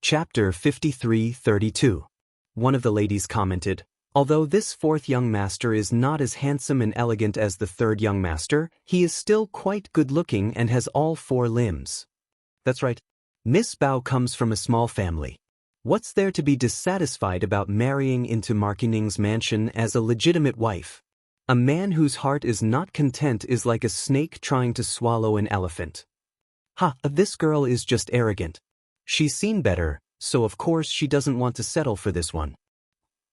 Chapter 53-32. One of the ladies commented, "Although this fourth young master is not as handsome and elegant as the third young master, he is still quite good-looking and has all four limbs." That's right. Miss Bao comes from a small family. What's there to be dissatisfied about marrying into Markining's mansion as a legitimate wife? A man whose heart is not content is like a snake trying to swallow an elephant. This girl is just arrogant. She's seen better, so of course she doesn't want to settle for this one.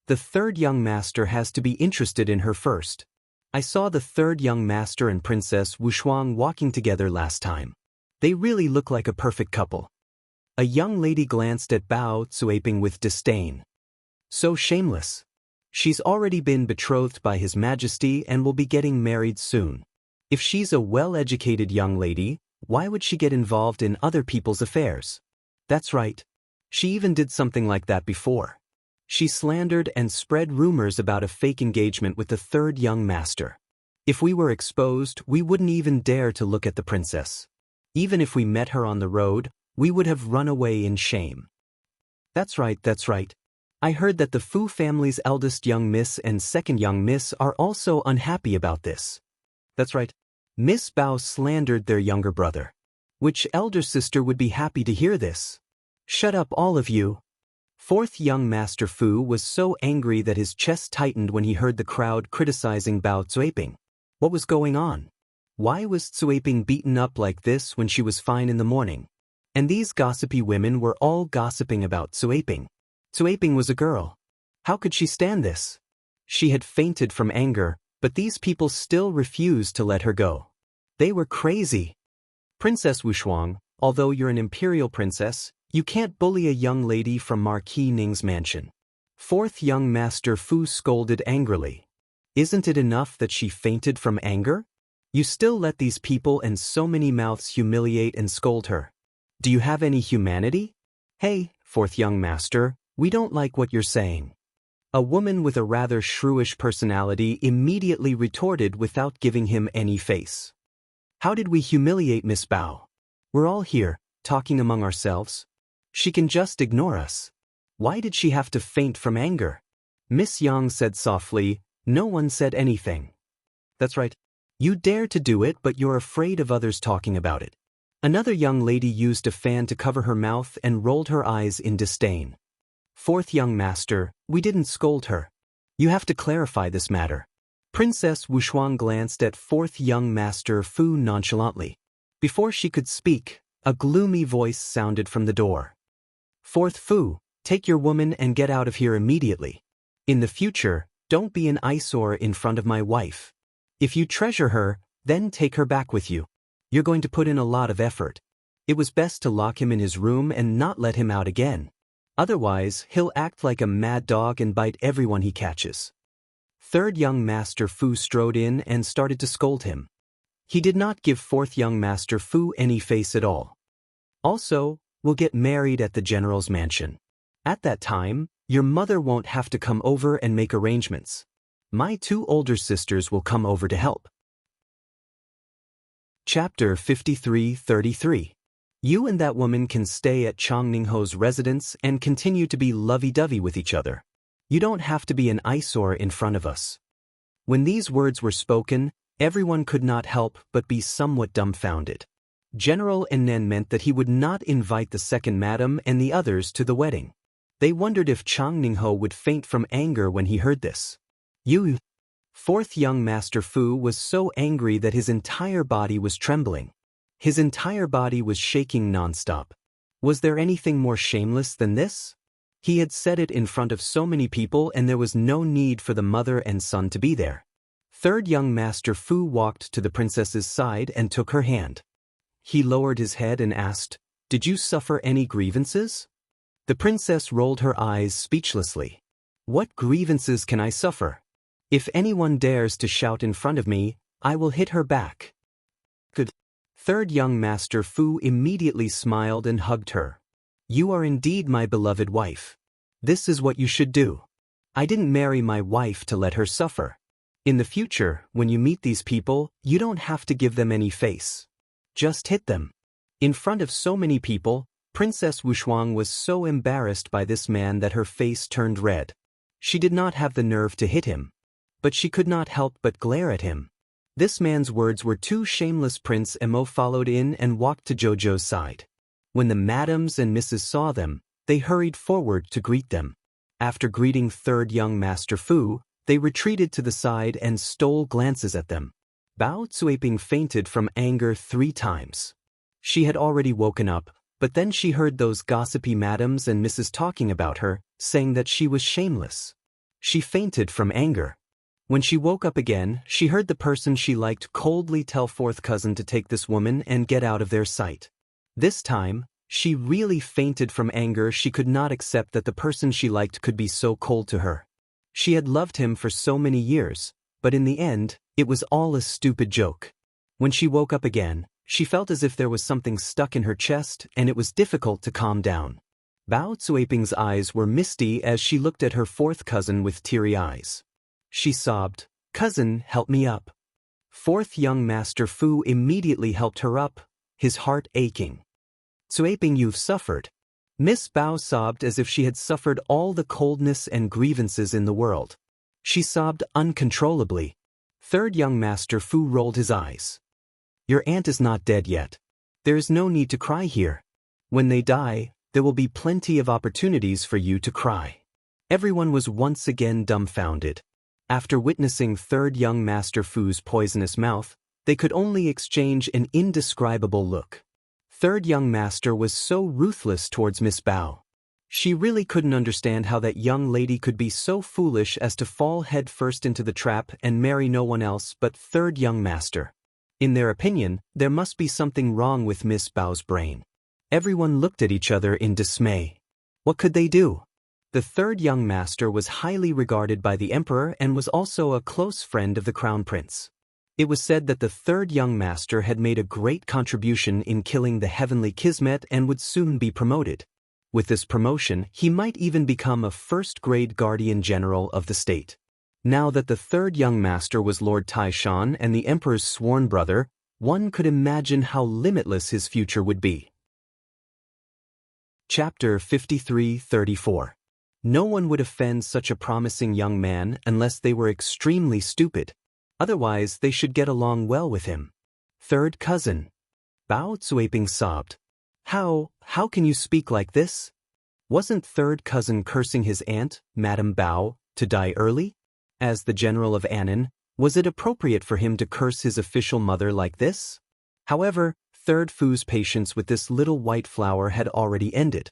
The third young master has to be interested in her first. I saw the third young master and Princess Wushuang walking together last time. They really look like a perfect couple. A young lady glanced at Bao Cuiping with disdain. So shameless. She's already been betrothed by His Majesty and will be getting married soon. If she's a well-educated young lady, why would she get involved in other people's affairs? That's right. She even did something like that before. She slandered and spread rumors about a fake engagement with the third young master. If we were exposed, we wouldn't even dare to look at the princess. Even if we met her on the road, we would have run away in shame. That's right. I heard that the Fu family's eldest young miss and second young miss are also unhappy about this. That's right. Miss Bao slandered their younger brother. Which elder sister would be happy to hear this? Shut up, all of you. Fourth young master Fu was so angry that his chest tightened when he heard the crowd criticizing Bao Cuiping. What was going on? Why was Cuiping beaten up like this when she was fine in the morning? And these gossipy women were all gossiping about Cuiping. Cuiping was a girl. How could she stand this? She had fainted from anger, but these people still refused to let her go. They were crazy. Princess Wushuang, although you're an imperial princess, you can't bully a young lady from Marquis Ning's mansion. Fourth young master Fu scolded angrily. Isn't it enough that she fainted from anger? You still let these people and so many mouths humiliate and scold her. Do you have any humanity? Hey, fourth young master, we don't like what you're saying. A woman with a rather shrewish personality immediately retorted without giving him any face. How did we humiliate Miss Bao? We're all here, talking among ourselves. She can just ignore us. Why did she have to faint from anger? Miss Yang said softly. No one said anything. That's right. You dare to do it, but you're afraid of others talking about it. Another young lady used a fan to cover her mouth and rolled her eyes in disdain. Fourth young master, we didn't scold her. You have to clarify this matter. Princess Wushuang glanced at fourth young master Fu nonchalantly. Before she could speak, a gloomy voice sounded from the door. Fourth Fu, take your woman and get out of here immediately. In the future, don't be an eyesore in front of my wife. If you treasure her, then take her back with you. You're going to put in a lot of effort. It was best to lock him in his room and not let him out again. Otherwise, he'll act like a mad dog and bite everyone he catches. Third young master Fu strode in and started to scold him. He did not give fourth young master Fu any face at all. Also, we'll get married at the general's mansion. At that time, your mother won't have to come over and make arrangements. My two older sisters will come over to help. Chapter 53-33. You and that woman can stay at Changningho's residence and continue to be lovey-dovey with each other. You don't have to be an eyesore in front of us. When these words were spoken, everyone could not help but be somewhat dumbfounded. General Nen meant that he would not invite the second madam and the others to the wedding. They wondered if Changningho would faint from anger when he heard this. Fourth young master Fu was so angry that his entire body was trembling. His entire body was shaking nonstop. Was there anything more shameless than this? He had said it in front of so many people and there was no need for the mother and son to be there. Third young master Fu walked to the princess's side and took her hand. He lowered his head and asked, "Did you suffer any grievances?" The princess rolled her eyes speechlessly. "What grievances can I suffer? If anyone dares to shout in front of me, I will hit her back." Good. Third young master Fu immediately smiled and hugged her. "You are indeed my beloved wife. This is what you should do. I didn't marry my wife to let her suffer. In the future, when you meet these people, you don't have to give them any face. Just hit them. In front of so many people, Princess Wushuang was so embarrassed by this man that her face turned red. She did not have the nerve to hit him, but she could not help but glare at him. This man's words were too shameless. Prince Emo followed in and walked to Jojo's side. When the madams and misses saw them, they hurried forward to greet them. After greeting third young Master Fu, they retreated to the side and stole glances at them. Bao Cuiping fainted from anger 3 times. She had already woken up, but then she heard those gossipy madams and misses talking about her, saying that she was shameless. She fainted from anger. When she woke up again, she heard the person she liked coldly tell fourth cousin to take this woman and get out of their sight. This time, she really fainted from anger. She could not accept that the person she liked could be so cold to her. She had loved him for so many years, but in the end, it was all a stupid joke. When she woke up again, she felt as if there was something stuck in her chest and it was difficult to calm down. Bao Cuiping's eyes were misty as she looked at her fourth cousin with teary eyes. She sobbed, "Cousin, help me up." Fourth young Master Fu immediately helped her up, his heart aching. "Cuiping, you've suffered." Miss Bao sobbed as if she had suffered all the coldness and grievances in the world. She sobbed uncontrollably. Third young Master Fu rolled his eyes. "Your aunt is not dead yet. There is no need to cry here. When they die, there will be plenty of opportunities for you to cry." Everyone was once again dumbfounded. After witnessing third young Master Fu's poisonous mouth, they could only exchange an indescribable look. Third young master was so ruthless towards Miss Bao. She really couldn't understand how that young lady could be so foolish as to fall headfirst into the trap and marry no one else but third young master. In their opinion, there must be something wrong with Miss Bao's brain. Everyone looked at each other in dismay. What could they do? The third young master was highly regarded by the emperor and was also a close friend of the crown prince. It was said that the third young master had made a great contribution in killing the heavenly Kismet and would soon be promoted. With this promotion, he might even become a first-grade guardian general of the state. Now that the third young master was Lord Taishan and the emperor's sworn brother, one could imagine how limitless his future would be. Chapter 53-34. No one would offend such a promising young man unless they were extremely stupid. Otherwise, they should get along well with him. Third cousin. Bao Cuiping sobbed. How can you speak like this? Wasn't third cousin cursing his aunt, Madame Bao, to die early? As the general of Annan, was it appropriate for him to curse his official mother like this? However, Third Fu's patience with this little white flower had already ended.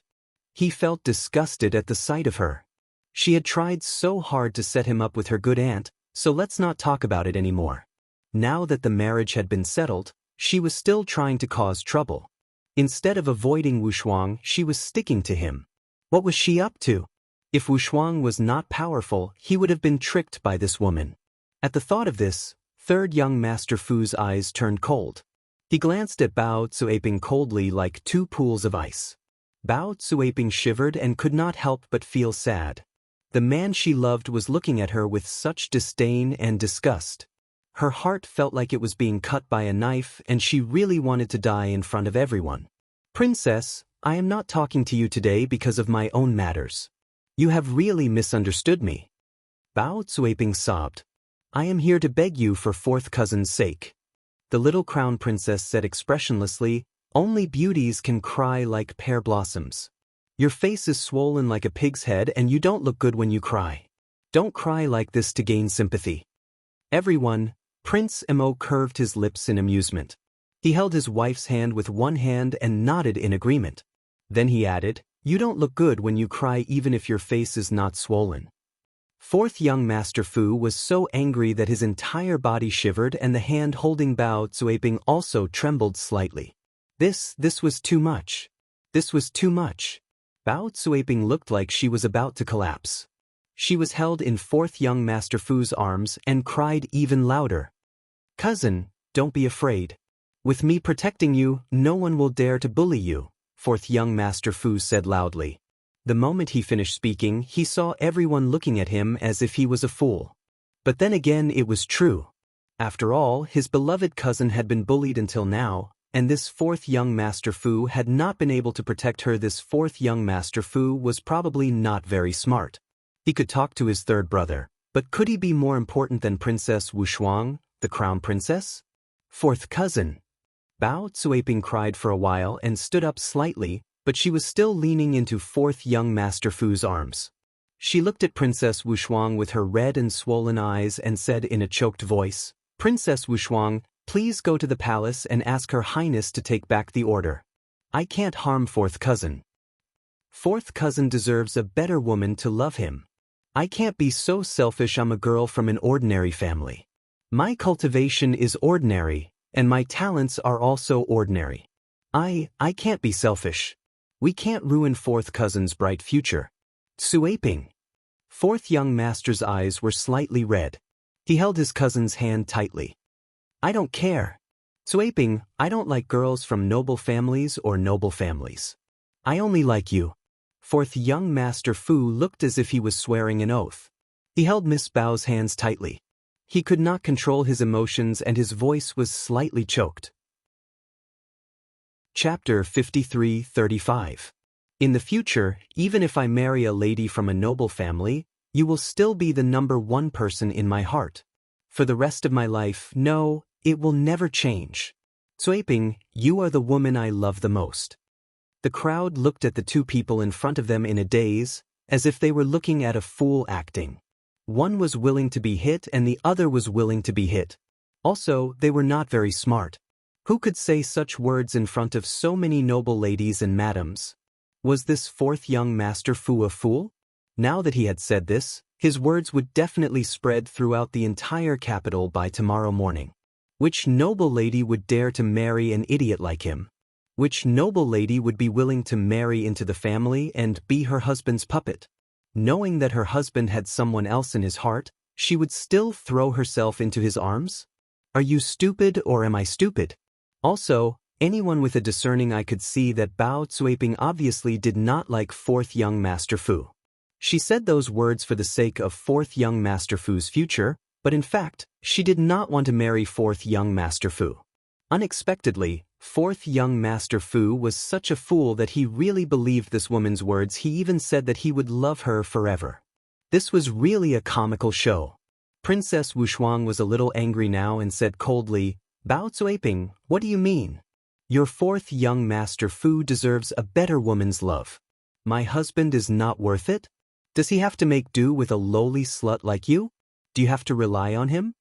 He felt disgusted at the sight of her. She had tried so hard to set him up with her good aunt, so let's not talk about it anymore. Now that the marriage had been settled, she was still trying to cause trouble. Instead of avoiding Wushuang, she was sticking to him. What was she up to? If Wushuang was not powerful, he would have been tricked by this woman. At the thought of this, third young Master Fu's eyes turned cold. He glanced at Bao Cuiping coldly like 2 pools of ice. Bao Cuiping shivered and could not help but feel sad. The man she loved was looking at her with such disdain and disgust. Her heart felt like it was being cut by a knife and she really wanted to die in front of everyone. "Princess, I am not talking to you today because of my own matters. You have really misunderstood me." Bao Cuiping sobbed. "I am here to beg you for fourth cousin's sake." The little crown princess said expressionlessly, "Only beauties can cry like pear blossoms. Your face is swollen like a pig's head and you don't look good when you cry. Don't cry like this to gain sympathy." Everyone, Prince Emo curved his lips in amusement. He held his wife's hand with one hand and nodded in agreement. Then he added, "You don't look good when you cry even if your face is not swollen." Fourth young Master Fu was so angry that his entire body shivered and the hand holding Bao Cuiping also trembled slightly. This was too much. This was too much. Bao Cuiping looked like she was about to collapse. She was held in fourth young Master Fu's arms and cried even louder. "Cousin, don't be afraid. With me protecting you, no one will dare to bully you," fourth young Master Fu said loudly. The moment he finished speaking, he saw everyone looking at him as if he was a fool. But then again it was true. After all, his beloved cousin had been bullied until now, and this fourth young Master Fu had not been able to protect her. This fourth young Master Fu was probably not very smart. He could talk to his third brother, but could he be more important than Princess Wushuang, the crown princess? Fourth cousin. Bao Cuiping cried for a while and stood up slightly, but she was still leaning into fourth young Master Fu's arms. She looked at Princess Wushuang with her red and swollen eyes and said in a choked voice, "Princess Wushuang, please go to the palace and ask Her Highness to take back the order. I can't harm fourth cousin. Fourth cousin deserves a better woman to love him. I can't be so selfish. I'm a girl from an ordinary family. My cultivation is ordinary, and my talents are also ordinary. I can't be selfish. We can't ruin fourth cousin's bright future." Cuiping. Fourth young master's eyes were slightly red. He held his cousin's hand tightly. "I don't care. Cuiping, I don't like girls from noble families or noble families. I only like you." Fourth young Master Fu looked as if he was swearing an oath. He held Miss Bao's hands tightly. He could not control his emotions and his voice was slightly choked. Chapter 53-35. In the future, even if I marry a lady from a noble family, you will still be the number one person in my heart. For the rest of my life, no, it will never change. Cuiping, you are the woman I love the most. The crowd looked at the two people in front of them in a daze, as if they were looking at a fool acting. One was willing to be hit and the other was willing to be hit. Also, they were not very smart. Who could say such words in front of so many noble ladies and madams? Was this fourth young Master Fu a fool? Now that he had said this, his words would definitely spread throughout the entire capital by tomorrow morning. Which noble lady would dare to marry an idiot like him? Which noble lady would be willing to marry into the family and be her husband's puppet? Knowing that her husband had someone else in his heart, she would still throw herself into his arms? Are you stupid or am I stupid? Also, anyone with a discerning eye could see that Bao Cuiping obviously did not like fourth young Master Fu. She said those words for the sake of fourth young Master Fu's future, but in fact, she did not want to marry fourth young Master Fu. Unexpectedly, fourth young Master Fu was such a fool that he really believed this woman's words. He even said that he would love her forever. This was really a comical show. Princess Wushuang was a little angry now and said coldly, "Bao Cuiping, what do you mean? Your fourth young Master Fu deserves a better woman's love. My husband is not worth it? Does he have to make do with a lowly slut like you? Do you have to rely on him?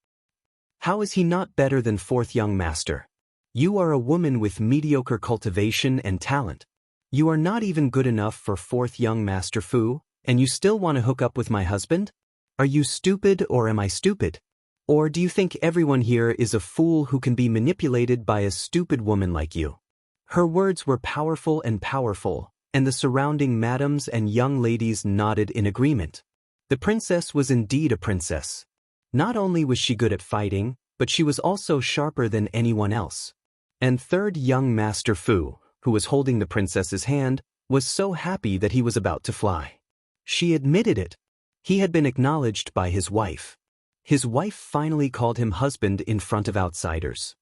How is he not better than fourth young master? You are a woman with mediocre cultivation and talent. You are not even good enough for fourth young Master Fu, and you still want to hook up with my husband? Are you stupid or am I stupid? Or do you think everyone here is a fool who can be manipulated by a stupid woman like you?" Her words were powerful, and the surrounding madams and young ladies nodded in agreement. The princess was indeed a princess. Not only was she good at fighting, but she was also sharper than anyone else. And third young Master Fu, who was holding the princess's hand, was so happy that he was about to fly. She admitted it. He had been acknowledged by his wife. His wife finally called him husband in front of outsiders.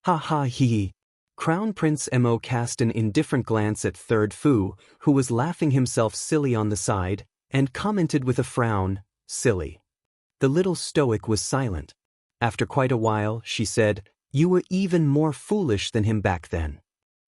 Ha ha hee. Crown Prince Mo cast an indifferent glance at third Fu, who was laughing himself silly on the side, and commented with a frown, "Silly." The little stoic was silent. After quite a while, she said, "You were even more foolish than him back then."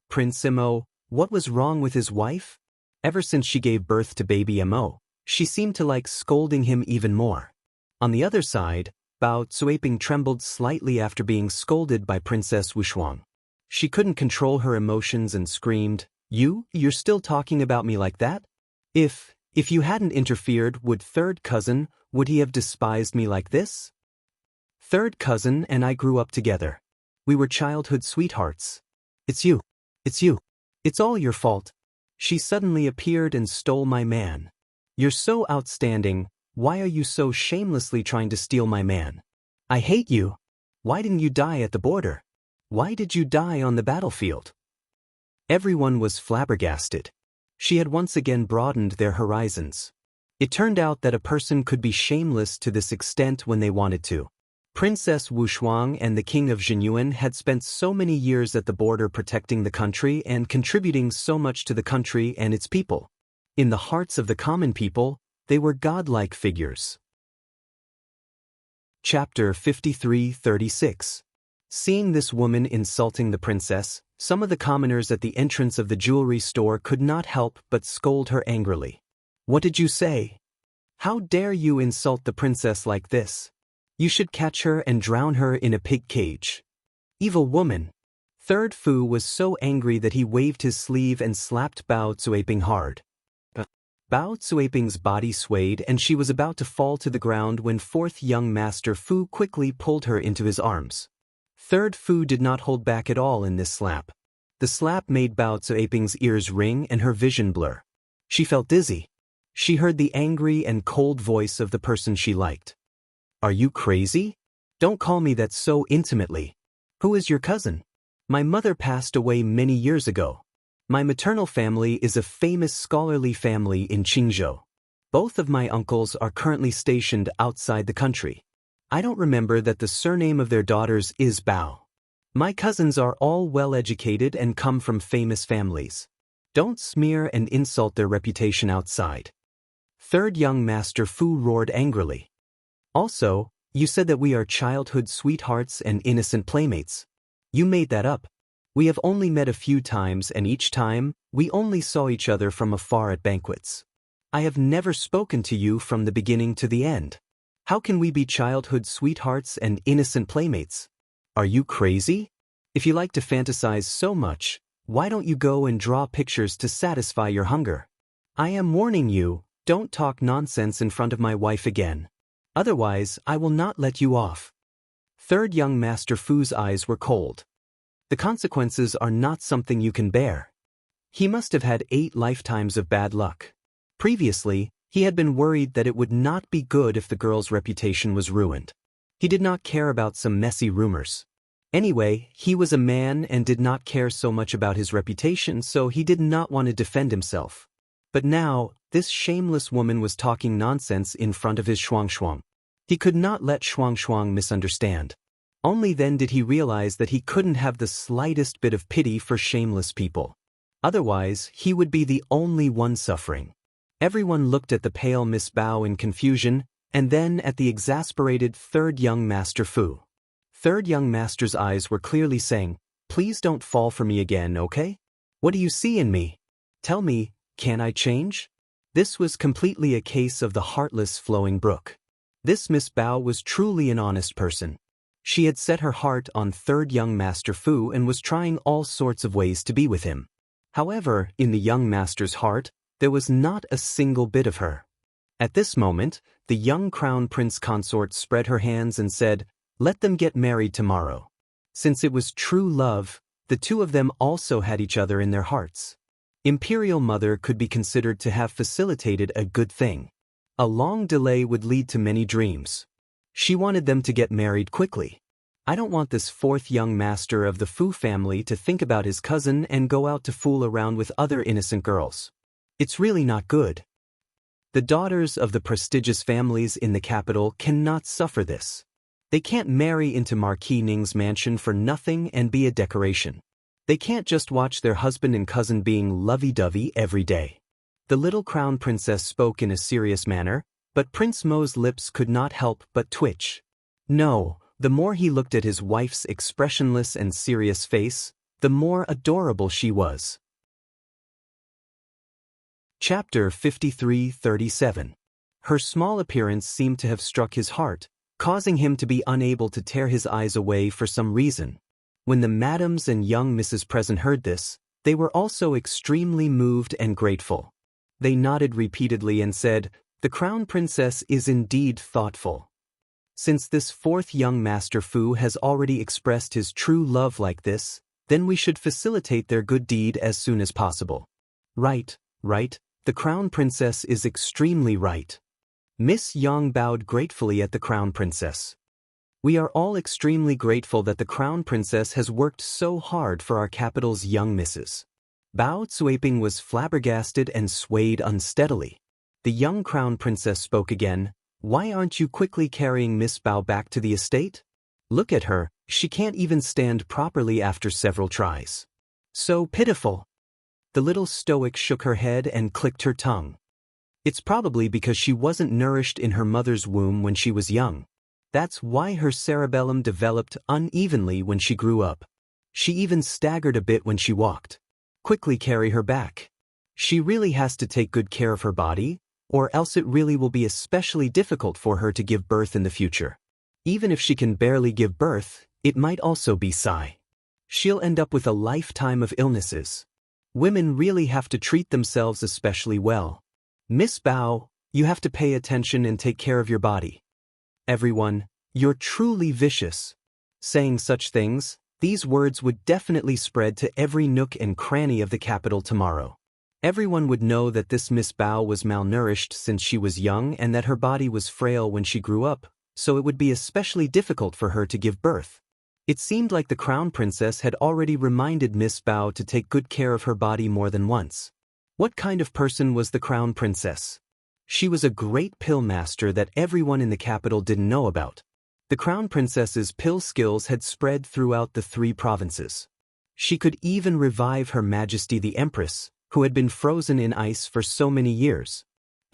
Prince Mo, what was wrong with his wife? Ever since she gave birth to baby Mo, she seemed to like scolding him even more. On the other side, Bao Cuiping trembled slightly after being scolded by Princess Wushuang. She couldn't control her emotions and screamed, You're still talking about me like that? If you hadn't interfered, would third cousin, would he have despised me like this? Third cousin and I grew up together. We were childhood sweethearts. It's you. It's all your fault. She suddenly appeared and stole my man. You're so outstanding. Why are you so shamelessly trying to steal my man? I hate you. Why didn't you die at the border? Why did you die on the battlefield? Everyone was flabbergasted. She had once again broadened their horizons. It turned out that a person could be shameless to this extent when they wanted to. Princess Wushuang and the King of Jinyuan had spent so many years at the border protecting the country and contributing so much to the country and its people. In the hearts of the common people, they were godlike figures. Chapter 53-36. Seeing this woman insulting the princess, some of the commoners at the entrance of the jewelry store could not help but scold her angrily. "What did you say? How dare you insult the princess like this? You should catch her and drown her in a pig cage. Evil woman." Third Fu was so angry that he waved his sleeve and slapped Bao Cuiping hard. Bao Cuiping's body swayed and she was about to fall to the ground when fourth young master Fu quickly pulled her into his arms. Third Fu did not hold back at all in this slap. The slap made Bao Cuiping's ears ring and her vision blur. She felt dizzy. She heard the angry and cold voice of the person she liked. "Are you crazy? Don't call me that so intimately. Who is your cousin? My mother passed away many years ago. My maternal family is a famous scholarly family in Qingzhou. Both of my uncles are currently stationed outside the country. I don't remember that the surname of their daughters is Bao. My cousins are all well-educated and come from famous families. Don't smear and insult their reputation outside." Third young master Fu roared angrily. "Also, you said that we are childhood sweethearts and innocent playmates. You made that up. We have only met a few times and each time, we only saw each other from afar at banquets. I have never spoken to you from the beginning to the end. How can we be childhood sweethearts and innocent playmates? Are you crazy? If you like to fantasize so much, why don't you go and draw pictures to satisfy your hunger? I am warning you, don't talk nonsense in front of my wife again. Otherwise, I will not let you off." Third young master Fu's eyes were cold. The consequences are not something you can bear. He must have had 8 lifetimes of bad luck. Previously, he had been worried that it would not be good if the girl's reputation was ruined. He did not care about some messy rumors. Anyway, he was a man and did not care so much about his reputation, so he did not want to defend himself. But now, this shameless woman was talking nonsense in front of his Shuang. He could not let Shuang misunderstand. Only then did he realize that he couldn't have the slightest bit of pity for shameless people. Otherwise, he would be the only one suffering. Everyone looked at the pale Miss Bao in confusion, and then at the exasperated third young master Fu. Third young master's eyes were clearly saying, "Please don't fall for me again, okay? What do you see in me? Tell me, can I change?" This was completely a case of the heartless flowing brook. This Miss Bao was truly an honest person. She had set her heart on third young master Fu and was trying all sorts of ways to be with him. However, in the young master's heart, there was not a single bit of her. At this moment, the young crown prince consort spread her hands and said, "Let them get married tomorrow." Since it was true love, the two of them also had each other in their hearts. Imperial Mother could be considered to have facilitated a good thing. A long delay would lead to many dreams. She wanted them to get married quickly. I don't want this fourth young master of the Fu family to think about his cousin and go out to fool around with other innocent girls. It's really not good. The daughters of the prestigious families in the capital cannot suffer this. They can't marry into Marquis Ning's mansion for nothing and be a decoration. They can't just watch their husband and cousin being lovey-dovey every day. The little crown princess spoke in a serious manner, but Prince Mo's lips could not help but twitch. No, the more he looked at his wife's expressionless and serious face, the more adorable she was. Chapter 53-37. Her small appearance seemed to have struck his heart, causing him to be unable to tear his eyes away for some reason. When the madams and young misses present heard this, they were also extremely moved and grateful. They nodded repeatedly and said, "The crown princess is indeed thoughtful." Since this fourth young master Fu has already expressed his true love like this, then we should facilitate their good deed as soon as possible. Right, the crown princess is extremely right. Miss Yang bowed gratefully at the crown princess. We are all extremely grateful that the crown princess has worked so hard for our capital's young misses. Bao Cuiping was flabbergasted and swayed unsteadily. The young crown princess spoke again, Why aren't you quickly carrying Miss Bao back to the estate? Look at her, she can't even stand properly after several tries. So pitiful. The little stoic shook her head and clicked her tongue. It's probably because she wasn't nourished in her mother's womb when she was young. That's why her cerebellum developed unevenly when she grew up. She even staggered a bit when she walked. Quickly carry her back. She really has to take good care of her body, or else it really will be especially difficult for her to give birth in the future. Even if she can barely give birth, it might also be Psy. She'll end up with a lifetime of illnesses. Women really have to treat themselves especially well. Miss Bao, you have to pay attention and take care of your body. Everyone, you're truly vicious. Saying such things, these words would definitely spread to every nook and cranny of the capital tomorrow. Everyone would know that this Miss Bao was malnourished since she was young and that her body was frail when she grew up, so it would be especially difficult for her to give birth. It seemed like the Crown Princess had already reminded Miss Bao to take good care of her body more than once. What kind of person was the Crown Princess? She was a great pill master that everyone in the capital didn't know about. The Crown Princess's pill skills had spread throughout the 3 provinces. She could even revive Her Majesty the Empress, who had been frozen in ice for so many years.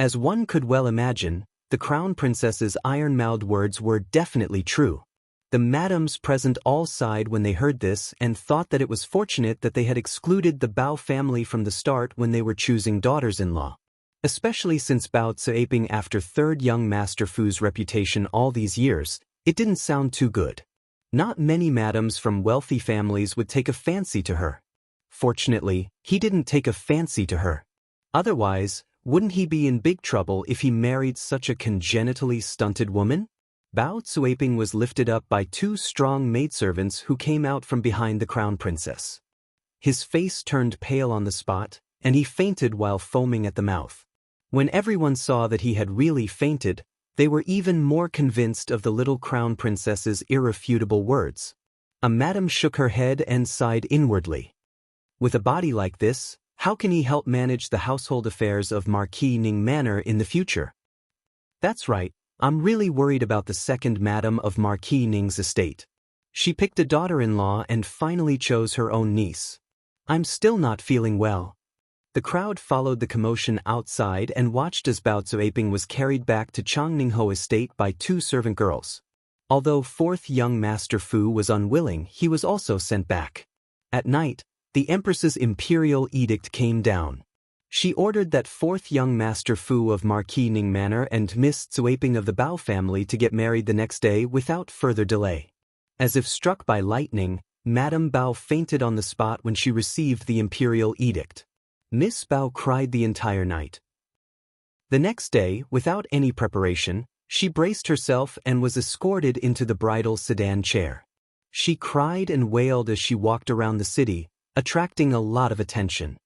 As one could well imagine, the Crown Princess's iron-mouthed words were definitely true. The madams present all sighed when they heard this and thought that it was fortunate that they had excluded the Bao family from the start when they were choosing daughters-in-law. Especially since Bao Caoping, after third young Master Fu's reputation all these years, it didn't sound too good. Not many madams from wealthy families would take a fancy to her. Fortunately, he didn't take a fancy to her. Otherwise, wouldn't he be in big trouble if he married such a congenitally stunted woman? Bao Caoping was lifted up by 2 strong maidservants who came out from behind the Crown Princess. His face turned pale on the spot, and he fainted while foaming at the mouth. When everyone saw that he had really fainted, they were even more convinced of the little Crown Princess's irrefutable words. A madam shook her head and sighed inwardly. With a body like this, how can he help manage the household affairs of Marquis Ning Manor in the future? That's right. I'm really worried about the second madam of Marquis Ning's estate. She picked a daughter-in-law and finally chose her own niece. I'm still not feeling well. The crowd followed the commotion outside and watched as Bao Caoping was carried back to Changningho estate by 2 servant girls. Although 4th young Master Fu was unwilling, he was also sent back. At night, the Empress's imperial edict came down. She ordered that 4th young Master Fu of Marquis Ning Manor and Miss Caoping of the Bao family to get married the next day without further delay. As if struck by lightning, Madame Bao fainted on the spot when she received the imperial edict. Miss Bao cried the entire night. The next day, without any preparation, she braced herself and was escorted into the bridal sedan chair. She cried and wailed as she walked around the city, attracting a lot of attention.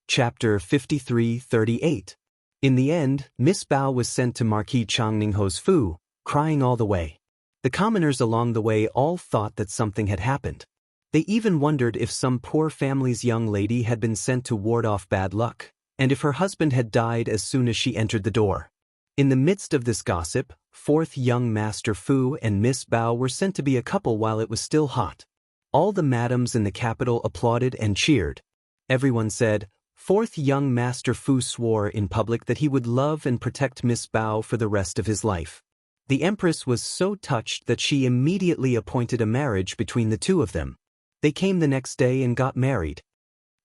Chapter 53-38. In the end, Miss Bao was sent to Marquis Changningho's Fu, crying all the way. The commoners along the way all thought that something had happened. They even wondered if some poor family's young lady had been sent to ward off bad luck, and if her husband had died as soon as she entered the door. In the midst of this gossip, 4th young Master Fu and Miss Bao were sent to be a couple while it was still hot. All the madams in the capital applauded and cheered. Everyone said, 4th young Master Fu swore in public that he would love and protect Miss Bao for the rest of his life. The Empress was so touched that she immediately appointed a marriage between the 2 of them. They came the next day and got married.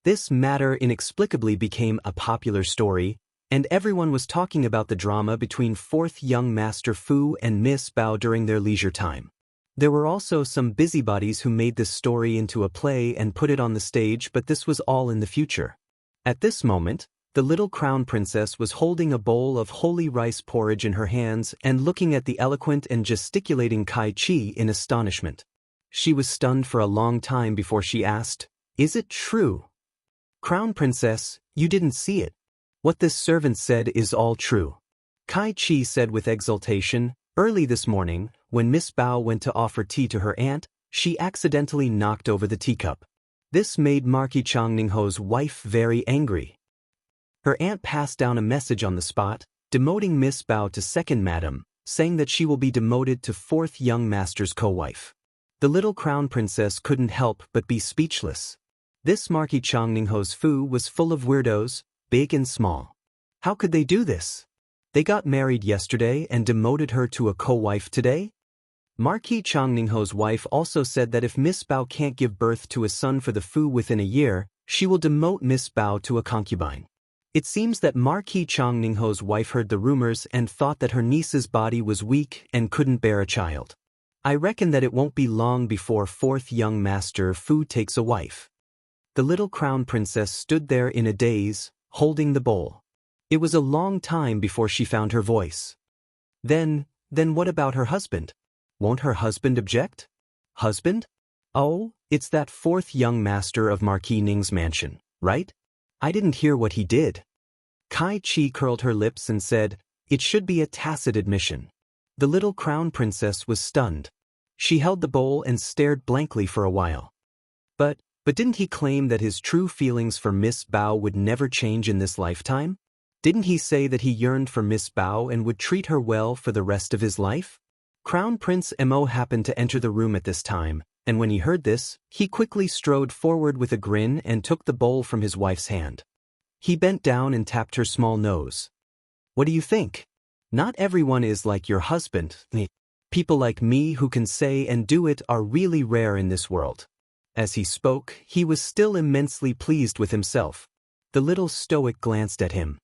This matter inexplicably became a popular story, and everyone was talking about the drama between 4th young Master Fu and Miss Bao during their leisure time. There were also some busybodies who made this story into a play and put it on the stage, but this was all in the future. At this moment, the little Crown Princess was holding a bowl of holy rice porridge in her hands and looking at the eloquent and gesticulating Kai Chi in astonishment. She was stunned for a long time before she asked, "Is it true?" "Crown Princess, you didn't see it. What this servant said is all true." Kai Chi said with exultation, "Early this morning, when Miss Bao went to offer tea to her aunt, she accidentally knocked over the teacup. This made Marquis Changningho's wife very angry. Her aunt passed down a message on the spot, demoting Miss Bao to second madam, saying that she will be demoted to fourth young master's co-wife. The little crown princess couldn't help but be speechless. This Marquis Changningho's fu was full of weirdos, big and small. How could they do this? They got married yesterday and demoted her to a co-wife today? Marquis Changningho's wife also said that if Miss Bao can't give birth to a son for the fu within a year, she will demote Miss Bao to a concubine. It seems that Marquis Changningho's wife heard the rumors and thought that her niece's body was weak and couldn't bear a child. I reckon that it won't be long before fourth young master Fu takes a wife. The little crown princess stood there in a daze, holding the bowl. It was a long time before she found her voice. Then what about her husband? Won't her husband object? Husband? Oh, it's that fourth young master of Marquis Ning's mansion, right? I didn't hear what he did. Kai Chi curled her lips and said, "It should be a tacit admission." The little crown princess was stunned. She held the bowl and stared blankly for a while. But didn't he claim that his true feelings for Miss Bao would never change in this lifetime? Didn't he say that he yearned for Miss Bao and would treat her well for the rest of his life? Crown Prince Mo happened to enter the room at this time, and when he heard this, he quickly strode forward with a grin and took the bowl from his wife's hand. He bent down and tapped her small nose. "What do you think? Not everyone is like your husband. People like me who can say and do it are really rare in this world." As he spoke, he was still immensely pleased with himself. The little stoic glanced at him.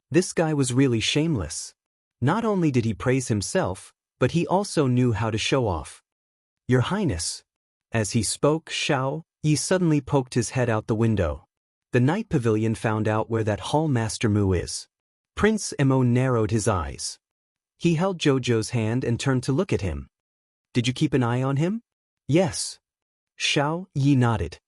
This guy was really shameless. Not only did he praise himself, but he also knew how to show off. "Your Highness." As he spoke, Xiao Yi suddenly poked his head out the window. The night pavilion found out where that Hall Master Mu is. Prince Mo narrowed his eyes. He held Jojo's hand and turned to look at him. "Did you keep an eye on him?" "Yes." Xiao Yi nodded.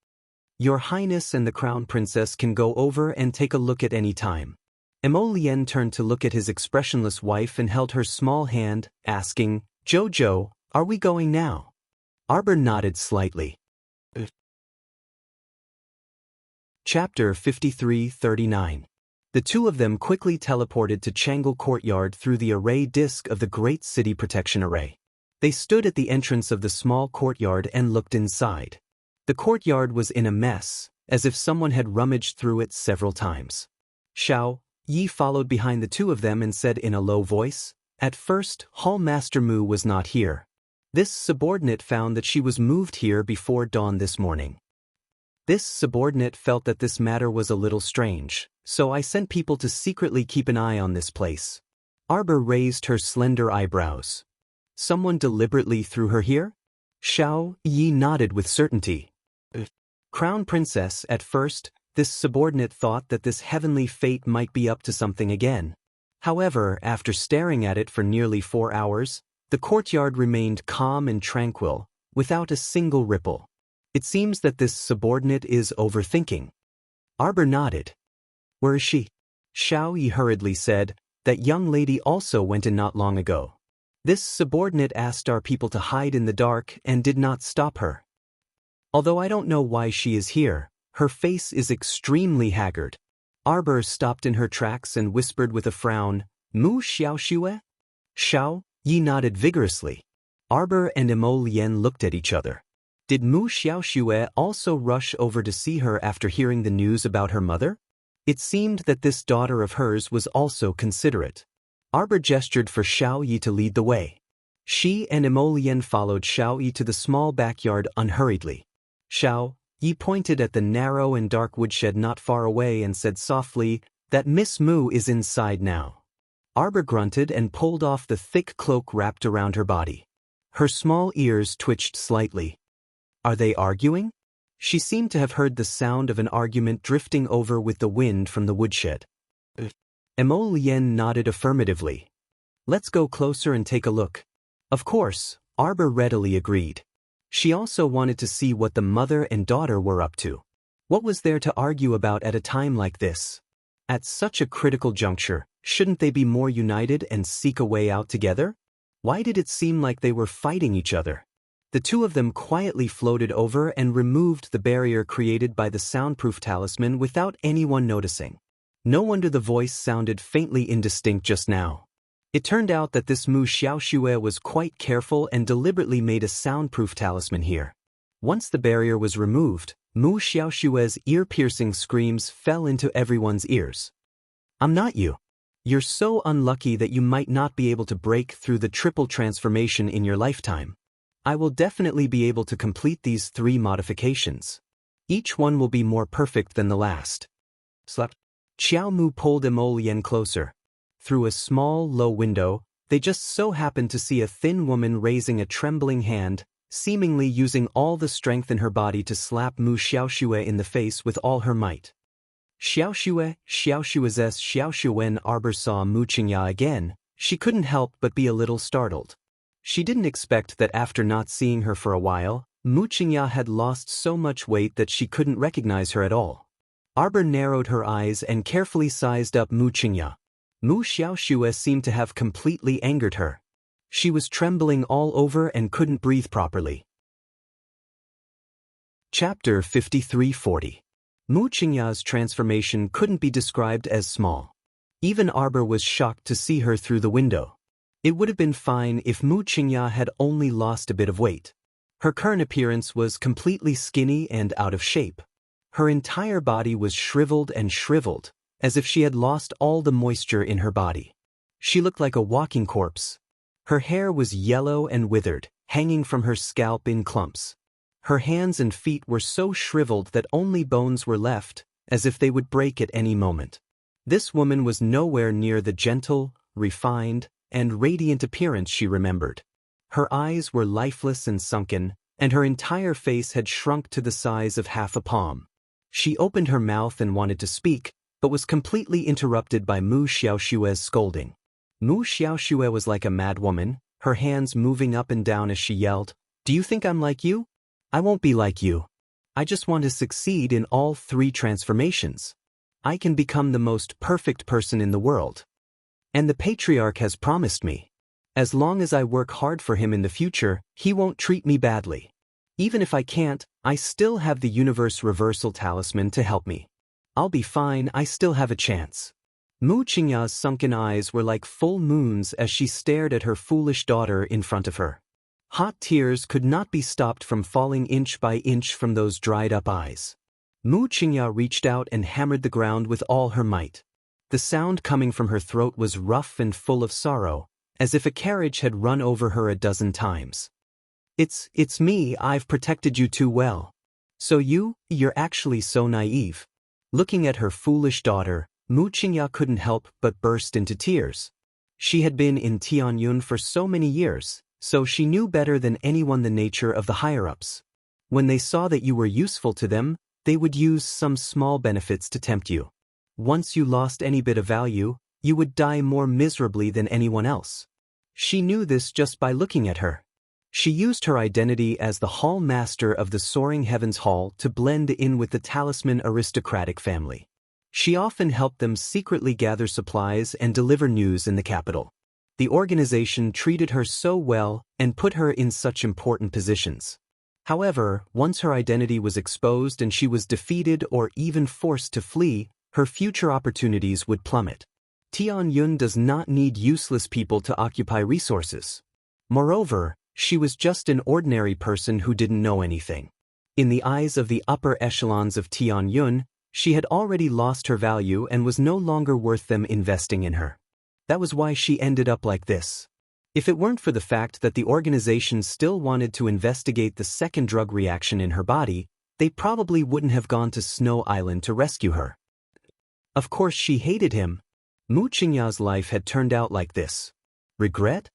"Your Highness and the Crown Princess can go over and take a look at any time." Mo Lien turned to look at his expressionless wife and held her small hand, asking, "Jojo, are we going now?" Arbor nodded slightly. Chapter 53-39. The two of them quickly teleported to Changle Courtyard through the array disk of the Great City Protection Array. They stood at the entrance of the small courtyard and looked inside. The courtyard was in a mess, as if someone had rummaged through it several times. Xiao Yi followed behind the two of them and said in a low voice, "At first, Hall Master Mu was not here. This subordinate found that she was moved here before dawn this morning. This subordinate felt that this matter was a little strange, so I sent people to secretly keep an eye on this place." Arbor raised her slender eyebrows. "Someone deliberately threw her here?" Xiao Yi nodded with certainty. Crown Princess, at first, this subordinate thought that this heavenly fate might be up to something again. However, after staring at it for nearly 4 hours, the courtyard remained calm and tranquil, without a single ripple. It seems that this subordinate is overthinking. Arbor nodded. "Where is she?" Xiao Yi hurriedly said, "That young lady also went in not long ago. This subordinate asked our people to hide in the dark and did not stop her. Although I don't know why she is here, her face is extremely haggard." Arbor stopped in her tracks and whispered with a frown, "Mu Xiaoxue?" Xiao Yi nodded vigorously. Arbor and Mo Lien looked at each other. Did Mu Xiaoxue also rush over to see her after hearing the news about her mother? It seemed that this daughter of hers was also considerate. Arbor gestured for Xiao Yi to lead the way. She and Mo Lien followed Xiao Yi to the small backyard unhurriedly. Xiao Yi pointed at the narrow and dark woodshed not far away and said softly, "That Miss Mu is inside now." Arbor grunted and pulled off the thick cloak wrapped around her body. Her small ears twitched slightly. Are they arguing? She seemed to have heard the sound of an argument drifting over with the wind from the woodshed. Mo Lien nodded affirmatively. "Let's go closer and take a look." Of course, Arbor readily agreed. She also wanted to see what the mother and daughter were up to. What was there to argue about at a time like this? At such a critical juncture, shouldn't they be more united and seek a way out together? Why did it seem like they were fighting each other? The two of them quietly floated over and removed the barrier created by the soundproof talisman without anyone noticing. No wonder the voice sounded faintly indistinct just now. It turned out that this Mu Xiaoxue was quite careful and deliberately made a soundproof talisman here. Once the barrier was removed, Mu Xiaoxue's ear-piercing screams fell into everyone's ears. I'm not you. You're so unlucky that you might not be able to break through the triple transformation in your lifetime. I will definitely be able to complete these 3 modifications. Each one will be more perfect than the last. Slap. Xiao Mu pulled Emolian closer. Through a small, low window, they just so happened to see a thin woman raising a trembling hand, seemingly using all the strength in her body to slap Mu Xiaoxue in the face with all her might. Xiaoxue's Xiaoxuen Arbor saw Mu Qingya again. She couldn't help but be a little startled. She didn't expect that after not seeing her for a while, Mu Qingya had lost so much weight that she couldn't recognize her at all. Arbor narrowed her eyes and carefully sized up Mu Qingya. Mu Xiaoxue seemed to have completely angered her. She was trembling all over and couldn't breathe properly. Chapter 5340. Mu Qingya's transformation couldn't be described as small. Even Arbor was shocked to see her through the window. It would have been fine if Mu Qingya had only lost a bit of weight. Her current appearance was completely skinny and out of shape. Her entire body was shriveled, as if she had lost all the moisture in her body. She looked like a walking corpse. Her hair was yellow and withered, hanging from her scalp in clumps. Her hands and feet were so shriveled that only bones were left, as if they would break at any moment. This woman was nowhere near the gentle, refined, and radiant appearance she remembered. Her eyes were lifeless and sunken, and her entire face had shrunk to the size of half a palm. She opened her mouth and wanted to speak, but was completely interrupted by Mu Xiaoxue's scolding. Mu Xiaoxue was like a mad woman, her hands moving up and down as she yelled, "Do you think I'm like you? I won't be like you. I just want to succeed in all 3 transformations. I can become the most perfect person in the world. And the patriarch has promised me. As long as I work hard for him in the future, he won't treat me badly. Even if I can't, I still have the universe reversal talisman to help me. I'll be fine, I still have a chance." Mu Qingya's sunken eyes were like full moons as she stared at her foolish daughter in front of her. Hot tears could not be stopped from falling inch by inch from those dried-up eyes. Mu Qingya reached out and hammered the ground with all her might. The sound coming from her throat was rough and full of sorrow, as if a carriage had run over her a dozen times. It's me, I've protected you too well. So you're actually so naive." Looking at her foolish daughter, Mu Qingya couldn't help but burst into tears. She had been in Tianyun for so many years, so she knew better than anyone the nature of the higher-ups. When they saw that you were useful to them, they would use some small benefits to tempt you. Once you lost any bit of value, you would die more miserably than anyone else. She knew this just by looking at her. She used her identity as the Hall Master of the Soaring Heavens Hall to blend in with the Talisman aristocratic family. She often helped them secretly gather supplies and deliver news in the capital. The organization treated her so well and put her in such important positions. However, once her identity was exposed and she was defeated or even forced to flee, her future opportunities would plummet. Tianyun does not need useless people to occupy resources. Moreover, she was just an ordinary person who didn't know anything. In the eyes of the upper echelons of Tianyun, she had already lost her value and was no longer worth them investing in her. That was why she ended up like this. If it weren't for the fact that the organization still wanted to investigate the second drug reaction in her body, they probably wouldn't have gone to Snow Island to rescue her. Of course she hated him. Mu Qingya's life had turned out like this. Regret?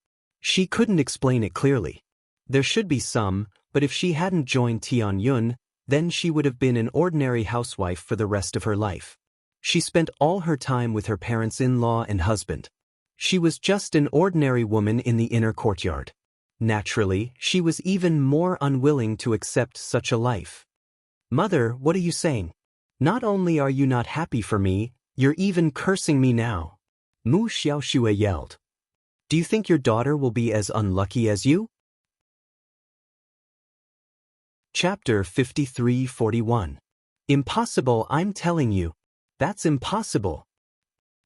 She couldn't explain it clearly. There should be some, but if she hadn't joined Tianyun, then she would have been an ordinary housewife for the rest of her life. She spent all her time with her parents-in-law and husband. She was just an ordinary woman in the inner courtyard. Naturally, she was even more unwilling to accept such a life. "Mother, what are you saying? Not only are you not happy for me, you're even cursing me now," Mu Xiaoxue yelled. "Do you think your daughter will be as unlucky as you?" Chapter 5341. Impossible, I'm telling you. That's impossible.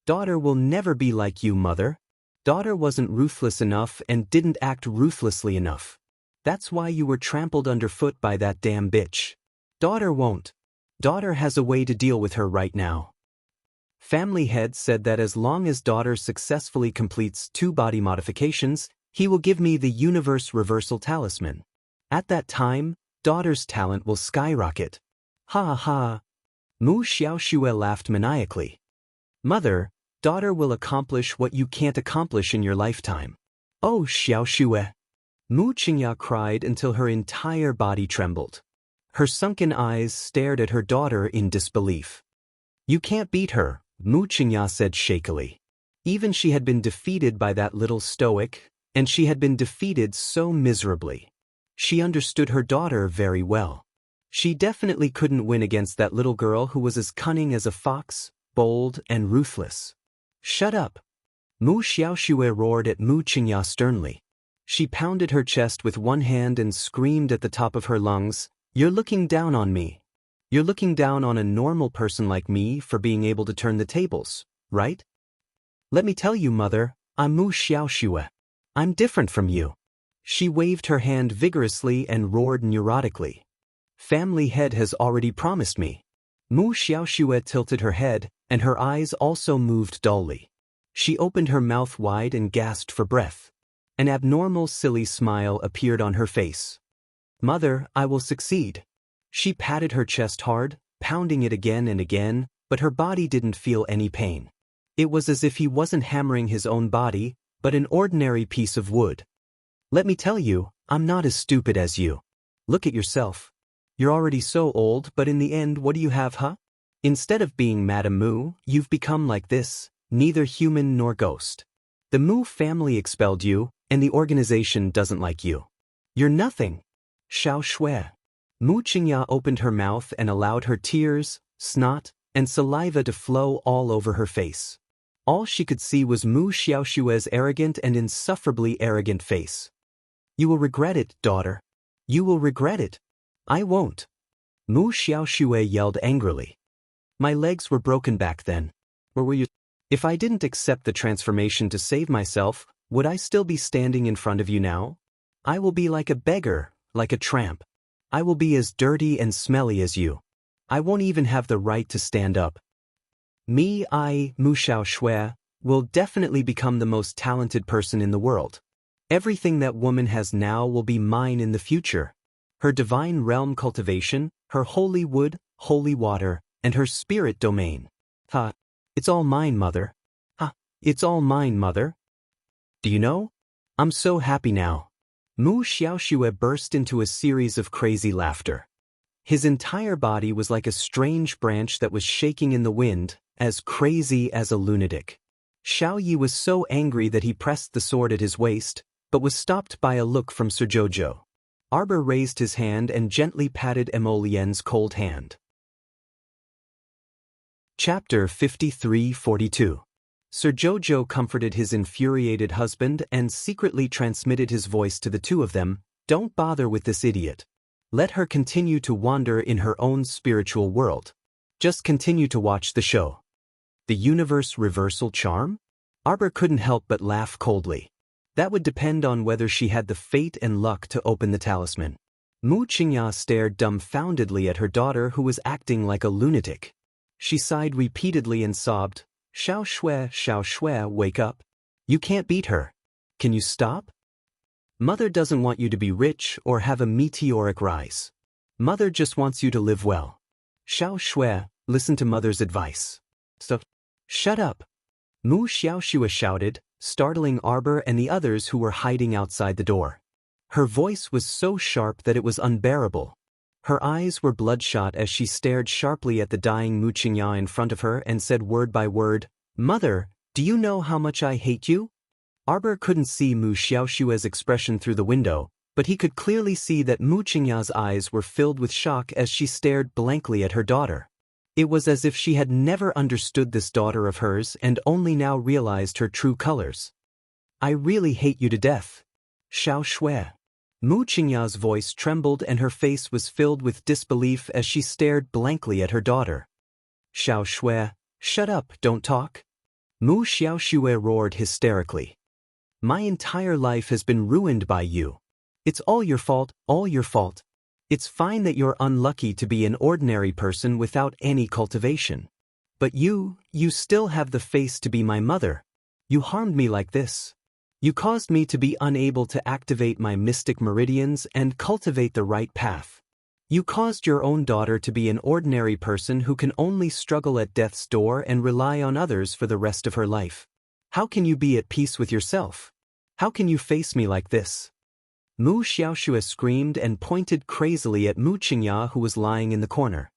Daughter will never be like you, mother. Daughter wasn't ruthless enough and didn't act ruthlessly enough. That's why you were trampled underfoot by that damn bitch. Daughter won't. Daughter has a way to deal with her right now. Family head said that as long as daughter successfully completes 2 body modifications, he will give me the universe reversal talisman. At that time, daughter's talent will skyrocket. Ha ha. Mu Xiaoxue laughed maniacally. Mother, daughter will accomplish what you can't accomplish in your lifetime. Oh Xiaoxue. Mu Qingya cried until her entire body trembled. Her sunken eyes stared at her daughter in disbelief. You can't beat her, Mu Qingya said shakily. Even she had been defeated by that little stoic, and she had been defeated so miserably. She understood her daughter very well. She definitely couldn't win against that little girl who was as cunning as a fox, bold and ruthless. Shut up! Mu Xiaoxue roared at Mu Qingya sternly. She pounded her chest with one hand and screamed at the top of her lungs, "You're looking down on me. You're looking down on a normal person like me for being able to turn the tables, right? Let me tell you, mother, I'm Mu Xiaoxue. I'm different from you." She waved her hand vigorously and roared neurotically. Family head has already promised me. Mu Xiaoxue tilted her head, and her eyes also moved dully. She opened her mouth wide and gasped for breath. An abnormal silly smile appeared on her face. Mother, I will succeed. She patted her chest hard, pounding it again and again, but her body didn't feel any pain. It was as if he wasn't hammering his own body, but an ordinary piece of wood. Let me tell you, I'm not as stupid as you. Look at yourself. You're already so old, but in the end what do you have, huh? Instead of being Madame Mu, you've become like this, neither human nor ghost. The Mu family expelled you, and the organization doesn't like you. You're nothing. Xiaoxue. Mu Qingya opened her mouth and allowed her tears, snot, and saliva to flow all over her face. All she could see was Mu Xiaoxue's arrogant and insufferably arrogant face. You will regret it, daughter. You will regret it. I won't. Mu Xiaoxue yelled angrily. My legs were broken back then. Or were you? If I didn't accept the transformation to save myself, would I still be standing in front of you now? I will be like a beggar, like a tramp. I will be as dirty and smelly as you. I won't even have the right to stand up. Me, Mu Xiaoxue, will definitely become the most talented person in the world. Everything that woman has now will be mine in the future. Her divine realm cultivation, her holy wood, holy water, and her spirit domain. Ha! It's all mine, mother. Ha! It's all mine, mother. Do you know? I'm so happy now. Mu Xiaoxue burst into a series of crazy laughter. His entire body was like a strange branch that was shaking in the wind, as crazy as a lunatic. Xiao Yi was so angry that he pressed the sword at his waist, but was stopped by a look from Sir Jojo. Arbor raised his hand and gently patted Emolien's cold hand. Chapter 53-42. Sir Jojo comforted his infuriated husband and secretly transmitted his voice to the two of them, "Don't bother with this idiot. Let her continue to wander in her own spiritual world. Just continue to watch the show." The universe reversal charm? Arbor couldn't help but laugh coldly. That would depend on whether she had the fate and luck to open the talisman. Mu Qingya stared dumbfoundedly at her daughter who was acting like a lunatic. She sighed repeatedly and sobbed, Xiaoxue, wake up. You can't beat her. Can you stop? Mother doesn't want you to be rich or have a meteoric rise. Mother just wants you to live well. Xiaoxue, listen to mother's advice. So, shut up. Mu Xiaoxue shouted, startling Arbor and the others who were hiding outside the door. Her voice was so sharp that it was unbearable. Her eyes were bloodshot as she stared sharply at the dying Mu Qingya in front of her and said word by word, "Mother, do you know how much I hate you?" Arbor couldn't see Mu Xiaoxue's expression through the window, but he could clearly see that Mu Qingya's eyes were filled with shock as she stared blankly at her daughter. It was as if she had never understood this daughter of hers and only now realized her true colors. "I really hate you to death. Xiaoxue." Mu Qingya's voice trembled and her face was filled with disbelief as she stared blankly at her daughter. "Xiaoxue, shut up, don't talk." Mu Xiaoxue roared hysterically. My entire life has been ruined by you. It's all your fault, all your fault. It's fine that you're unlucky to be an ordinary person without any cultivation. But you still have the face to be my mother. You harmed me like this. You caused me to be unable to activate my mystic meridians and cultivate the right path. You caused your own daughter to be an ordinary person who can only struggle at death's door and rely on others for the rest of her life. How can you be at peace with yourself? How can you face me like this? Mu Xiaoxue screamed and pointed crazily at Mu Qingya, who was lying in the corner.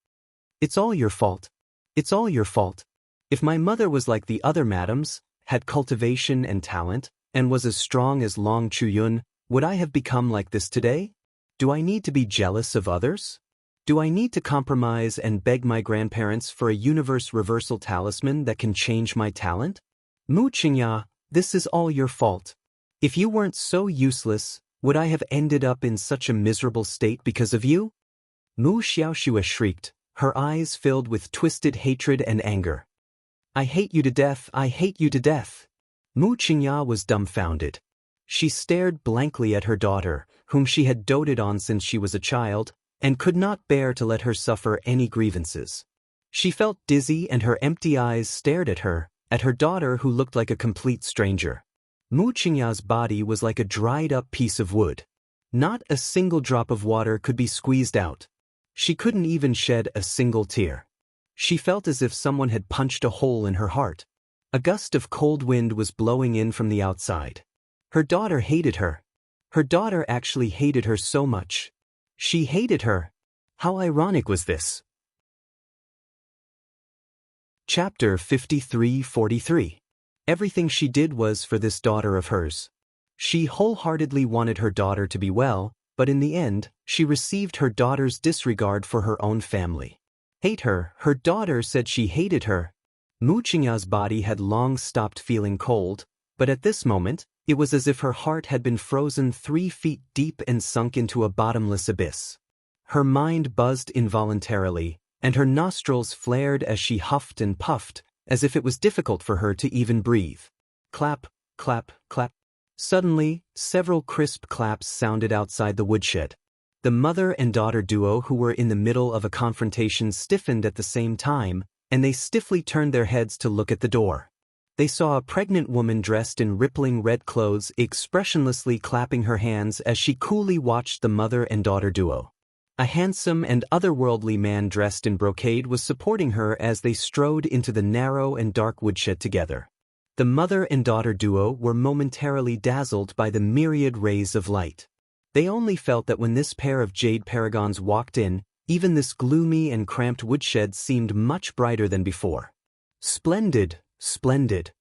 It's all your fault. It's all your fault. If my mother was like the other madams, had cultivation and talent, and was as strong as Long Chuyun, would I have become like this today? Do I need to be jealous of others? Do I need to compromise and beg my grandparents for a universe reversal talisman that can change my talent? Mu Qingya, this is all your fault. If you weren't so useless, would I have ended up in such a miserable state because of you? Mu Xiaoxue shrieked, her eyes filled with twisted hatred and anger. I hate you to death, I hate you to death. Mu Qingya was dumbfounded. She stared blankly at her daughter, whom she had doted on since she was a child, and could not bear to let her suffer any grievances. She felt dizzy and her empty eyes stared at her daughter who looked like a complete stranger. Mu Qingya's body was like a dried-up piece of wood. Not a single drop of water could be squeezed out. She couldn't even shed a single tear. She felt as if someone had punched a hole in her heart. A gust of cold wind was blowing in from the outside. Her daughter hated her. Her daughter actually hated her so much. She hated her. How ironic was this? Chapter 53-43. Everything she did was for this daughter of hers. She wholeheartedly wanted her daughter to be well, but in the end, she received her daughter's disregard for her own family. Hate her, her daughter said she hated her. Mu Qingya's body had long stopped feeling cold, but at this moment, it was as if her heart had been frozen 3 feet deep and sunk into a bottomless abyss. Her mind buzzed involuntarily, and her nostrils flared as she huffed and puffed, as if it was difficult for her to even breathe. Clap, clap, clap. Suddenly, several crisp claps sounded outside the woodshed. The mother and daughter duo who were in the middle of a confrontation stiffened at the same time, and they stiffly turned their heads to look at the door. They saw a pregnant woman dressed in rippling red clothes expressionlessly clapping her hands as she coolly watched the mother and daughter duo. A handsome and otherworldly man dressed in brocade was supporting her as they strode into the narrow and dark woodshed together. The mother and daughter duo were momentarily dazzled by the myriad rays of light. They only felt that when this pair of jade paragons walked in, even this gloomy and cramped woodshed seemed much brighter than before. Splendid, splendid.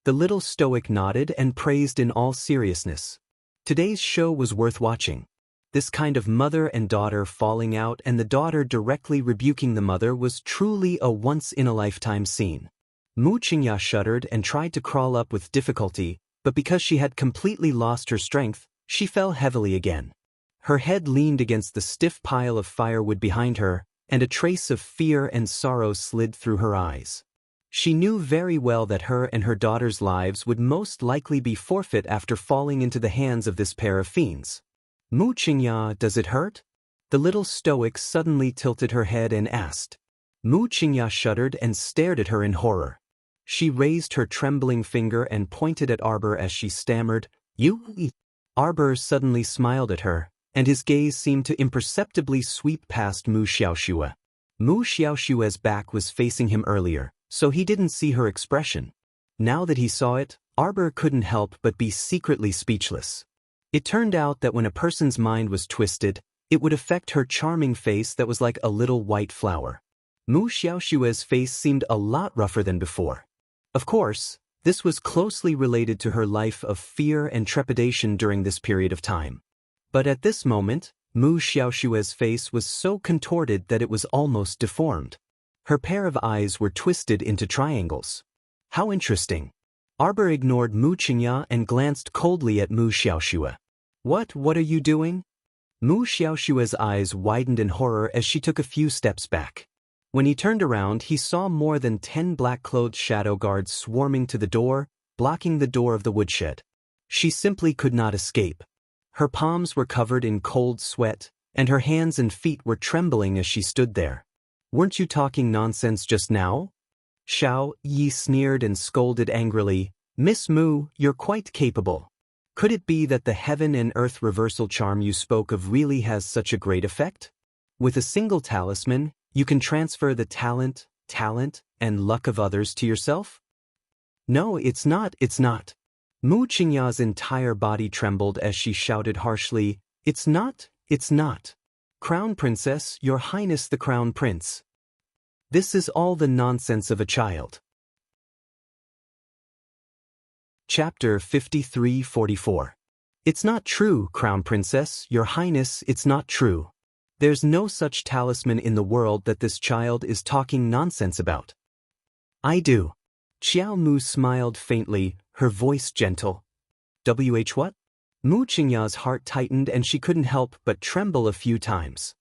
The little stoic nodded and praised in all seriousness. Today's show was worth watching. This kind of mother and daughter falling out and the daughter directly rebuking the mother was truly a once-in-a-lifetime scene. Mu Qingya shuddered and tried to crawl up with difficulty, but because she had completely lost her strength, she fell heavily again. Her head leaned against the stiff pile of firewood behind her, and a trace of fear and sorrow slid through her eyes. She knew very well that her and her daughter's lives would most likely be forfeit after falling into the hands of this pair of fiends. Mu Qingya, does it hurt? The little stoic suddenly tilted her head and asked. Mu Qingya shuddered and stared at her in horror. She raised her trembling finger and pointed at Arbor as she stammered, "You?" Arbor suddenly smiled at her, and his gaze seemed to imperceptibly sweep past Mu Xiaoxue. Mu Xiaoxue's back was facing him earlier, so he didn't see her expression. Now that he saw it, Arbor couldn't help but be secretly speechless. It turned out that when a person's mind was twisted, it would affect her charming face that was like a little white flower. Mu Xiaoxue's face seemed a lot rougher than before. Of course, this was closely related to her life of fear and trepidation during this period of time. But at this moment, Mu Xiaoxue's face was so contorted that it was almost deformed. Her pair of eyes were twisted into triangles. How interesting. Arbor ignored Mu Qingya and glanced coldly at Mu Xiaoxue. What are you doing? Mu Xiaoxue's eyes widened in horror as she took a few steps back. When he turned around, he saw more than 10 black-clothed shadow guards swarming to the door, blocking the door of the woodshed. She simply could not escape. Her palms were covered in cold sweat, and her hands and feet were trembling as she stood there. "Weren't you talking nonsense just now?" Xiao Yi sneered and scolded angrily. "Miss Mu, you're quite capable. Could it be that the heaven and earth reversal charm you spoke of really has such a great effect? With a single talisman, you can transfer the talent, and luck of others to yourself?" "No, it's not. Mu Qingya's entire body trembled as she shouted harshly, It's not. Crown Princess, Your Highness the Crown Prince. This is all the nonsense of a child." Chapter 53-44. "It's not true, Crown Princess, Your Highness, it's not true. There's no such talisman in the world that this child is talking nonsense about." "I do." Xiao Mu smiled faintly, her voice gentle. What? Mu Qingya's heart tightened and she couldn't help but tremble a few times.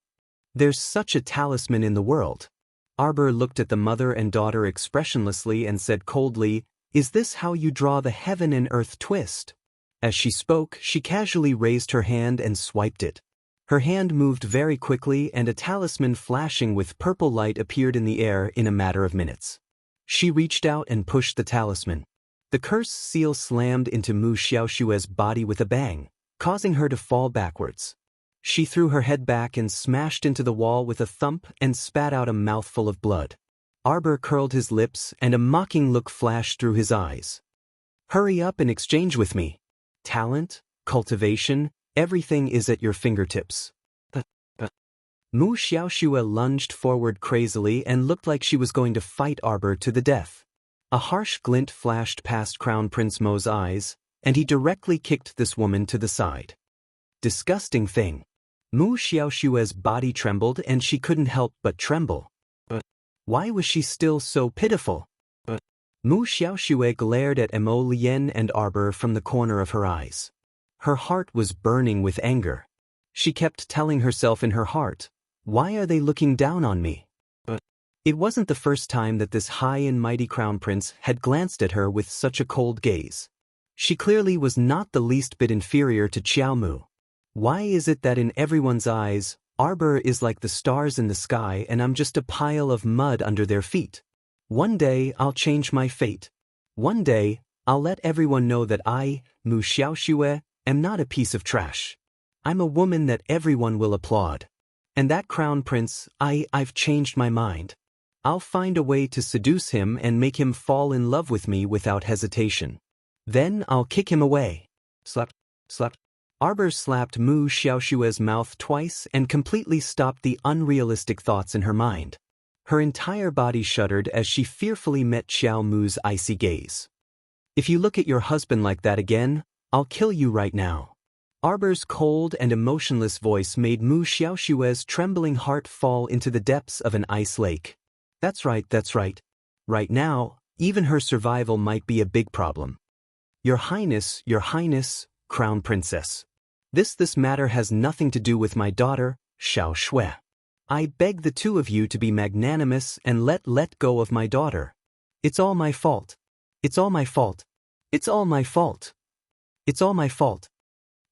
"There's such a talisman in the world." Arbor looked at the mother and daughter expressionlessly and said coldly, "Is this how you draw the heaven and earth twist?" As she spoke, she casually raised her hand and swiped it. Her hand moved very quickly and a talisman flashing with purple light appeared in the air in a matter of minutes. She reached out and pushed the talisman. The curse seal slammed into Mu Xiaoshue's body with a bang, causing her to fall backwards. She threw her head back and smashed into the wall with a thump and spat out a mouthful of blood. Arbor curled his lips and a mocking look flashed through his eyes. "Hurry up and exchange with me. Talent, cultivation, everything is at your fingertips." Mu Xiaoxue lunged forward crazily and looked like she was going to fight Arbor to the death. A harsh glint flashed past Crown Prince Mo's eyes, and he directly kicked this woman to the side. Disgusting thing. Mu Xiaoshue's body trembled and she couldn't help but tremble. But why was she still so pitiful? Mu Xiaoxue glared at Mo Lien and Arbor from the corner of her eyes. Her heart was burning with anger. She kept telling herself in her heart, "Why are they looking down on me?" But it wasn't the first time that this high and mighty crown prince had glanced at her with such a cold gaze. She clearly was not the least bit inferior to Xiaomu. Why is it that in everyone's eyes, Arbor is like the stars in the sky and I'm just a pile of mud under their feet? One day I'll change my fate. One day, I'll let everyone know that I, Mu Xiaoxue, am not a piece of trash. I'm a woman that everyone will applaud. And that crown prince, I've changed my mind. I'll find a way to seduce him and make him fall in love with me without hesitation. Then I'll kick him away." Slap. Arbor slapped Mu Xiaoshue's mouth twice and completely stopped the unrealistic thoughts in her mind. Her entire body shuddered as she fearfully met Xiao Mu's icy gaze. "If you look at your husband like that again, I'll kill you right now." Arbor's cold and emotionless voice made Mu Xiaoshue's trembling heart fall into the depths of an ice lake. That's right. Right now, even her survival might be a big problem. Your Highness, Crown Princess. This matter has nothing to do with my daughter, Xiao Shui. I beg the two of you to be magnanimous and let go of my daughter. It's all my fault. It's all my fault. It's all my fault. It's all my fault.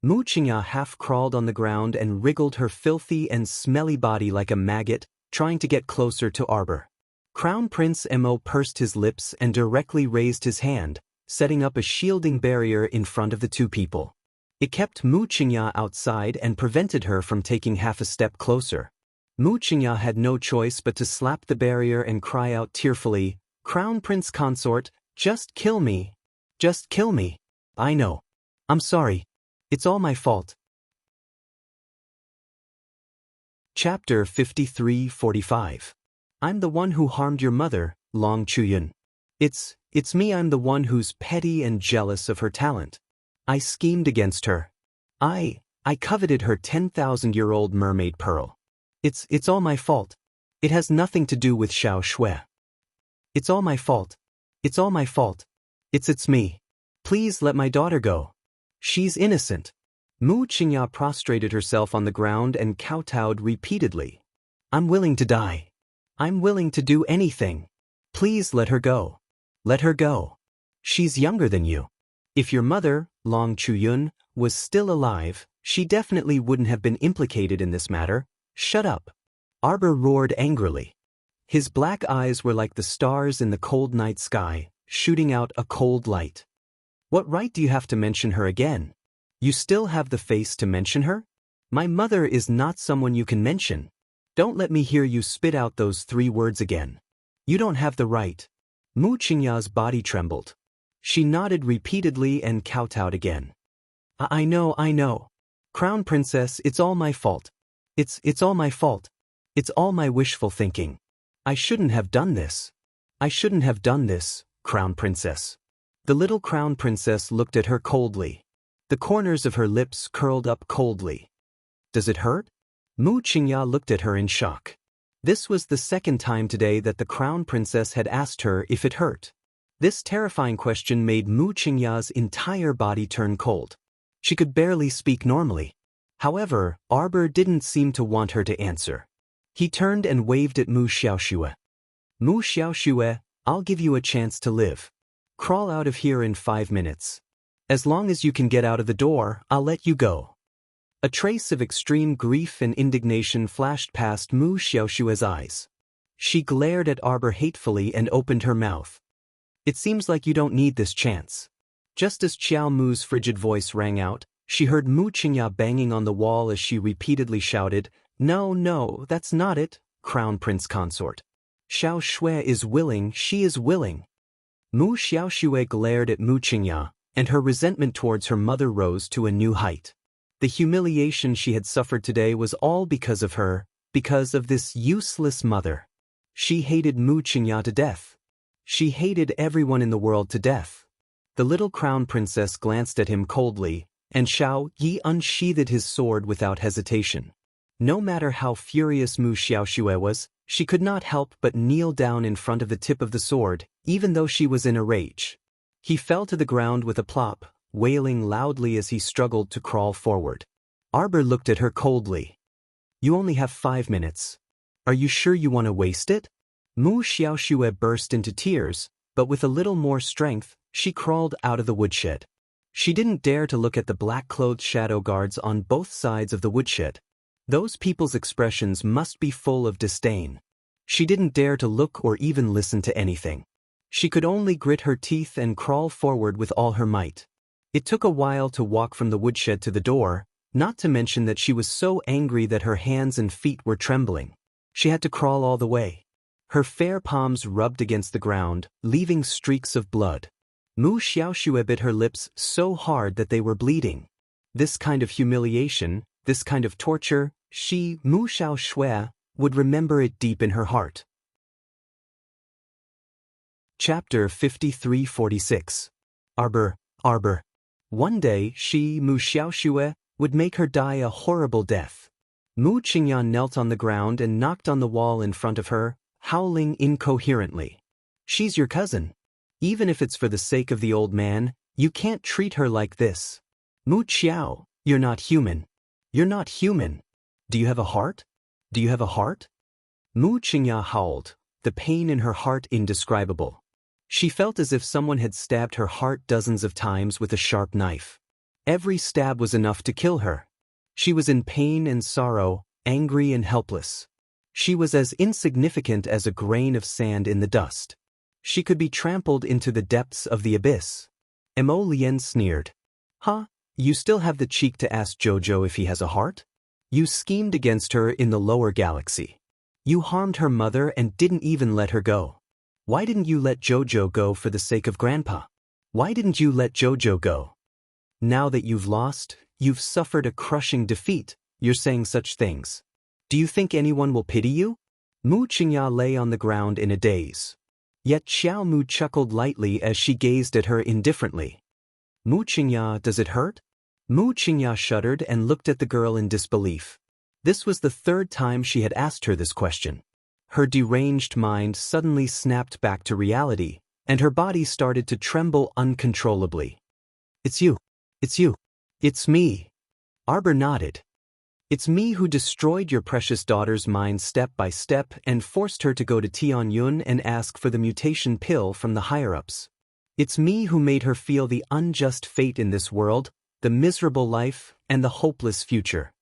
Mu Qingya half crawled on the ground and wriggled her filthy and smelly body like a maggot, trying to get closer to Arbor. Crown Prince Mo pursed his lips and directly raised his hand, setting up a shielding barrier in front of the two people. It kept Mu Qingya outside and prevented her from taking half a step closer. Mu Qingya had no choice but to slap the barrier and cry out tearfully, "Crown Prince Consort, just kill me. Just kill me. I know. I'm sorry. It's all my fault." Chapter 53-45. I'm the one who harmed your mother, Long Chuyun. It's me. I'm the one who's petty and jealous of her talent. I schemed against her. I coveted her 10,000-year-old mermaid pearl. It's all my fault. It has nothing to do with Xiao Shui. It's all my fault. It's all my fault. It's me. Please let my daughter go. She's innocent. Mu Qingya prostrated herself on the ground and kowtowed repeatedly. I'm willing to die. I'm willing to do anything. Please let her go. Let her go. She's younger than you. If your mother, Long Chuyun, was still alive, she definitely wouldn't have been implicated in this matter. Shut up. Arbor roared angrily. His black eyes were like the stars in the cold night sky, shooting out a cold light. What right do you have to mention her again? You still have the face to mention her? My mother is not someone you can mention. Don't let me hear you spit out those 3 words again. You don't have the right. Mu Qingya's body trembled. She nodded repeatedly and kowtowed again. I know. Crown Princess, it's all my fault. It's all my fault. It's all my wishful thinking. I shouldn't have done this. I shouldn't have done this, Crown Princess. The little Crown Princess looked at her coldly. The corners of her lips curled up coldly. Does it hurt? Mu Qingya looked at her in shock. This was the second time today that the Crown Princess had asked her if it hurt. This terrifying question made Mu Qingya's entire body turn cold. She could barely speak normally. However, Arbor didn't seem to want her to answer. He turned and waved at Mu Xiaoxue. Mu Xiaoxue, I'll give you a chance to live. Crawl out of here in 5 minutes. As long as you can get out of the door, I'll let you go. A trace of extreme grief and indignation flashed past Mu Xiaoxue's eyes. She glared at Arbor hatefully and opened her mouth. It seems like you don't need this chance. Just as Qiao Mu's frigid voice rang out, she heard Mu Qingya banging on the wall as she repeatedly shouted, No, that's not it, Crown Prince Consort. Xiao Shui is willing, she is willing. Mu Xiaoxue glared at Mu Qingya, and her resentment towards her mother rose to a new height. The humiliation she had suffered today was all because of her, because of this useless mother. She hated Mu Qingya to death. She hated everyone in the world to death. The little Crown Princess glanced at him coldly, and Xiao Yi unsheathed his sword without hesitation. No matter how furious Mu Xiaoxue was, she could not help but kneel down in front of the tip of the sword, even though she was in a rage. He fell to the ground with a plop, wailing loudly as he struggled to crawl forward. Arbor looked at her coldly. You only have 5 minutes. Are you sure you want to waste it? Mu Xiaoxue burst into tears, but with a little more strength, she crawled out of the woodshed. She didn't dare to look at the black-clothed shadow guards on both sides of the woodshed. Those people's expressions must be full of disdain. She didn't dare to look or even listen to anything. She could only grit her teeth and crawl forward with all her might. It took a while to walk from the woodshed to the door, not to mention that she was so angry that her hands and feet were trembling. She had to crawl all the way. Her fair palms rubbed against the ground, leaving streaks of blood. Mu Xiaoxue bit her lips so hard that they were bleeding. This kind of humiliation, this kind of torture, she, Mu Xiaoxue, would remember it deep in her heart. Chapter 5346. Arbor. One day she, Mu Xiaoxue, would make her die a horrible death. Mu Qingya knelt on the ground and knocked on the wall in front of her, howling incoherently. She's your cousin. Even if it's for the sake of the old man, you can't treat her like this. Mu Qiao, you're not human. You're not human. Do you have a heart? Do you have a heart? Mu Qingya howled, the pain in her heart indescribable. She felt as if someone had stabbed her heart dozens of times with a sharp knife. Every stab was enough to kill her. She was in pain and sorrow, angry and helpless. She was as insignificant as a grain of sand in the dust. She could be trampled into the depths of the abyss. Mo Lien sneered. Huh? You still have the cheek to ask Jojo if he has a heart? You schemed against her in the lower galaxy. You harmed her mother and didn't even let her go. Why didn't you let Jojo go for the sake of Grandpa? Why didn't you let Jojo go? Now that you've lost, you've suffered a crushing defeat, you're saying such things. Do you think anyone will pity you? Mu Qingya lay on the ground in a daze. Yet Xiao Mu chuckled lightly as she gazed at her indifferently. Mu Qingya, does it hurt? Mu Qingya shuddered and looked at the girl in disbelief. This was the 3rd time she had asked her this question. Her deranged mind suddenly snapped back to reality, and her body started to tremble uncontrollably. It's you. It's you. It's me. Arbor nodded. It's me who destroyed your precious daughter's mind step by step and forced her to go to Tianyun and ask for the mutation pill from the higher-ups. It's me who made her feel the unjust fate in this world, the miserable life, and the hopeless future.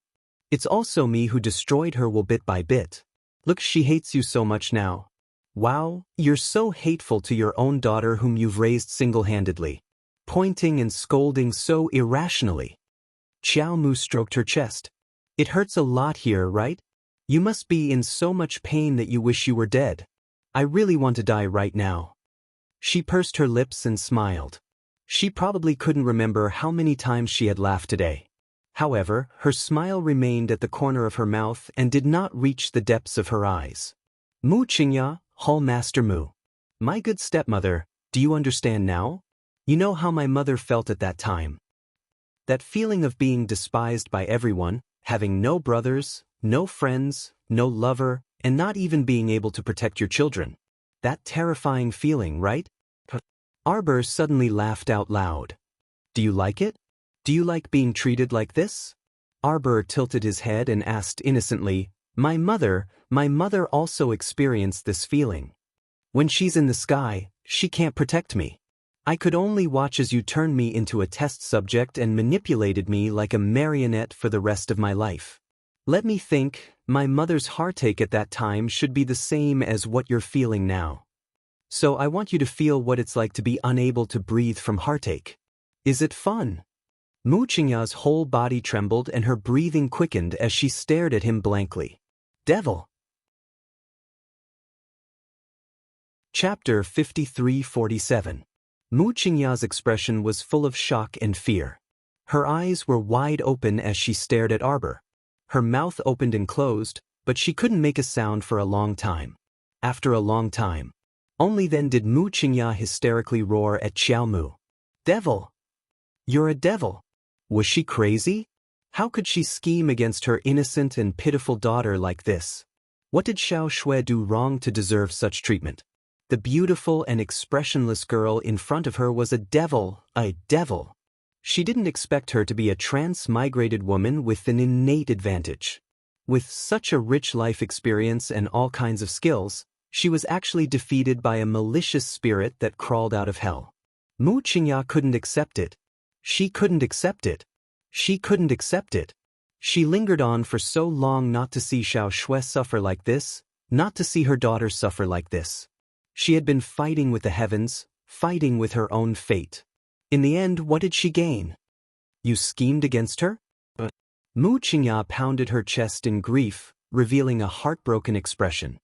It's also me who destroyed her will bit by bit. Look, she hates you so much now. Wow, you're so hateful to your own daughter whom you've raised single-handedly. Pointing and scolding so irrationally. Xiao Mu stroked her chest. It hurts a lot here, right? You must be in so much pain that you wish you were dead. I really want to die right now. She pursed her lips and smiled. She probably couldn't remember how many times she had laughed today. However, her smile remained at the corner of her mouth and did not reach the depths of her eyes. Mu Qingya, Hall Master Mu. My good stepmother, do you understand now? You know how my mother felt at that time. That feeling of being despised by everyone, having no brothers, no friends, no lover, and not even being able to protect your children. That terrifying feeling, right? Arbor suddenly laughed out loud. Do you like it? Do you like being treated like this? Arbor tilted his head and asked innocently, My mother also experienced this feeling. When she's in the sky, she can't protect me. I could only watch as you turned me into a test subject and manipulated me like a marionette for the rest of my life. Let me think, my mother's heartache at that time should be the same as what you're feeling now. So I want you to feel what it's like to be unable to breathe from heartache. Is it fun? Mu Qingya's whole body trembled and her breathing quickened as she stared at him blankly. Devil! Chapter 53-47. Mu Qingya's expression was full of shock and fear. Her eyes were wide open as she stared at Arbor. Her mouth opened and closed, but she couldn't make a sound for a long time. After a long time, only then did Mu Qingya hysterically roar at Xiao Mu. Devil! You're a devil! Was she crazy? How could she scheme against her innocent and pitiful daughter like this? What did Xiao Shui do wrong to deserve such treatment? The beautiful and expressionless girl in front of her was a devil, a devil. She didn't expect her to be a transmigrated woman with an innate advantage. With such a rich life experience and all kinds of skills, she was actually defeated by a malicious spirit that crawled out of hell. Mu Qingya couldn't accept it. She couldn't accept it. She couldn't accept it. She lingered on for so long not to see Xiao Shui suffer like this, not to see her daughter suffer like this. She had been fighting with the heavens, fighting with her own fate. In the end, what did she gain? You schemed against her? Mu Qingya pounded her chest in grief, revealing a heartbroken expression.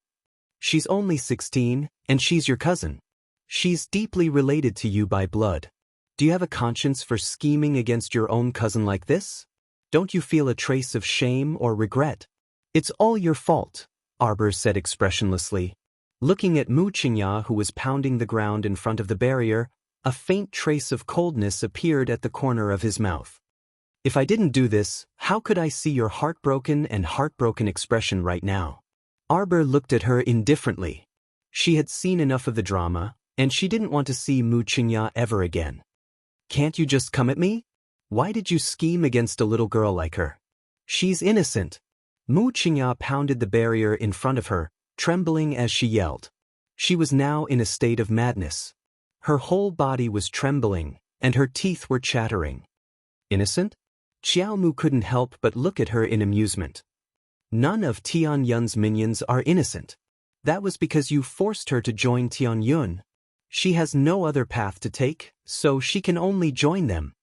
She's only 16, and she's your cousin. She's deeply related to you by blood. Do you have a conscience for scheming against your own cousin like this? Don't you feel a trace of shame or regret? It's all your fault, Arbor said expressionlessly. Looking at Mu Qingya, who was pounding the ground in front of the barrier, a faint trace of coldness appeared at the corner of his mouth. If I didn't do this, how could I see your heartbroken expression right now? Arbor looked at her indifferently. She had seen enough of the drama, and she didn't want to see Mu Qingya ever again. Can't you just come at me? Why did you scheme against a little girl like her? She's innocent. Mu Qingya pounded the barrier in front of her, trembling as she yelled. She was now in a state of madness. Her whole body was trembling, and her teeth were chattering. Innocent? Xiao Mu couldn't help but look at her in amusement. None of Tianyun's minions are innocent. That was because you forced her to join Tianyun. She has no other path to take, so she can only join them.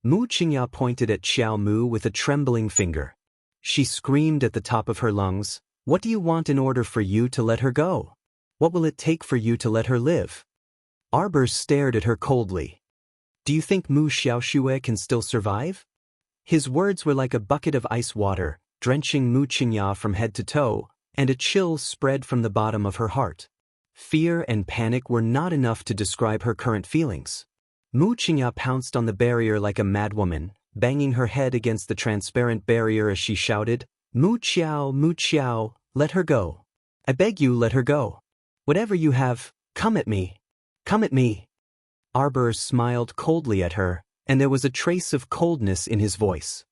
Mu Qingya pointed at Xiao Mu with a trembling finger. She screamed at the top of her lungs, What do you want in order for you to let her go? What will it take for you to let her live? Arbor stared at her coldly. Do you think Mu Xiaoshui can still survive? His words were like a bucket of ice water, drenching Mu Qingya from head to toe, and a chill spread from the bottom of her heart. Fear and panic were not enough to describe her current feelings. Mu Qingya pounced on the barrier like a madwoman, banging her head against the transparent barrier as she shouted, Mu Qiao, let her go. I beg you, let her go. Whatever you have, come at me. Come at me. Arbor smiled coldly at her, and there was a trace of coldness in his voice.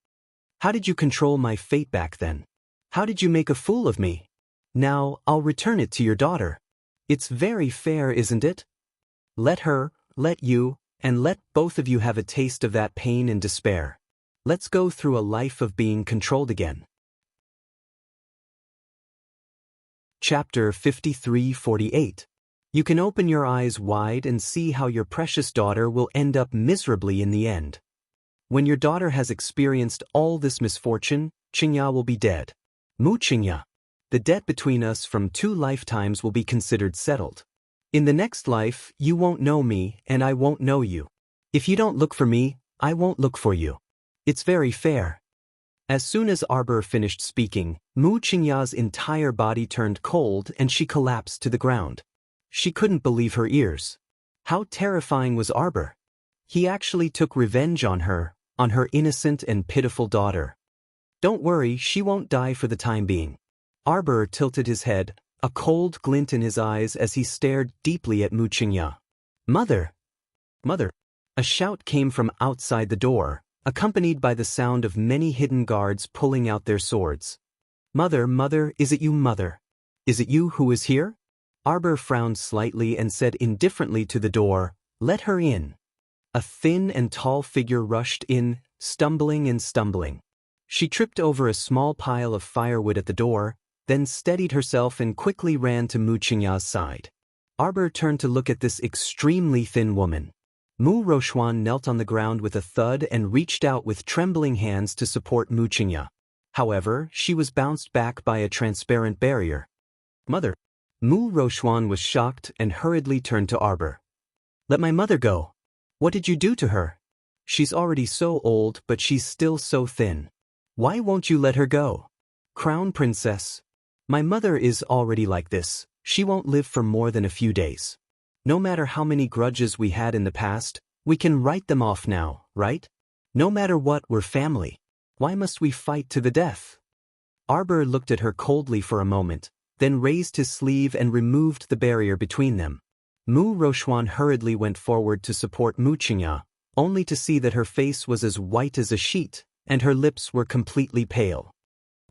How did you control my fate back then? How did you make a fool of me? Now, I'll return it to your daughter. It's very fair, isn't it? Let her, let you, and let both of you have a taste of that pain and despair. Let's go through a life of being controlled again. Chapter 53:48. You can open your eyes wide and see how your precious daughter will end up miserably in the end. When your daughter has experienced all this misfortune, Qingya will be dead. Mu Qingya. The debt between us from 2 lifetimes will be considered settled. In the next life, you won't know me and I won't know you. If you don't look for me, I won't look for you. It's very fair. As soon as Arbor finished speaking, Mu Qingya's entire body turned cold and she collapsed to the ground. She couldn't believe her ears. How terrifying was Arbor? He actually took revenge on her innocent and pitiful daughter. Don't worry, she won't die for the time being. Arbor tilted his head, a cold glint in his eyes as he stared deeply at Mu Qingya. Mother! Mother! A shout came from outside the door, accompanied by the sound of many hidden guards pulling out their swords. Mother, mother, is it you, mother? Is it you who is here? Arbor frowned slightly and said indifferently to the door, Let her in. A thin and tall figure rushed in, stumbling and stumbling. She tripped over a small pile of firewood at the door, then steadied herself and quickly ran to Mu Qingya's side. Arbor turned to look at this extremely thin woman. Mu Rochuan knelt on the ground with a thud and reached out with trembling hands to support Mu Qingya. However, she was bounced back by a transparent barrier. Mother! Mu Rochuan was shocked and hurriedly turned to Arbor. Let my mother go. What did you do to her? She's already so old, but she's still so thin. Why won't you let her go? Crown Princess. My mother is already like this. She won't live for more than a few days. No matter how many grudges we had in the past, we can write them off now, right? No matter what, we're family. Why must we fight to the death? Arbor looked at her coldly for a moment, then raised his sleeve and removed the barrier between them. Mu Rochuan hurriedly went forward to support Mu Qingya, only to see that her face was as white as a sheet, and her lips were completely pale.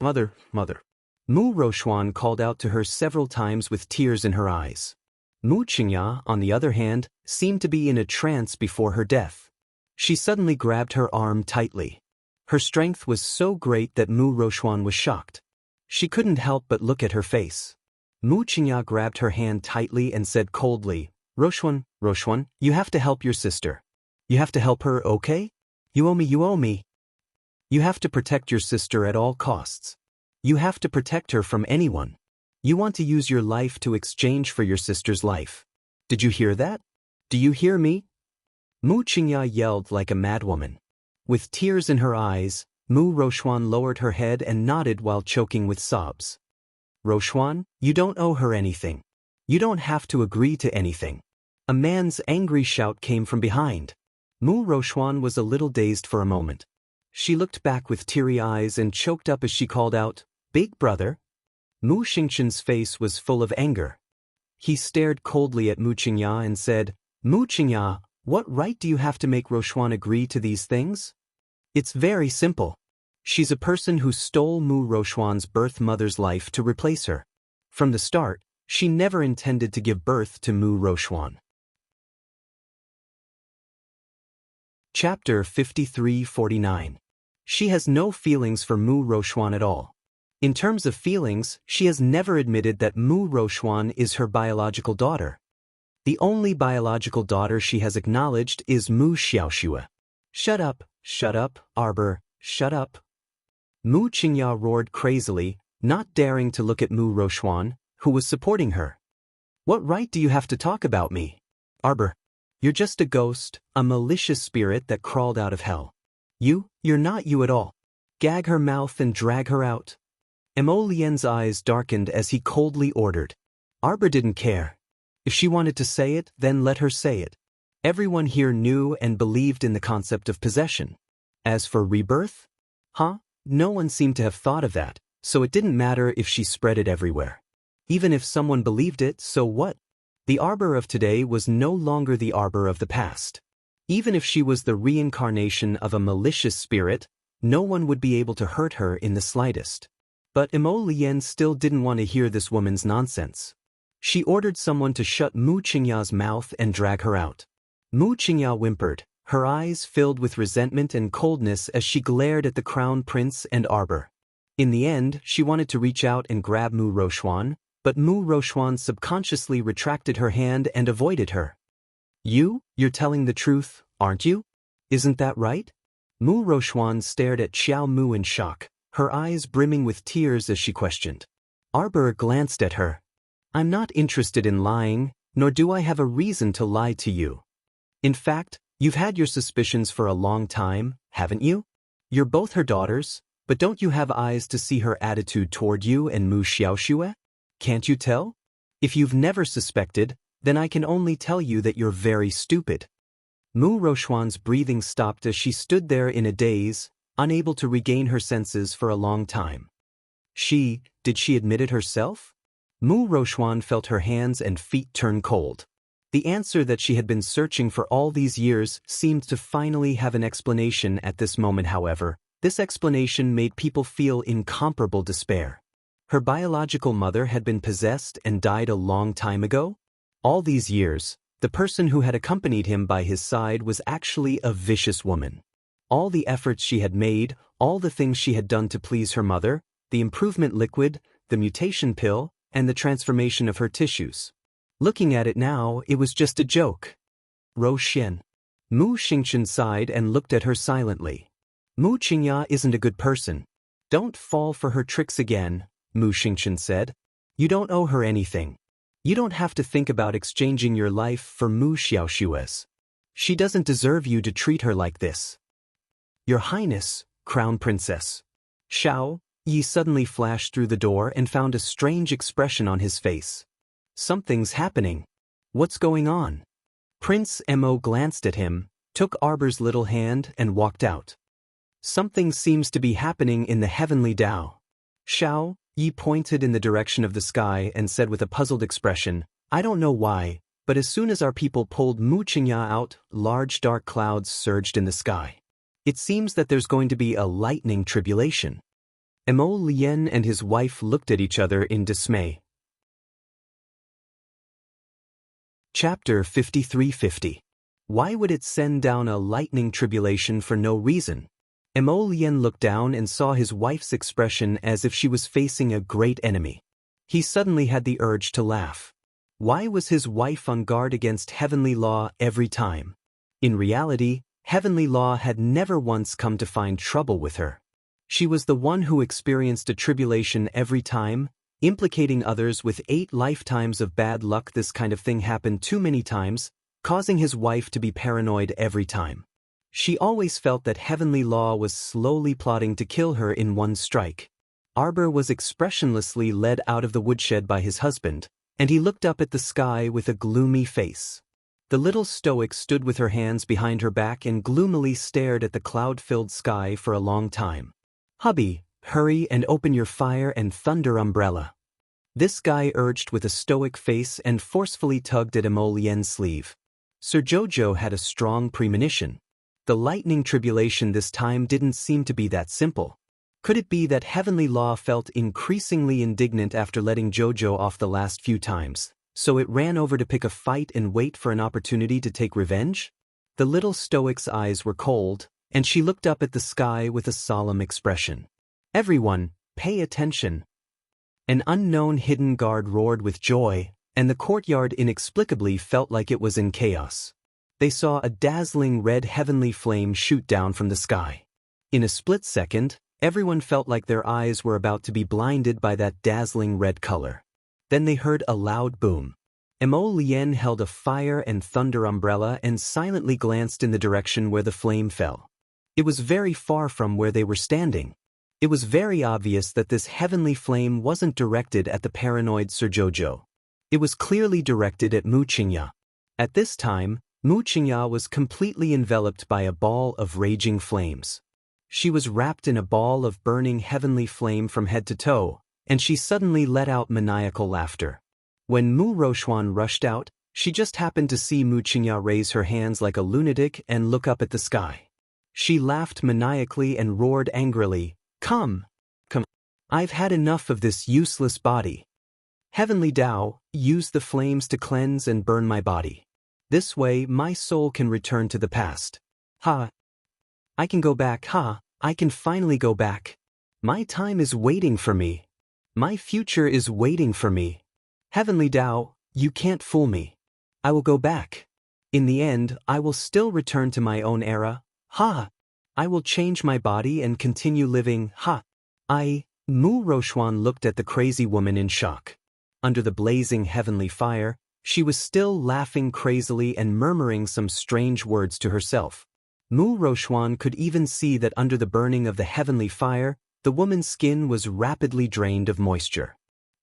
Mother, mother. Mu Rochuan called out to her several times with tears in her eyes. Mu Qingya, on the other hand, seemed to be in a trance before her death. She suddenly grabbed her arm tightly. Her strength was so great that Mu Rochuan was shocked. She couldn't help but look at her face. Mu Qingya grabbed her hand tightly and said coldly, Rochuan, Rochuan, you have to help your sister. You have to help her, okay? You owe me, you owe me. You have to protect your sister at all costs. You have to protect her from anyone. You want to use your life to exchange for your sister's life. Did you hear that? Do you hear me? Mu Qingya yelled like a madwoman. With tears in her eyes, Mu Rochuan lowered her head and nodded while choking with sobs. Rochuan, you don't owe her anything. You don't have to agree to anything. A man's angry shout came from behind. Mu Rochuan was a little dazed for a moment. She looked back with teary eyes and choked up as she called out, Big brother? Mu Xingqian's face was full of anger. He stared coldly at Mu Qingya and said, Mu Qingya, what right do you have to make Rochuan agree to these things? It's very simple. She's a person who stole Mu Rochuan's birth mother's life to replace her. From the start, she never intended to give birth to Mu Rochuan. Chapter 53:49. She has no feelings for Mu Rochuan at all. In terms of feelings, she has never admitted that Mu Rochuan is her biological daughter. The only biological daughter she has acknowledged is Mu Xiaoxue. Shut up, Arbor, shut up. Mu Qingya roared crazily, not daring to look at Mu Rochuan, who was supporting her. What right do you have to talk about me? Arbor, you're just a ghost, a malicious spirit that crawled out of hell. You're not you at all. Gag her mouth and drag her out. Mo Lian's eyes darkened as he coldly ordered. Arbor didn't care. If she wanted to say it, then let her say it. Everyone here knew and believed in the concept of possession. As for rebirth? No one seemed to have thought of that, so it didn't matter if she spread it everywhere. Even if someone believed it, so what? The Arbor of today was no longer the Arbor of the past. Even if she was the reincarnation of a malicious spirit, No one would be able to hurt her in the slightest. But Emo Lien still didn't want to hear this woman's nonsense. She ordered someone to shut Mu Qingya's mouth and drag her out. Mu Qingya whimpered, her eyes filled with resentment and coldness as she glared at the crown prince and Arbor. In the end, she wanted to reach out and grab Mu Rochuan, but Mu Rochuan subconsciously retracted her hand and avoided her. You're telling the truth, aren't you? Isn't that right? Mu Rochuan stared at Xiao Mu in shock, her eyes brimming with tears as she questioned. Arbor glanced at her. I'm not interested in lying, nor do I have a reason to lie to you. In fact, you've had your suspicions for a long time, haven't you? You're both her daughters, but don't you have eyes to see her attitude toward you and Mu Xiaoxue? Can't you tell? If you've never suspected, then I can only tell you that you're very stupid. Mu Rochuan's breathing stopped as she stood there in a daze, unable to regain her senses for a long time. Did she admit it herself? Mu Rochuan felt her hands and feet turn cold. The answer that she had been searching for all these years seemed to finally have an explanation at this moment. However, this explanation made people feel incomparable despair. Her biological mother had been possessed and died a long time ago? All these years, the person who had accompanied him by his side was actually a vicious woman. All the efforts she had made, all the things she had done to please her mother, the improvement liquid, the mutation pill, and the transformation of her tissues. Looking at it now, it was just a joke. Ro Xian. Mu Xingchen sighed and looked at her silently. Mu Qingya isn't a good person. Don't fall for her tricks again, Mu Xingchen said. You don't owe her anything. You don't have to think about exchanging your life for Mu Xiaoxue's. She doesn't deserve you to treat her like this. Your Highness, Crown Princess. Xiao Yi suddenly flashed through the door and found a strange expression on his face. Something's happening. What's going on? Prince Mo glanced at him, took Arbor's little hand and walked out. Something seems to be happening in the heavenly Tao. Xiao Yi pointed in the direction of the sky and said with a puzzled expression, I don't know why, but as soon as our people pulled Mu Qingya out, large dark clouds surged in the sky. It seems that there's going to be a lightning tribulation. Emo Lien and his wife looked at each other in dismay. Chapter 5350. Why would it send down a lightning tribulation for no reason? Emo Lien looked down and saw his wife's expression as if she was facing a great enemy. He suddenly had the urge to laugh. Why was his wife on guard against heavenly law every time? In reality, heavenly law had never once come to find trouble with her. She was the one who experienced a tribulation every time, implicating others with 8 lifetimes of bad luck. This kind of thing happened too many times, causing his wife to be paranoid every time. She always felt that heavenly law was slowly plotting to kill her in one strike. Arbor was expressionlessly led out of the woodshed by his husband, and he looked up at the sky with a gloomy face. The little stoic stood with her hands behind her back and gloomily stared at the cloud-filled sky for a long time. Hubby, hurry and open your fire and thunder umbrella. This guy urged with a stoic face and forcefully tugged at Emo Lien's sleeve. Sir Jojo had a strong premonition. The lightning tribulation this time didn't seem to be that simple. Could it be that heavenly law felt increasingly indignant after letting Jojo off the last few times, so it ran over to pick a fight and wait for an opportunity to take revenge? The little stoic's eyes were cold, and she looked up at the sky with a solemn expression. Everyone, pay attention. An unknown hidden guard roared with joy, and the courtyard inexplicably felt like it was in chaos. They saw a dazzling red heavenly flame shoot down from the sky. In a split second, everyone felt like their eyes were about to be blinded by that dazzling red color. Then they heard a loud boom. Emo Lien held a fire and thunder umbrella and silently glanced in the direction where the flame fell. It was very far from where they were standing. It was very obvious that this heavenly flame wasn't directed at the paranoid Sir Jojo. It was clearly directed at Mu Qingya. At this time, Mu Qingya was completely enveloped by a ball of raging flames. She was wrapped in a ball of burning heavenly flame from head to toe, and she suddenly let out maniacal laughter. When Mu Rochuan rushed out, she just happened to see Mu Qingya raise her hands like a lunatic and look up at the sky. She laughed maniacally and roared angrily, "Come! Come! I've had enough of this useless body. Heavenly Tao, use the flames to cleanse and burn my body. This way my soul can return to the past. Ha! I can go back, ha! I can finally go back. My time is waiting for me. My future is waiting for me. Heavenly Tao, you can't fool me. I will go back. In the end, I will still return to my own era. Ha! I will change my body and continue living. Ha! Mu Rochuan looked at the crazy woman in shock. Under the blazing heavenly fire, she was still laughing crazily and murmuring some strange words to herself. Mu Rochuan could even see that under the burning of the heavenly fire, the woman's skin was rapidly drained of moisture.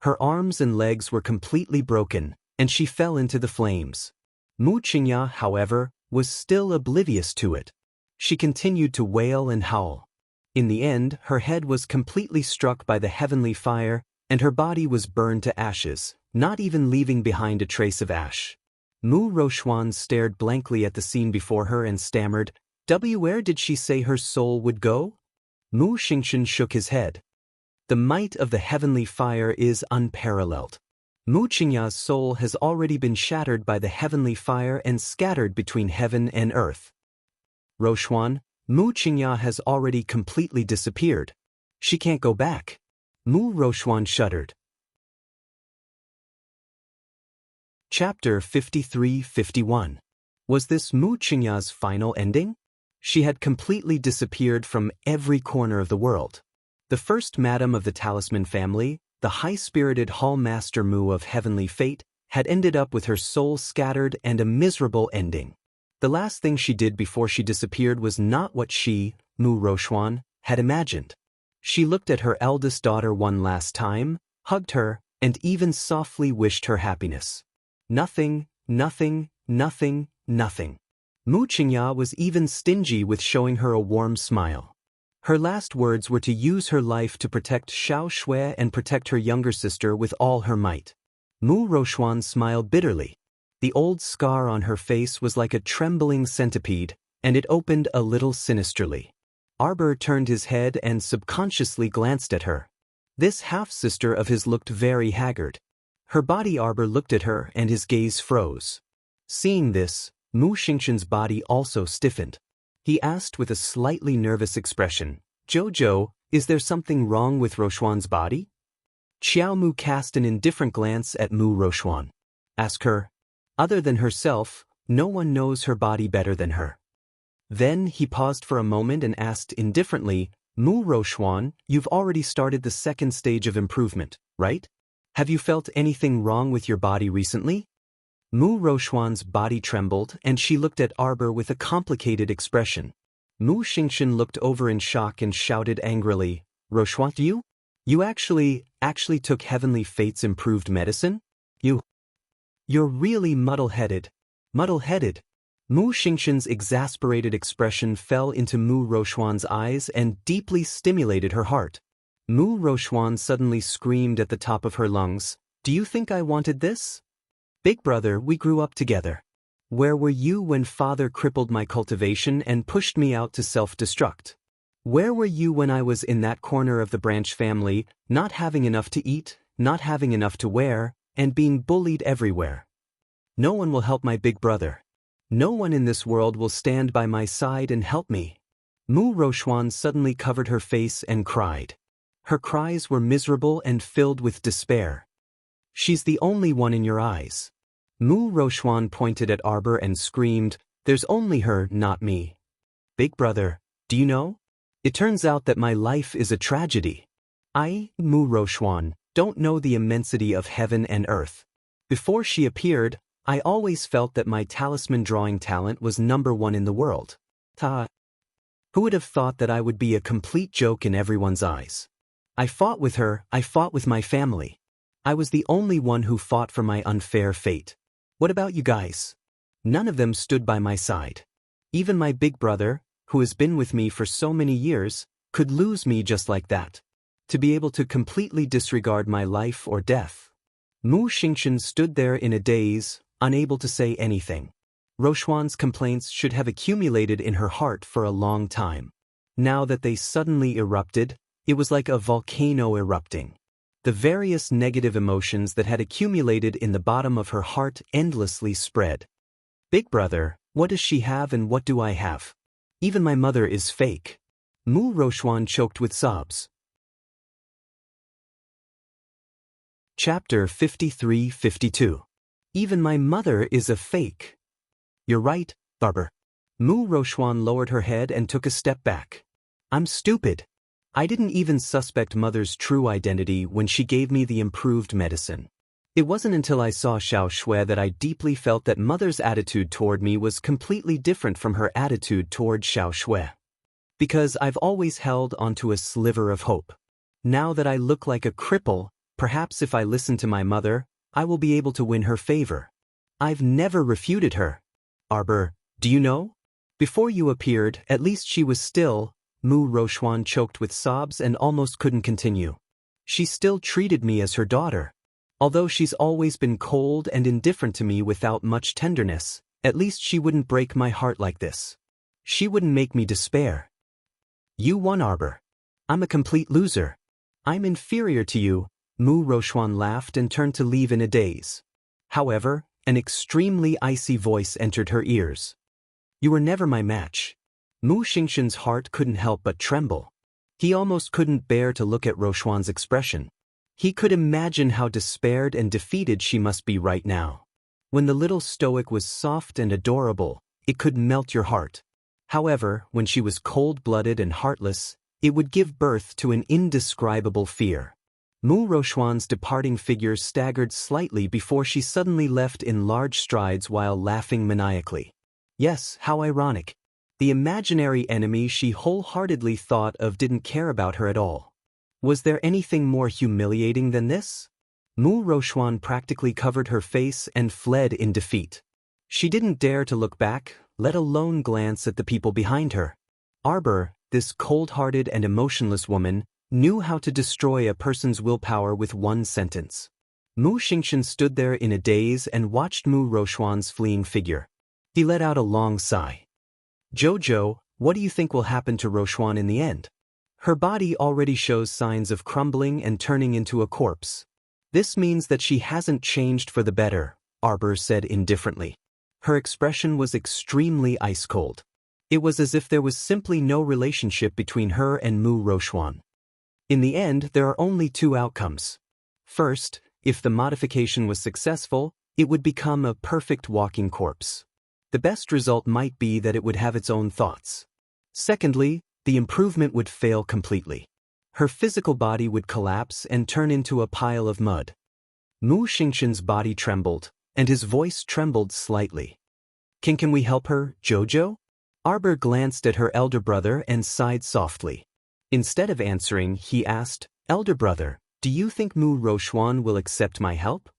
Her arms and legs were completely broken, and she fell into the flames. Mu Qingya, however, was still oblivious to it. She continued to wail and howl. In the end, her head was completely struck by the heavenly fire, and her body was burned to ashes, not even leaving behind a trace of ash. Mu Rochuan stared blankly at the scene before her and stammered, "Where did she say her soul would go?" Mu Xingshan shook his head. The might of the heavenly fire is unparalleled. Mu Qingya's soul has already been shattered by the heavenly fire and scattered between heaven and earth. Rochuan, Mu Qingya has already completely disappeared. She can't go back. Mu Rochuan shuddered. Chapter 53-51. Was this Mu Qingya's final ending? She had completely disappeared from every corner of the world. The first madam of the Talisman family, the high-spirited Hall Master Mu of Heavenly Fate, had ended up with her soul scattered and a miserable ending. The last thing she did before she disappeared was not what she, Mu Rochuan, had imagined. She looked at her eldest daughter one last time, hugged her, and even softly wished her happiness. Nothing, nothing, nothing, nothing. Mu Qingya was even stingy with showing her a warm smile. Her last words were to use her life to protect Xiao Shui and protect her younger sister with all her might. Mu Rochuan smiled bitterly. The old scar on her face was like a trembling centipede, and it opened a little sinisterly. Arbor turned his head and subconsciously glanced at her. This half-sister of his looked very haggard. Her body Arbor looked at her and his gaze froze. Seeing this, Mu Xingshan's body also stiffened. He asked with a slightly nervous expression, "Jojo, is there something wrong with Rochuan's body?" Xiao Mu cast an indifferent glance at Mu Rochuan. Ask her. Other than herself, no one knows her body better than her. Then he paused for a moment and asked indifferently, "Mu Rochuan, you've already started the second stage of improvement, right? Have you felt anything wrong with your body recently?" Mu Rochuan's body trembled and she looked at Arbor with a complicated expression. Mu Xingshan looked over in shock and shouted angrily, "Rochuan, you actually took Heavenly Fate's improved medicine? You're really muddle-headed. Muddle-headed." Mu Xingshan's exasperated expression fell into Mu Rochuan's eyes and deeply stimulated her heart. Mu Rochuan suddenly screamed at the top of her lungs, "Do you think I wanted this? Big brother, we grew up together. Where were you when father crippled my cultivation and pushed me out to self-destruct? Where were you when I was in that corner of the branch family, not having enough to eat, not having enough to wear, and being bullied everywhere? No one will help my big brother. No one in this world will stand by my side and help me." Mu Rochuan suddenly covered her face and cried. Her cries were miserable and filled with despair. "She's the only one in your eyes." Mu Rochuan pointed at Arbor and screamed, "There's only her, not me. Big brother, do you know? It turns out that my life is a tragedy. I, Mu Rochuan, don't know the immensity of heaven and earth. Before she appeared, I always felt that my talisman drawing talent was #1 in the world. Who would have thought that I would be a complete joke in everyone's eyes? I fought with her, I fought with my family. I was the only one who fought for my unfair fate. What about you guys? None of them stood by my side. Even my big brother, who has been with me for so many years, could lose me just like that. To be able to completely disregard my life or death." Mu Xingshan stood there in a daze, unable to say anything. Rochuan's complaints should have accumulated in her heart for a long time. Now that they suddenly erupted, it was like a volcano erupting. The various negative emotions that had accumulated in the bottom of her heart endlessly spread. Big brother, what does she have and what do I have? Even my mother is fake. Mu Rochuan choked with sobs. Chapter 53-52. Even my mother is a fake. You're right, Barber. Mu Rochuan lowered her head and took a step back. I'm stupid. I didn't even suspect Mother's true identity when she gave me the improved medicine. It wasn't until I saw Xiao Shui that I deeply felt that Mother's attitude toward me was completely different from her attitude toward Xiao Shui. Because I've always held onto a sliver of hope. Now that I look like a cripple, perhaps if I listen to my mother, I will be able to win her favor. I've never refuted her. Arbor, do you know? Before you appeared, at least she was still. Mu Rochuan choked with sobs and almost couldn't continue. She still treated me as her daughter. Although she's always been cold and indifferent to me without much tenderness, at least she wouldn't break my heart like this. She wouldn't make me despair. You won, Arbor. I'm a complete loser. I'm inferior to you. Mu Rochuan laughed and turned to leave in a daze. However, an extremely icy voice entered her ears. You were never my match. Mu Xingxin's heart couldn't help but tremble. He almost couldn't bear to look at Rochuan's expression. He could imagine how despaired and defeated she must be right now. When the little stoic was soft and adorable, it could melt your heart. However, when she was cold-blooded and heartless, it would give birth to an indescribable fear. Mu Rochuan's departing figure staggered slightly before she suddenly left in large strides while laughing maniacally. Yes, how ironic. The imaginary enemy she wholeheartedly thought of didn't care about her at all. Was there anything more humiliating than this? Mu Rochuan practically covered her face and fled in defeat. She didn't dare to look back, let alone glance at the people behind her. Arbor, this cold-hearted and emotionless woman, knew how to destroy a person's willpower with one sentence. Mu Xingxin stood there in a daze and watched Mu Rochuan's fleeing figure. He let out a long sigh. Jojo, what do you think will happen to Rochuan in the end? Her body already shows signs of crumbling and turning into a corpse. This means that she hasn't changed for the better, Arbor said indifferently. Her expression was extremely ice-cold. It was as if there was simply no relationship between her and Mu Rochuan. In the end, there are only two outcomes. First, if the modification was successful, it would become a perfect walking corpse. The best result might be that it would have its own thoughts. Secondly, the improvement would fail completely. Her physical body would collapse and turn into a pile of mud. Mu Xingxin's body trembled, and his voice trembled slightly. Can we help her, Jojo? Arbor glanced at her elder brother and sighed softly. Instead of answering, he asked, Elder brother, do you think Mu Rochuan will accept my help?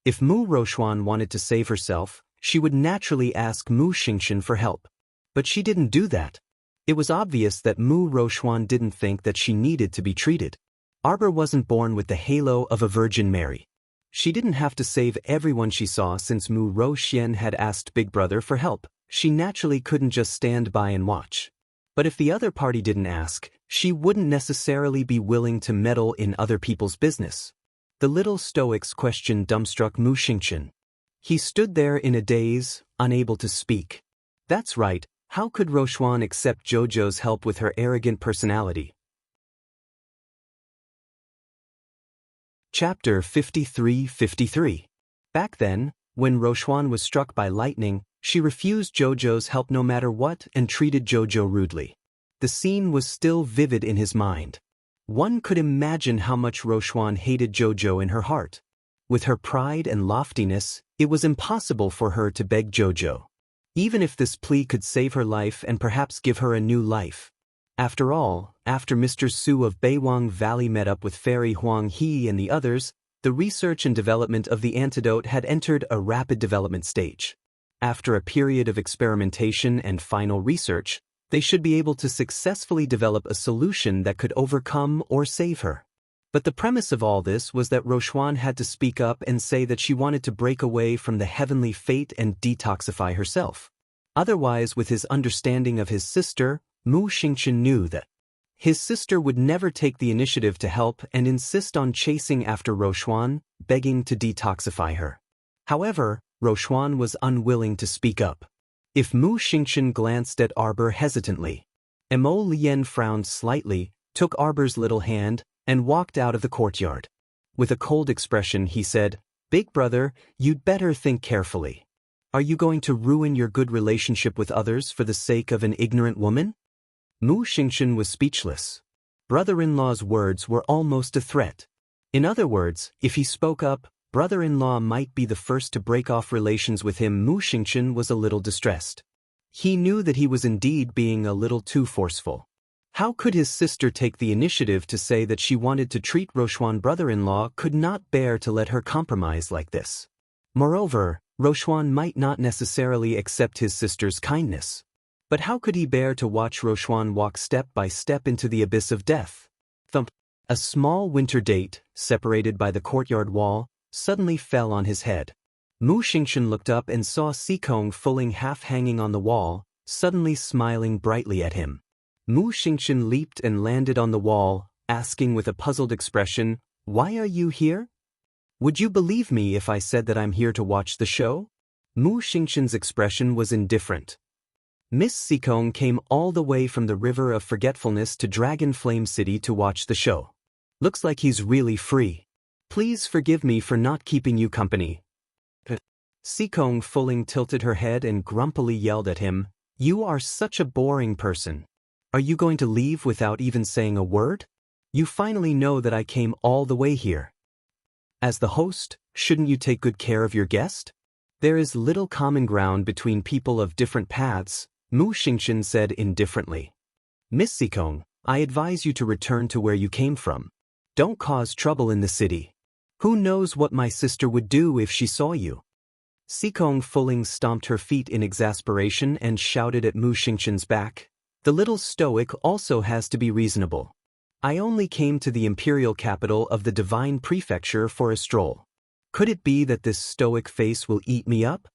If Mu Rochuan wanted to save herself, she would naturally ask Mu Xingxin for help. But she didn't do that. It was obvious that Mu Rochuan didn't think that she needed to be treated. Arbor wasn't born with the halo of a Virgin Mary. She didn't have to save everyone she saw since Mu Roxian had asked Big Brother for help. She naturally couldn't just stand by and watch. But if the other party didn't ask, she wouldn't necessarily be willing to meddle in other people's business. The little stoic's question dumbstruck Mu Xingxin. He stood there in a daze, unable to speak. That's right, how could Rochuan accept Jojo's help with her arrogant personality? Chapter 53-53. Back then, when Rochuan was struck by lightning, she refused Jojo's help no matter what and treated Jojo rudely. The scene was still vivid in his mind. One could imagine how much Rochuan hated Jojo in her heart. With her pride and loftiness, it was impossible for her to beg Jojo. Even if this plea could save her life and perhaps give her a new life. After all, after Mr. Su of Beiwang Valley met up with Fairy Huang He and the others, the research and development of the antidote had entered a rapid development stage. After a period of experimentation and final research, they should be able to successfully develop a solution that could overcome or save her. But the premise of all this was that Rochuan had to speak up and say that she wanted to break away from the heavenly fate and detoxify herself. Otherwise, with his understanding of his sister, Mu Xingchen knew that his sister would never take the initiative to help and insist on chasing after Rochuan, begging to detoxify her. However, Rochuan was unwilling to speak up. If Mu Xingchen glanced at Arbor hesitantly, Mo Lian frowned slightly, took Arbor's little hand, and walked out of the courtyard. With a cold expression he said, "Big brother, you'd better think carefully. Are you going to ruin your good relationship with others for the sake of an ignorant woman?" Mu Xingchen was speechless. Brother-in-law's words were almost a threat. In other words, if he spoke up, brother-in-law might be the first to break off relations with him. Mu Xingchen was a little distressed. He knew that he was indeed being a little too forceful. How could his sister take the initiative to say that she wanted to treat Rochuan? Brother-in-law could not bear to let her compromise like this. Moreover, Rochuan might not necessarily accept his sister's kindness. But how could he bear to watch Rochuan walk step by step into the abyss of death? Thump! A small winter date, separated by the courtyard wall, suddenly fell on his head. Mu Xingchen looked up and saw Sikong Fuling half hanging on the wall, suddenly smiling brightly at him. Mu Xingchen leaped and landed on the wall, asking with a puzzled expression, "Why are you here? Would you believe me if I said that I'm here to watch the show?" Mu Xingchen's expression was indifferent. Miss Sikong came all the way from the River of Forgetfulness to Dragon Flame City to watch the show. Looks like he's really free. Please forgive me for not keeping you company. Sikong Fuling tilted her head and grumpily yelled at him, "You are such a boring person. Are you going to leave without even saying a word? You finally know that I came all the way here. As the host, shouldn't you take good care of your guest? There is little common ground between people of different paths," Mu Xingchen said indifferently. "Miss Sikong, I advise you to return to where you came from. Don't cause trouble in the city. Who knows what my sister would do if she saw you?" Sikong Fuling stomped her feet in exasperation and shouted at Mu Xingchen's back, "The little stoic also has to be reasonable. I only came to the imperial capital of the divine prefecture for a stroll. Could it be that this stoic face will eat me up?"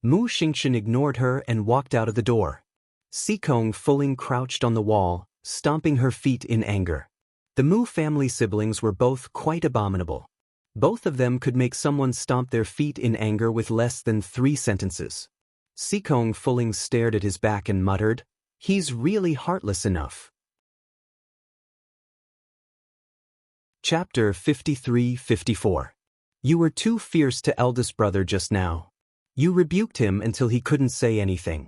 Mu Xingchen ignored her and walked out of the door. Sikong Fuling crouched on the wall, stomping her feet in anger. The Mu family siblings were both quite abominable. Both of them could make someone stomp their feet in anger with less than 3 sentences. Sikong Fuling stared at his back and muttered, "He's really heartless enough." Chapter 53-54. You were too fierce to eldest brother just now. You rebuked him until he couldn't say anything.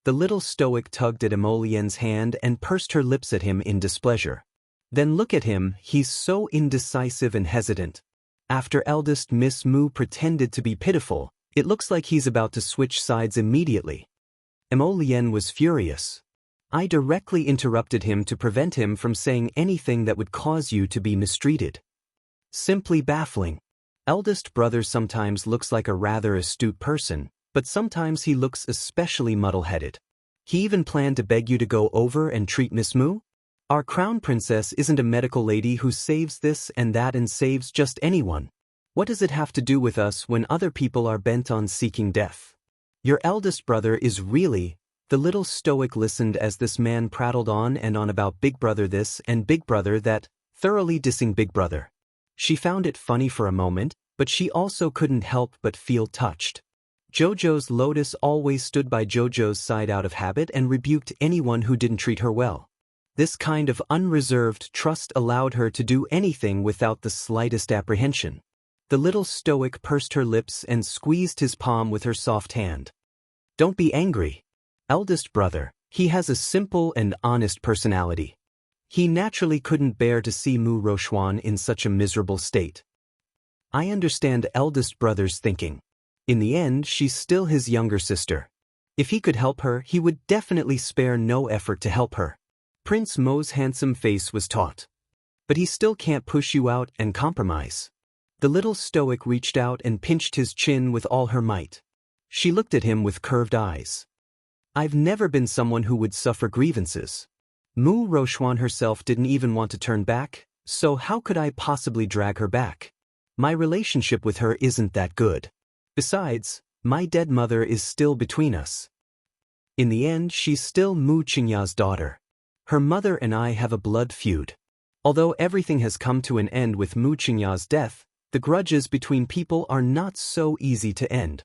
The little stoic tugged at Emolien's hand and pursed her lips at him in displeasure. Then look at him, he's so indecisive and hesitant. After eldest Miss Mu pretended to be pitiful, it looks like he's about to switch sides immediately. Emolien was furious. I directly interrupted him to prevent him from saying anything that would cause you to be mistreated. Simply baffling. Eldest brother sometimes looks like a rather astute person, but sometimes he looks especially muddle-headed. He even planned to beg you to go over and treat Miss Mu? Our crown princess isn't a medical lady who saves this and that and saves just anyone. What does it have to do with us when other people are bent on seeking death? Your eldest brother is really... The little stoic listened as this man prattled on and on about Big Brother this and Big Brother that, thoroughly dissing Big Brother. She found it funny for a moment, but she also couldn't help but feel touched. Jojo's Lotus always stood by Jojo's side out of habit and rebuked anyone who didn't treat her well. This kind of unreserved trust allowed her to do anything without the slightest apprehension. The little stoic pursed her lips and squeezed his palm with her soft hand. Don't be angry. Eldest brother, he has a simple and honest personality. He naturally couldn't bear to see Mu Rochuan in such a miserable state. I understand eldest brother's thinking. In the end, she's still his younger sister. If he could help her, he would definitely spare no effort to help her. Prince Mo's handsome face was taut. But he still can't push you out and compromise. The little stoic reached out and pinched his chin with all her might. She looked at him with curved eyes. I've never been someone who would suffer grievances. Mu Rochuan herself didn't even want to turn back, So how could I possibly drag her back? My relationship with her isn't that good. Besides, my dead mother is still between us. In the end, she's still Mu Qingya's daughter. Her mother and I have a blood feud. Although everything has come to an end with Mu Qingya's death, the grudges between people are not so easy to end.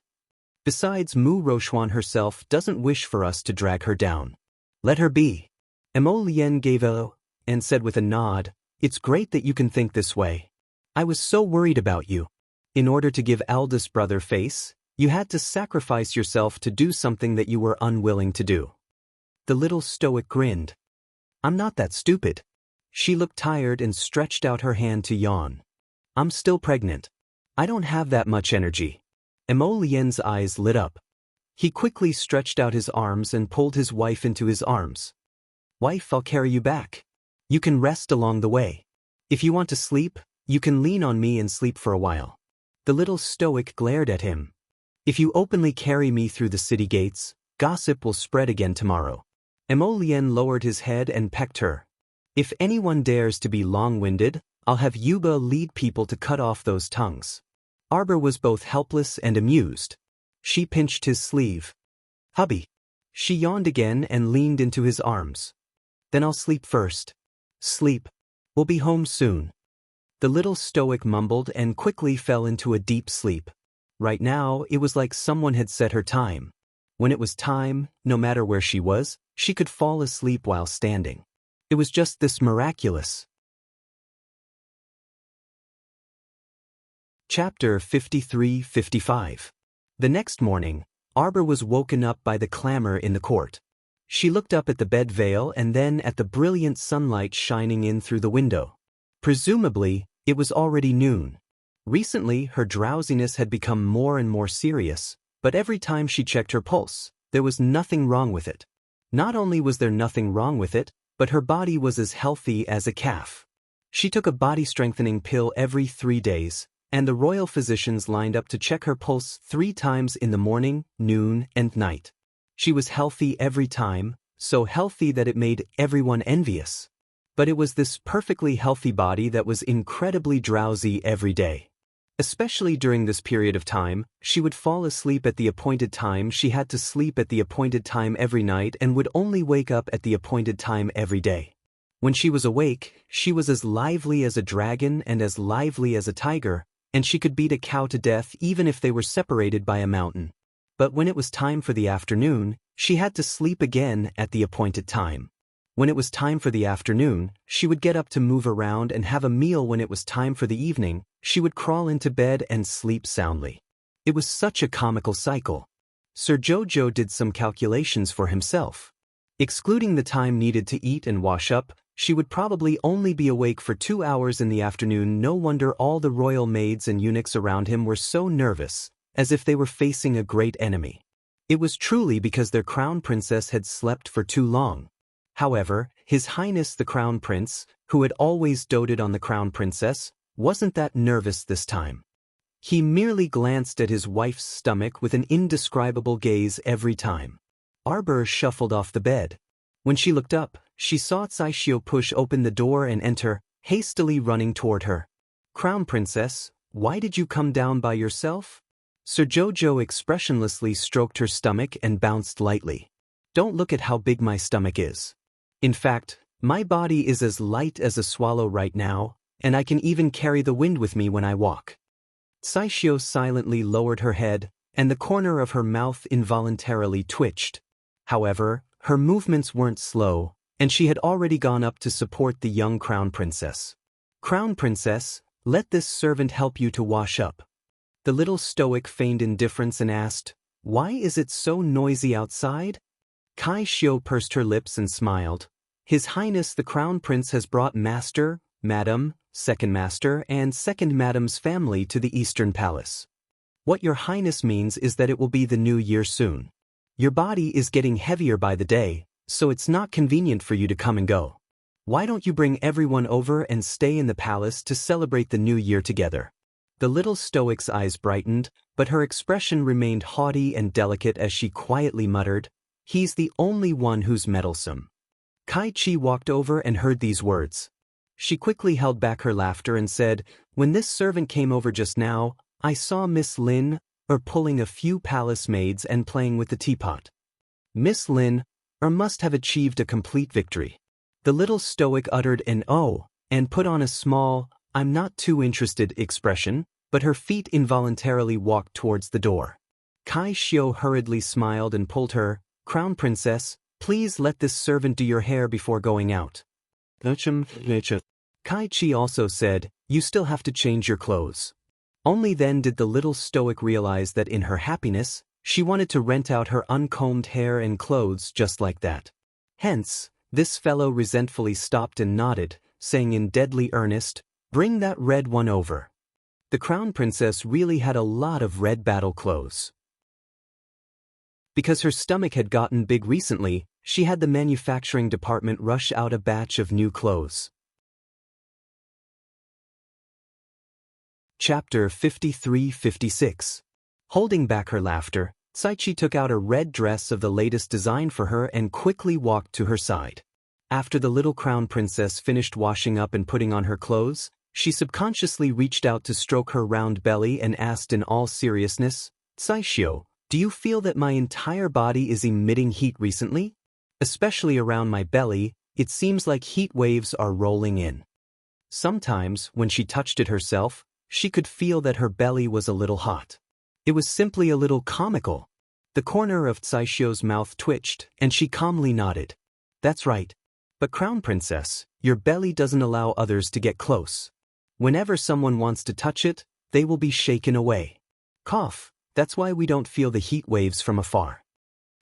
Besides, Mu Rochuan herself doesn't wish for us to drag her down. Let her be. Mo Lien gave a and said with a nod, "It's great that you can think this way. I was so worried about you. In order to give eldest brother face, you had to sacrifice yourself to do something that you were unwilling to do." The little stoic grinned. "I'm not that stupid." She looked tired and stretched out her hand to yawn. "I'm still pregnant. I don't have that much energy." Mo Lien's eyes lit up. He quickly stretched out his arms and pulled his wife into his arms. "Wife, I'll carry you back. You can rest along the way. If you want to sleep, you can lean on me and sleep for a while." The little stoic glared at him. "If you openly carry me through the city gates, gossip will spread again tomorrow." Mo Lien lowered his head and pecked her. "If anyone dares to be long-winded, I'll have Yuba lead people to cut off those tongues." Arbor was both helpless and amused. She pinched his sleeve. "Hubby." She yawned again and leaned into his arms. "Then I'll sleep first." "Sleep. We'll be home soon." The little stoic mumbled and quickly fell into a deep sleep. Right now, it was like someone had set her time. When it was time, no matter where she was, she could fall asleep while standing. It was just this miraculous. Chapter 53-55. The next morning, Arbor was woken up by the clamor in the court. She looked up at the bed veil and then at the brilliant sunlight shining in through the window. Presumably, it was already noon. Recently, her drowsiness had become more and more serious, but every time she checked her pulse, there was nothing wrong with it. Not only was there nothing wrong with it, but her body was as healthy as a calf. She took a body-strengthening pill every 3 days, and the royal physicians lined up to check her pulse 3 times in the morning, noon, and night. She was healthy every time, so healthy that it made everyone envious. But it was this perfectly healthy body that was incredibly drowsy every day. Especially during this period of time, she would fall asleep at the appointed time. She had to sleep at the appointed time every night and would only wake up at the appointed time every day. When she was awake, she was as lively as a dragon and as lively as a tiger, and she could beat a cow to death even if they were separated by a mountain. But when it was time for the afternoon, she had to sleep again at the appointed time. When it was time for the afternoon, she would get up to move around and have a meal. When it was time for the evening, she would crawl into bed and sleep soundly. It was such a comical cycle. Sir Jojo did some calculations for himself. Excluding the time needed to eat and wash up, she would probably only be awake for 2 hours in the afternoon. No wonder all the royal maids and eunuchs around him were so nervous, as if they were facing a great enemy. It was truly because their crown princess had slept for too long. However, His Highness the Crown Prince, who had always doted on the Crown Princess, wasn't that nervous this time. He merely glanced at his wife's stomach with an indescribable gaze every time. Arbor shuffled off the bed. When she looked up, she saw Saishio push open the door and enter, hastily running toward her. "Crown Princess, why did you come down by yourself?" Sir Jojo expressionlessly stroked her stomach and bounced lightly. "Don't look at how big my stomach is. In fact, my body is as light as a swallow right now, and I can even carry the wind with me when I walk." Saishio silently lowered her head, and the corner of her mouth involuntarily twitched. However, her movements weren't slow, and she had already gone up to support the young Crown Princess. "Crown Princess, let this servant help you to wash up." The little stoic feigned indifference and asked, "Why is it so noisy outside?" Kai Shio pursed her lips and smiled. "His Highness the Crown Prince has brought Master, Madam, Second Master, and Second Madam's family to the Eastern Palace. What your Highness means is that it will be the new year soon. Your body is getting heavier by the day, so it's not convenient for you to come and go. Why don't you bring everyone over and stay in the palace to celebrate the new year together?" The little stoic's eyes brightened, but her expression remained haughty and delicate as she quietly muttered, "He's the only one who's meddlesome." Kai Chi walked over and heard these words. She quickly held back her laughter and said, "When this servant came over just now, I saw Miss Lin pulling a few palace maids and playing with the teapot. Miss Lin must have achieved a complete victory." The little stoic uttered an "oh" and put on a small, "I'm not too interested" expression, but her feet involuntarily walked towards the door. Kai Xiu hurriedly smiled and pulled her, "Crown Princess, please let this servant do your hair before going out." Kai Chi also said, "You still have to change your clothes." Only then did the little stoic realize that in her happiness, she wanted to rent out her uncombed hair and clothes just like that. Hence, this fellow resentfully stopped and nodded, saying in deadly earnest, "Bring that red one over." The Crown Princess really had a lot of red battle clothes. Because her stomach had gotten big recently, she had the manufacturing department rush out a batch of new clothes. Chapter 53-56. Holding back her laughter, Saichi took out a red dress of the latest design for her and quickly walked to her side. After the little Crown Princess finished washing up and putting on her clothes, she subconsciously reached out to stroke her round belly and asked in all seriousness, "Saishio, do you feel that my entire body is emitting heat recently? Especially around my belly, it seems like heat waves are rolling in." Sometimes, when she touched it herself, she could feel that her belly was a little hot. It was simply a little comical. The corner of Saishio's mouth twitched, and she calmly nodded. "That's right. But Crown Princess, your belly doesn't allow others to get close. Whenever someone wants to touch it, they will be shaken away. Cough, that's why we don't feel the heat waves from afar."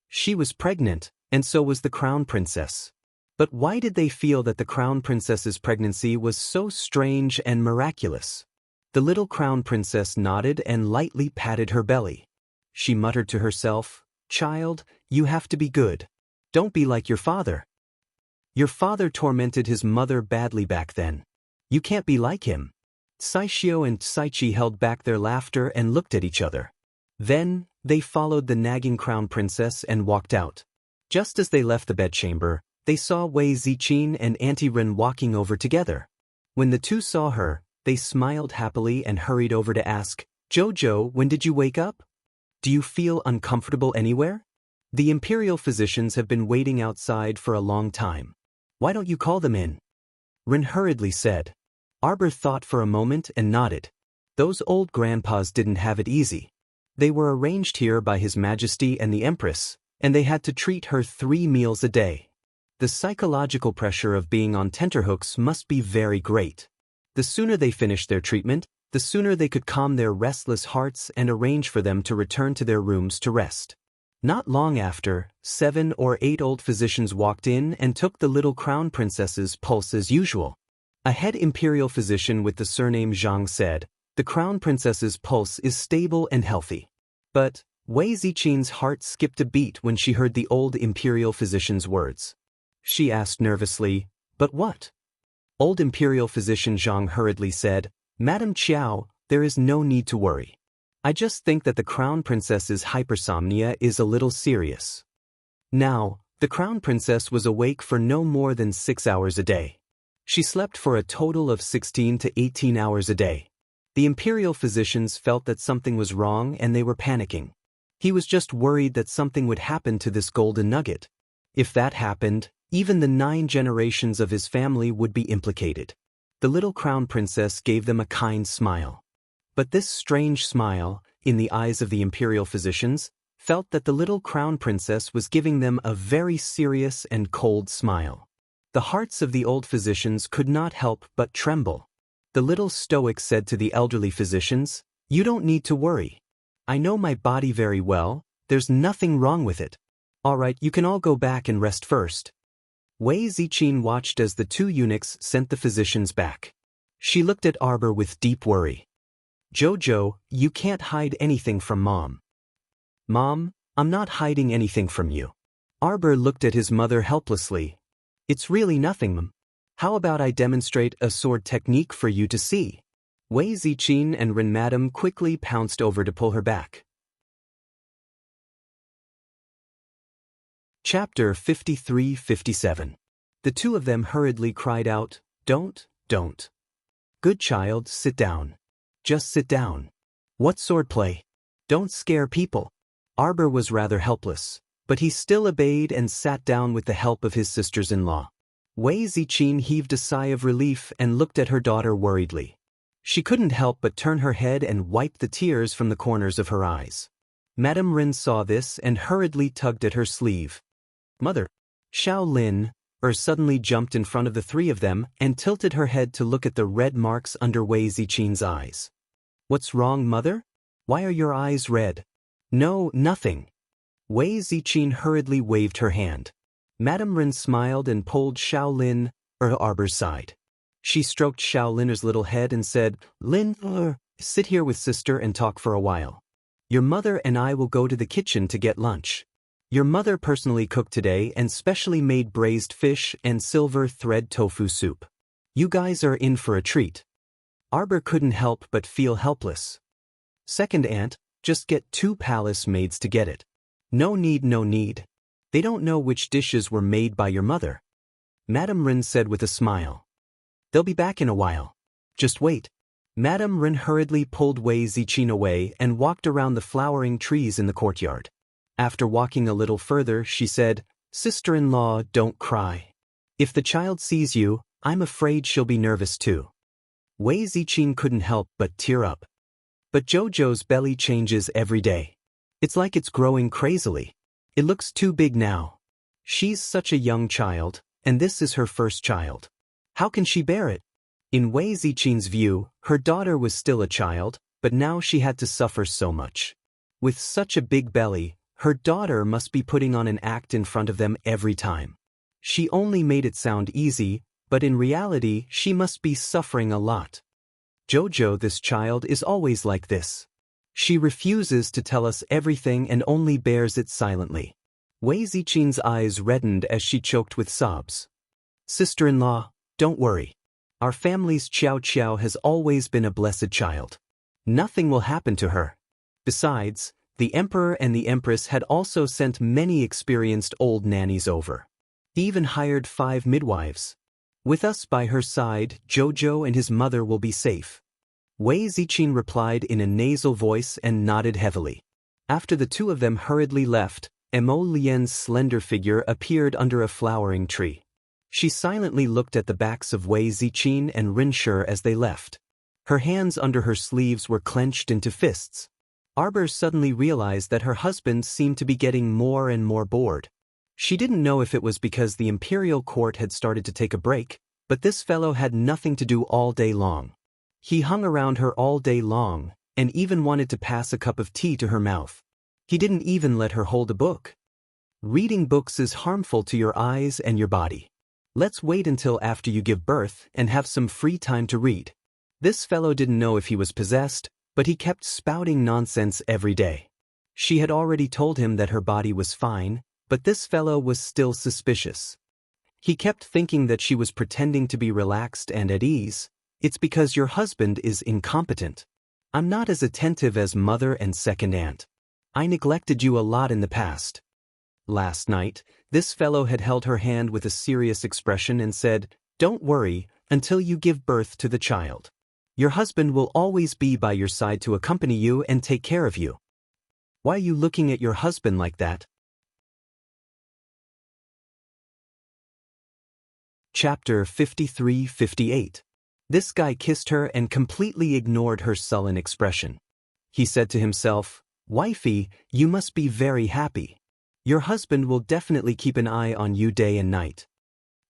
She was pregnant, and so was the Crown Princess. But why did they feel that the Crown Princess's pregnancy was so strange and miraculous? The little Crown Princess nodded and lightly patted her belly. She muttered to herself, "Child, you have to be good. Don't be like your father. Your father tormented his mother badly back then. You can't be like him." Saishio and Saichi held back their laughter and looked at each other. Then, they followed the nagging Crown Princess and walked out. Just as they left the bedchamber, they saw Wei Ziqin and Auntie Ren walking over together. When the two saw her, they smiled happily and hurried over to ask, "Jojo, when did you wake up? Do you feel uncomfortable anywhere? The imperial physicians have been waiting outside for a long time. Why don't you call them in?" Ren hurriedly said. Arbor thought for a moment and nodded. Those old grandpas didn't have it easy. They were arranged here by His Majesty and the Empress, and they had to treat her 3 meals a day. The psychological pressure of being on tenterhooks must be very great. The sooner they finished their treatment, the sooner they could calm their restless hearts and arrange for them to return to their rooms to rest. Not long after, 7 or 8 old physicians walked in and took the little Crown Princess's pulse as usual. A head imperial physician with the surname Zhang said, "The Crown Princess's pulse is stable and healthy." But Wei Ziqin's heart skipped a beat when she heard the old imperial physician's words. She asked nervously, "But what?" Old imperial physician Zhang hurriedly said, "Madam Qiao, there is no need to worry. I just think that the Crown Princess's hypersomnia is a little serious." Now, the Crown Princess was awake for no more than 6 hours a day. She slept for a total of 16 to 18 hours a day. The imperial physicians felt that something was wrong and they were panicking. He was just worried that something would happen to this golden nugget. If that happened, even the 9 generations of his family would be implicated. The little Crown Princess gave them a kind smile. But this strange smile, in the eyes of the imperial physicians, felt that the little Crown Princess was giving them a very serious and cold smile. The hearts of the old physicians could not help but tremble. The little stoic said to the elderly physicians, "You don't need to worry. I know my body very well, there's nothing wrong with it. All right, you can all go back and rest first." Wei Ziqin watched as the 2 eunuchs sent the physicians back. She looked at Arbor with deep worry. "Jojo, you can't hide anything from Mom." "Mom, I'm not hiding anything from you." Arbor looked at his mother helplessly. "It's really nothing, Mom. How about I demonstrate a sword technique for you to see?" Wei Ziqin and Ren Madam quickly pounced over to pull her back. Chapter 53-57. The 2 of them hurriedly cried out, "Don't, don't. Good child, sit down. Just sit down. What swordplay? Don't scare people. Arbor was rather helpless, but he still obeyed and sat down with the help of his sisters-in-law. Wei Ziqin heaved a sigh of relief and looked at her daughter worriedly. She couldn't help but turn her head and wipe the tears from the corners of her eyes. Madame Rin saw this and hurriedly tugged at her sleeve. Mother. Xiao Lin suddenly jumped in front of the three of them and tilted her head to look at the red marks under Wei Ziqin's eyes. What's wrong, mother? Why are your eyes red? No, nothing. Wei Ziqin hurriedly waved her hand. Madame Rin smiled and pulled Xiao Lin Arbor's side. She stroked Xiao Lin's little head and said, Lin, sit here with sister and talk for a while. Your mother and I will go to the kitchen to get lunch. Your mother personally cooked today and specially made braised fish and silver thread tofu soup. You guys are in for a treat. Arbor couldn't help but feel helpless. Second aunt, just get 2 palace maids to get it. No need, no need. They don't know which dishes were made by your mother. Madame Rin said with a smile. They'll be back in a while. Just wait. Madame Rin hurriedly pulled Wei Ziqin away and walked around the flowering trees in the courtyard. After walking a little further, she said, Sister-in-law, don't cry. If the child sees you, I'm afraid she'll be nervous too. Wei Ziqin couldn't help but tear up. But Jojo's belly changes every day. It's like it's growing crazily. It looks too big now. She's such a young child, and this is her first child. How can she bear it? In Wei Ziqin's view, her daughter was still a child, but now she had to suffer so much. With such a big belly, her daughter must be putting on an act in front of them every time. She only made it sound easy, but in reality she must be suffering a lot. Jojo, this child, is always like this. She refuses to tell us everything and only bears it silently. Wei Ziqin's eyes reddened as she choked with sobs. Sister-in-law, don't worry. Our family's Qiao Qiao has always been a blessed child. Nothing will happen to her. Besides, the Emperor and the Empress had also sent many experienced old nannies over. He even hired 5 midwives. With us by her side, Jojo and his mother will be safe. Wei Ziqin replied in a nasal voice and nodded heavily. After the two of them hurriedly left, Mo Lian's slender figure appeared under a flowering tree. She silently looked at the backs of Wei Ziqin and Rinshi as they left. Her hands under her sleeves were clenched into fists. Arbor suddenly realized that her husband seemed to be getting more and more bored. She didn't know if it was because the imperial court had started to take a break, but this fellow had nothing to do all day long. He hung around her all day long, and even wanted to pass a cup of tea to her mouth. He didn't even let her hold a book. Reading books is harmful to your eyes and your body. Let's wait until after you give birth and have some free time to read. This fellow didn't know if he was possessed, but he kept spouting nonsense every day. She had already told him that her body was fine, but this fellow was still suspicious. He kept thinking that she was pretending to be relaxed and at ease. It's because your husband is incompetent. I'm not as attentive as mother and second aunt. I neglected you a lot in the past. Last night, this fellow had held her hand with a serious expression and said, Don't worry until you give birth to the child. Your husband will always be by your side to accompany you and take care of you. Why are you looking at your husband like that? Chapter 53-58. This guy kissed her and completely ignored her sullen expression. He said to himself, Wifey, you must be very happy. Your husband will definitely keep an eye on you day and night.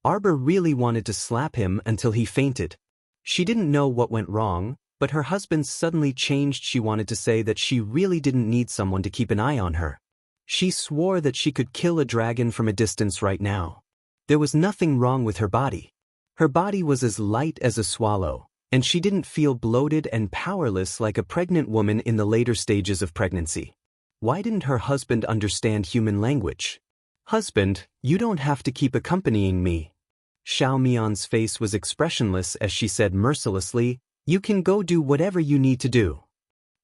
Arbor really wanted to slap him until he fainted. She didn't know what went wrong, but her husband suddenly changed. She wanted to say that she really didn't need someone to keep an eye on her. She swore that she could kill a dragon from a distance right now. There was nothing wrong with her body. Her body was as light as a swallow, and she didn't feel bloated and powerless like a pregnant woman in the later stages of pregnancy. Why didn't her husband understand human language? Husband, you don't have to keep accompanying me. Xiao Mian's face was expressionless as she said mercilessly, You can go do whatever you need to do.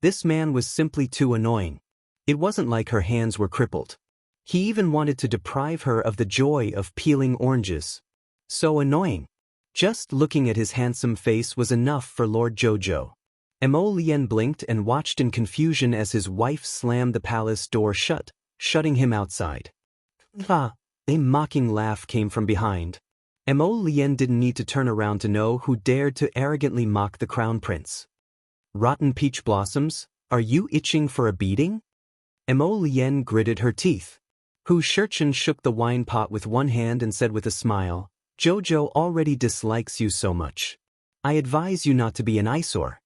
This man was simply too annoying. It wasn't like her hands were crippled. He even wanted to deprive her of the joy of peeling oranges. So annoying. Just looking at his handsome face was enough for Lord Jojo. Mo Lien blinked and watched in confusion as his wife slammed the palace door shut, shutting him outside. Ha! A mocking laugh came from behind. Mo Lien didn't need to turn around to know who dared to arrogantly mock the crown prince. Rotten peach blossoms, are you itching for a beating? Mo Lien gritted her teeth. Hu Shurchen shook the wine pot with one hand and said with a smile, Jojo already dislikes you so much. I advise you not to be an eyesore.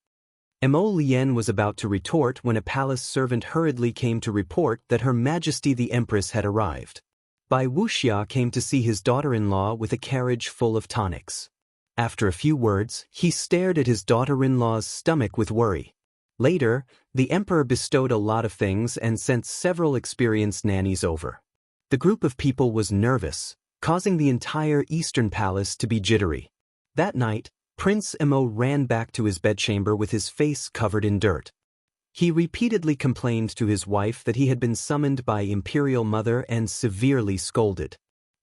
Mo Lien was about to retort when a palace servant hurriedly came to report that Her Majesty the Empress had arrived. Bai Wuxia came to see his daughter-in-law with a carriage full of tonics. After a few words, he stared at his daughter-in-law's stomach with worry. Later, the emperor bestowed a lot of things and sent several experienced nannies over. The group of people was nervous, causing the entire Eastern Palace to be jittery. That night, Prince Mo ran back to his bedchamber with his face covered in dirt. He repeatedly complained to his wife that he had been summoned by Imperial Mother and severely scolded.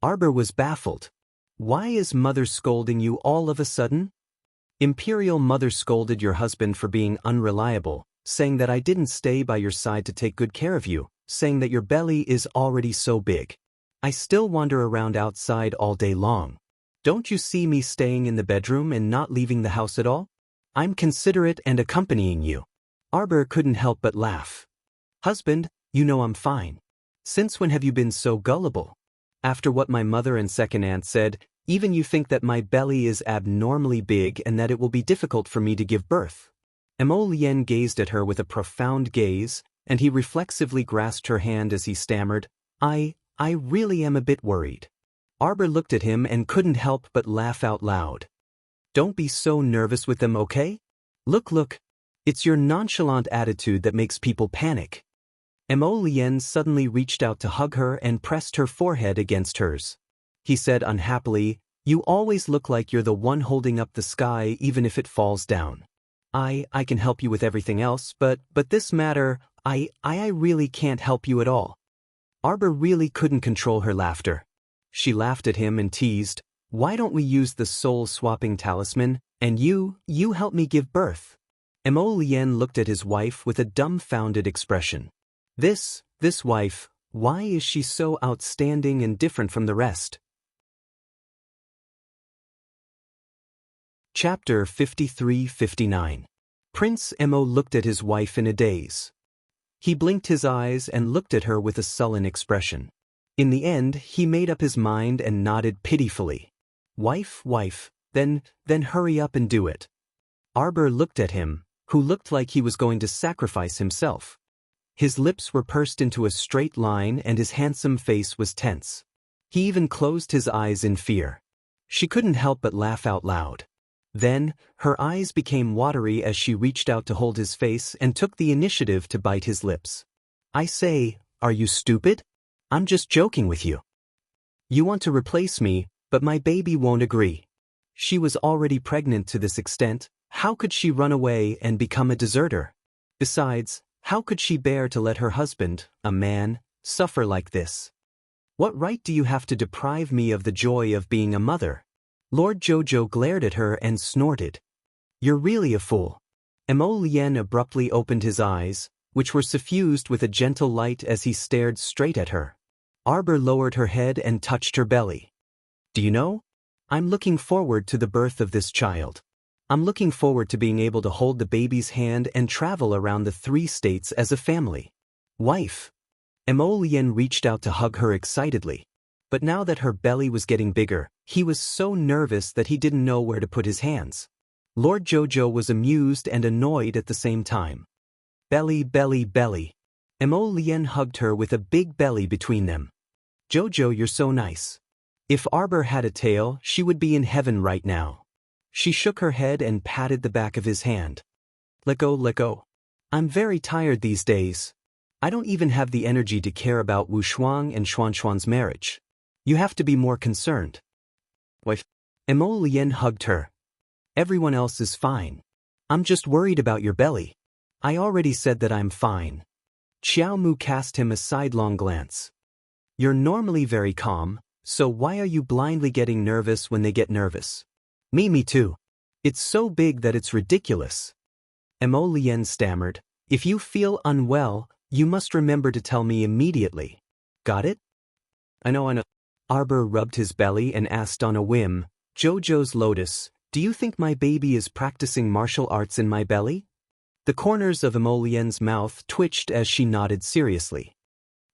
Arbor was baffled. Why is Mother scolding you all of a sudden? Imperial Mother scolded your husband for being unreliable, saying that I didn't stay by your side to take good care of you, saying that your belly is already so big. I still wander around outside all day long. Don't you see me staying in the bedroom and not leaving the house at all? I'm considerate and accompanying you. Arbor couldn't help but laugh. Husband, you know I'm fine. Since when have you been so gullible? After what my mother and second aunt said, even you think that my belly is abnormally big and that it will be difficult for me to give birth. Mo Lien gazed at her with a profound gaze, and he reflexively grasped her hand as he stammered, I really am a bit worried. Arbor looked at him and couldn't help but laugh out loud. Don't be so nervous with them, okay? Look. It's your nonchalant attitude that makes people panic. Mo Lien suddenly reached out to hug her and pressed her forehead against hers. He said unhappily, you always look like you're the one holding up the sky even if it falls down. I can help you with everything else, but this matter, I really can't help you at all. Arbor really couldn't control her laughter. She laughed at him and teased, why don't we use the soul-swapping talisman, and you help me give birth? Mo Lien looked at his wife with a dumbfounded expression. This wife, why is she so outstanding and different from the rest? Chapter 53-59. Prince Mo looked at his wife in a daze. He blinked his eyes and looked at her with a sullen expression. In the end, he made up his mind and nodded pitifully. Wife, then hurry up and do it. Arbor looked at him, who looked like he was going to sacrifice himself. His lips were pursed into a straight line and his handsome face was tense. He even closed his eyes in fear. She couldn't help but laugh out loud. Then, her eyes became watery as she reached out to hold his face and took the initiative to bite his lips. I say, are you stupid? I'm just joking with you. You want to replace me, but my baby won't agree. She was already pregnant to this extent. How could she run away and become a deserter? Besides, how could she bear to let her husband, a man, suffer like this? What right do you have to deprive me of the joy of being a mother? Lord Jojo glared at her and snorted. You're really a fool. Mo Lien abruptly opened his eyes, which were suffused with a gentle light as he stared straight at her. Arbor lowered her head and touched her belly. Do you know? I'm looking forward to the birth of this child. I'm looking forward to being able to hold the baby's hand and travel around the 3 states as a family. Wife. Mo Lien reached out to hug her excitedly. But now that her belly was getting bigger, he was so nervous that he didn't know where to put his hands. Lord Jojo was amused and annoyed at the same time. Belly. Mo Lien hugged her with a big belly between them. Jojo, you're so nice. If Arbor had a tail, she would be in heaven right now. She shook her head and patted the back of his hand. Let go. I'm very tired these days. I don't even have the energy to care about Wu Shuang and Xuan's marriage. You have to be more concerned. Wife. Mo Lien hugged her. Everyone else is fine. I'm just worried about your belly. I already said that I'm fine. Xiao Mu cast him a sidelong glance. You're normally very calm, so why are you blindly getting nervous when they get nervous? Me too. It's so big that it's ridiculous. Emolien stammered. If you feel unwell, you must remember to tell me immediately. Got it? I know. Arbor rubbed his belly and asked on a whim, Jojo's Lotus, do you think my baby is practicing martial arts in my belly? The corners of Emolien's mouth twitched as she nodded seriously.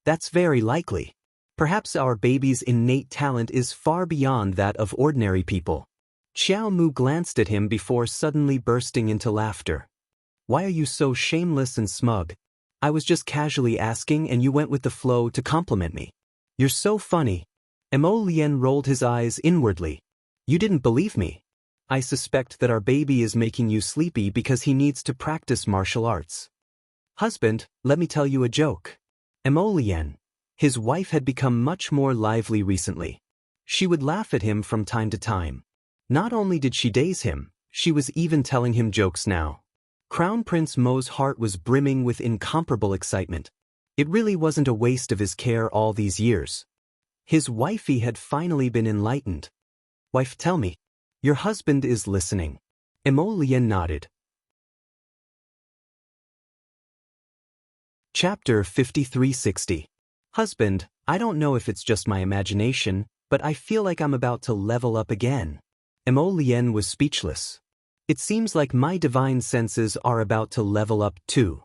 That's very likely. Perhaps our baby's innate talent is far beyond that of ordinary people. Xiao Mu glanced at him before suddenly bursting into laughter. Why are you so shameless and smug? I was just casually asking and you went with the flow to compliment me. You're so funny. Emolien rolled his eyes inwardly. You didn't believe me. I suspect that our baby is making you sleepy because he needs to practice martial arts. Husband, let me tell you a joke. Emolien. His wife had become much more lively recently. She would laugh at him from time to time. Not only did she daze him, she was even telling him jokes now. Crown Prince Mo's heart was brimming with incomparable excitement. It really wasn't a waste of his care all these years. His wifey had finally been enlightened. Wife, tell me. Your husband is listening. Emolien nodded. Chapter 5360. Husband, I don't know if it's just my imagination, but I feel like I'm about to level up again. Emolien was speechless. It seems like my divine senses are about to level up too.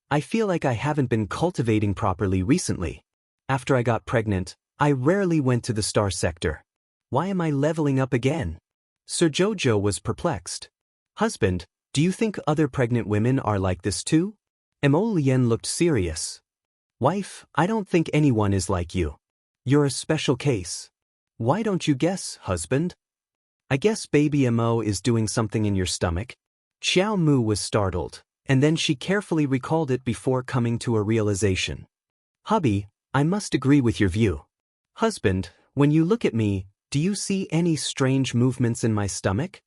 I feel like I haven't been cultivating properly recently. After I got pregnant, I rarely went to the star sector. Why am I leveling up again? Sir Jojo was perplexed. Husband, do you think other pregnant women are like this too? Emolien looked serious. Wife, I don't think anyone is like you. You're a special case. Why don't you guess, husband? I guess baby Mo is doing something in your stomach. Xiao Mu was startled, and then she carefully recalled it before coming to a realization. Hubby, I must agree with your view. Husband, when you look at me, do you see any strange movements in my stomach?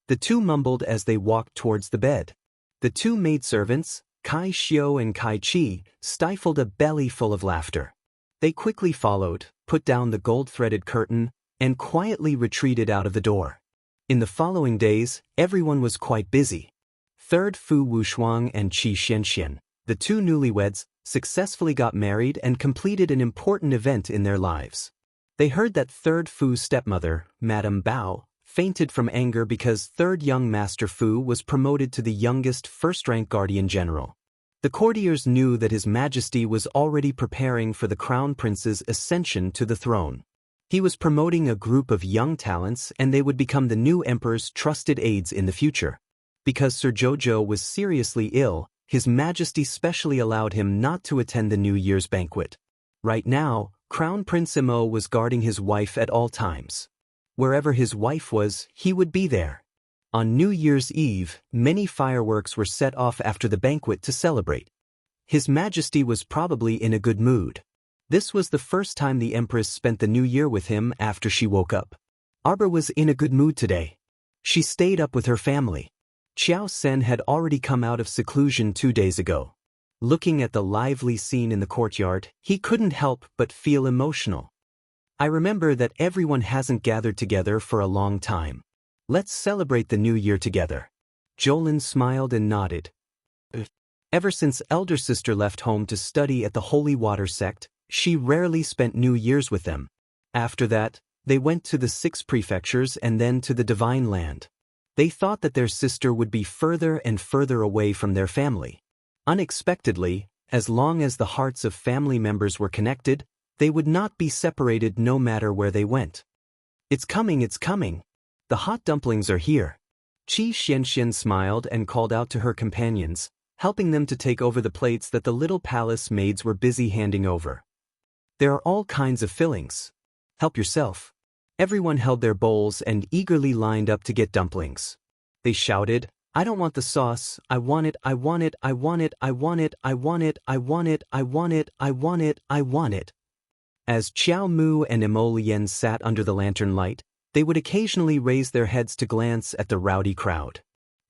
The two mumbled as they walked towards the bed. The two maidservants, Kai Xiao and Kai Chi, stifled a belly full of laughter. They quickly followed, put down the gold-threaded curtain, and quietly retreated out of the door. In the following days, everyone was quite busy. Third Fu Wushuang and Qi Xianxian, the two newlyweds, successfully got married and completed an important event in their lives. They heard that Third Fu's stepmother, Madame Bao, fainted from anger because Third Young Master Fu was promoted to the youngest first-rank Guardian General. The courtiers knew that His Majesty was already preparing for the Crown Prince's ascension to the throne. He was promoting a group of young talents and they would become the new emperor's trusted aides in the future. Because Sir Jojo was seriously ill, His Majesty specially allowed him not to attend the New Year's banquet. Right now, Crown Prince Mo was guarding his wife at all times. Wherever his wife was, he would be there. On New Year's Eve, many fireworks were set off after the banquet to celebrate. His Majesty was probably in a good mood. This was the first time the Empress spent the New Year with him after she woke up. Arbor was in a good mood today. She stayed up with her family. Qiao Sen had already come out of seclusion 2 days ago. Looking at the lively scene in the courtyard, he couldn't help but feel emotional. I remember that everyone hasn't gathered together for a long time. Let's celebrate the new year together. Jolin smiled and nodded. Ever since elder sister left home to study at the Holy Water sect, she rarely spent New Year's with them. After that, they went to the 6 prefectures and then to the Divine Land. They thought that their sister would be further and further away from their family. Unexpectedly, as long as the hearts of family members were connected, they would not be separated no matter where they went. It's coming, it's coming. The hot dumplings are here. Qi Xianxian smiled and called out to her companions, helping them to take over the plates that the little palace maids were busy handing over. There are all kinds of fillings. Help yourself. Everyone held their bowls and eagerly lined up to get dumplings. They shouted, I don't want the sauce, I want it, I want it, I want it, I want it, I want it, I want it, I want it, I want it, I want it. As Qiao Mu and Emolien sat under the lantern light, they would occasionally raise their heads to glance at the rowdy crowd.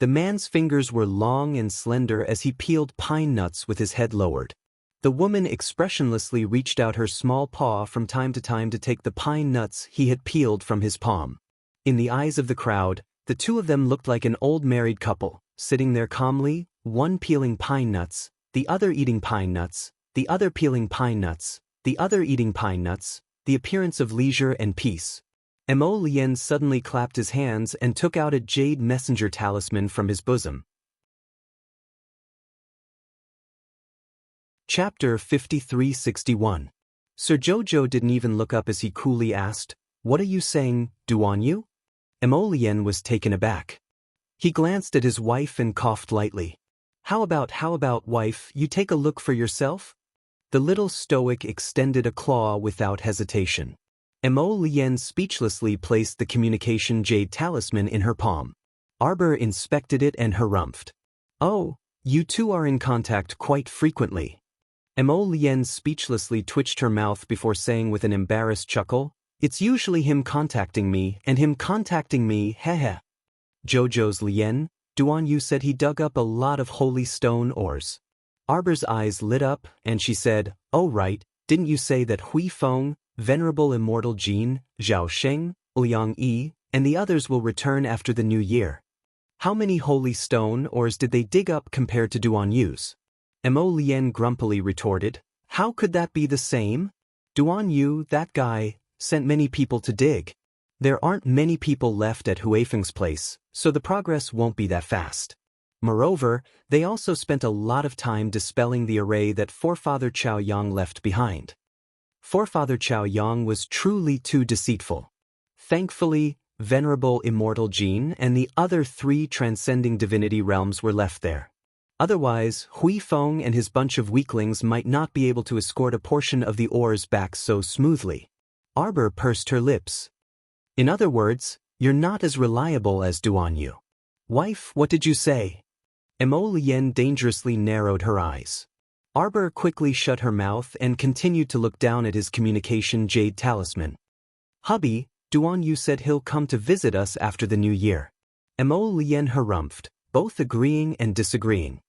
The man's fingers were long and slender as he peeled pine nuts with his head lowered. The woman expressionlessly reached out her small paw from time to time to take the pine nuts he had peeled from his palm. In the eyes of the crowd, the two of them looked like an old married couple, sitting there calmly, one peeling pine nuts, the other eating pine nuts, the other peeling pine nuts, the other eating pine nuts, the appearance of leisure and peace. Mo Lien suddenly clapped his hands and took out a jade messenger talisman from his bosom. Chapter 5361. Sir Jojo didn't even look up as he coolly asked, "What are you saying, Duan Yu?" Mo Lien was taken aback. He glanced at his wife and coughed lightly. How about, wife, you take a look for yourself?" The little stoic extended a claw without hesitation. Mo Lien speechlessly placed the communication jade talisman in her palm. Arbor inspected it and harumphed. "Oh, you two are in contact quite frequently." Mo Lien speechlessly twitched her mouth before saying with an embarrassed chuckle, "It's usually him contacting me and him contacting me, heh. Jojo's Lien, Duan Yu said he dug up a lot of holy stone ores." Arbor's eyes lit up and she said, "Oh right, didn't you say that Hui Feng, Venerable Immortal Jin, Zhao Sheng, Liang Yi, and the others will return after the new year? How many holy stone ores did they dig up compared to Duan Yu's?" Mo Lien grumpily retorted, "How could that be the same? Duan Yu, that guy, sent many people to dig. There aren't many people left at Huifeng's place, so the progress won't be that fast. Moreover, they also spent a lot of time dispelling the array that Forefather Chao Yang left behind. Forefather Chao Yang was truly too deceitful. Thankfully, Venerable Immortal Jin and the other 3 transcending divinity realms were left there. Otherwise, Hui Feng and his bunch of weaklings might not be able to escort a portion of the ores back so smoothly. Arbor pursed her lips. "In other words, you're not as reliable as Duan Yu." "Wife, what did you say?" Mo Lien dangerously narrowed her eyes. Arbor quickly shut her mouth and continued to look down at his communication jade talisman. "Hubby, Duan Yu said he'll come to visit us after the new year." Mo Lien harumphed, both agreeing and disagreeing.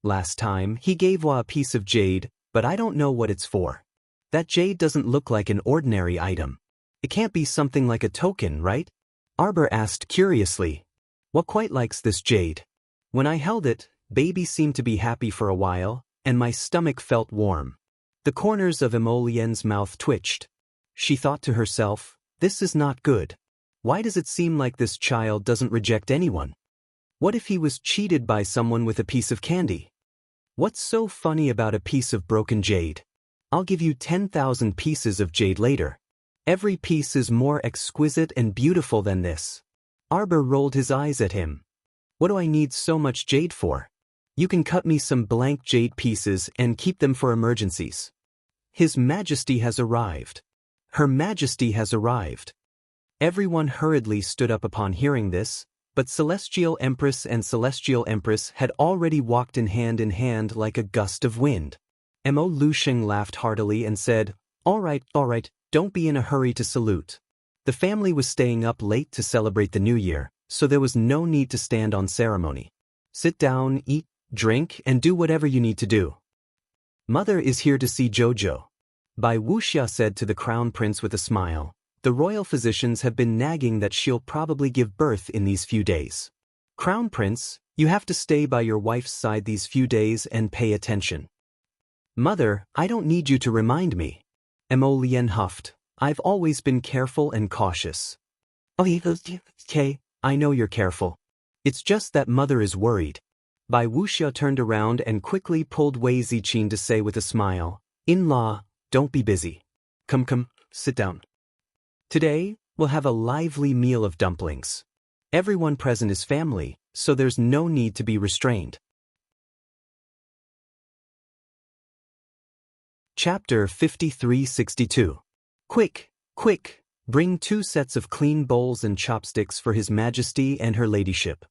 "Last time, he gave Wa a piece of jade, but I don't know what it's for. That jade doesn't look like an ordinary item. It can't be something like a token, right?" Arbor asked curiously. "What quite likes this jade? When I held it, baby seemed to be happy for a while, and my stomach felt warm." The corners of Mo Lien's mouth twitched. She thought to herself, "This is not good. Why does it seem like this child doesn't reject anyone? What if he was cheated by someone with a piece of candy? What's so funny about a piece of broken jade? I'll give you 10,000 pieces of jade later. Every piece is more exquisite and beautiful than this." Arbor rolled his eyes at him. "What do I need so much jade for? You can cut me some blank jade pieces and keep them for emergencies." "His Majesty has arrived. Her Majesty has arrived." Everyone hurriedly stood up upon hearing this, but Celestial Empress and Celestial Empress had already walked in hand like a gust of wind. Mo Lusheng laughed heartily and said, all right, don't be in a hurry to salute." The family was staying up late to celebrate the new year, so there was no need to stand on ceremony. Sit down, eat, drink, and do whatever you need to do. "Mother is here to see Jojo," Bai Wuxia said to the Crown Prince with a smile. "The royal physicians have been nagging that she'll probably give birth in these few days. Crown Prince, you have to stay by your wife's side these few days and pay attention." "Mother, I don't need you to remind me." Mo Lien huffed. "I've always been careful and cautious." "Okay, I know you're careful. It's just that Mother is worried." Bai Wuxia turned around and quickly pulled Wei Ziqin to say with a smile, "In-law, don't be busy. Come, sit down. Today, we'll have a lively meal of dumplings. Everyone present is family, so there's no need to be restrained." Chapter 5362. Quick, bring 2 sets of clean bowls and chopsticks for His Majesty and Her Ladyship."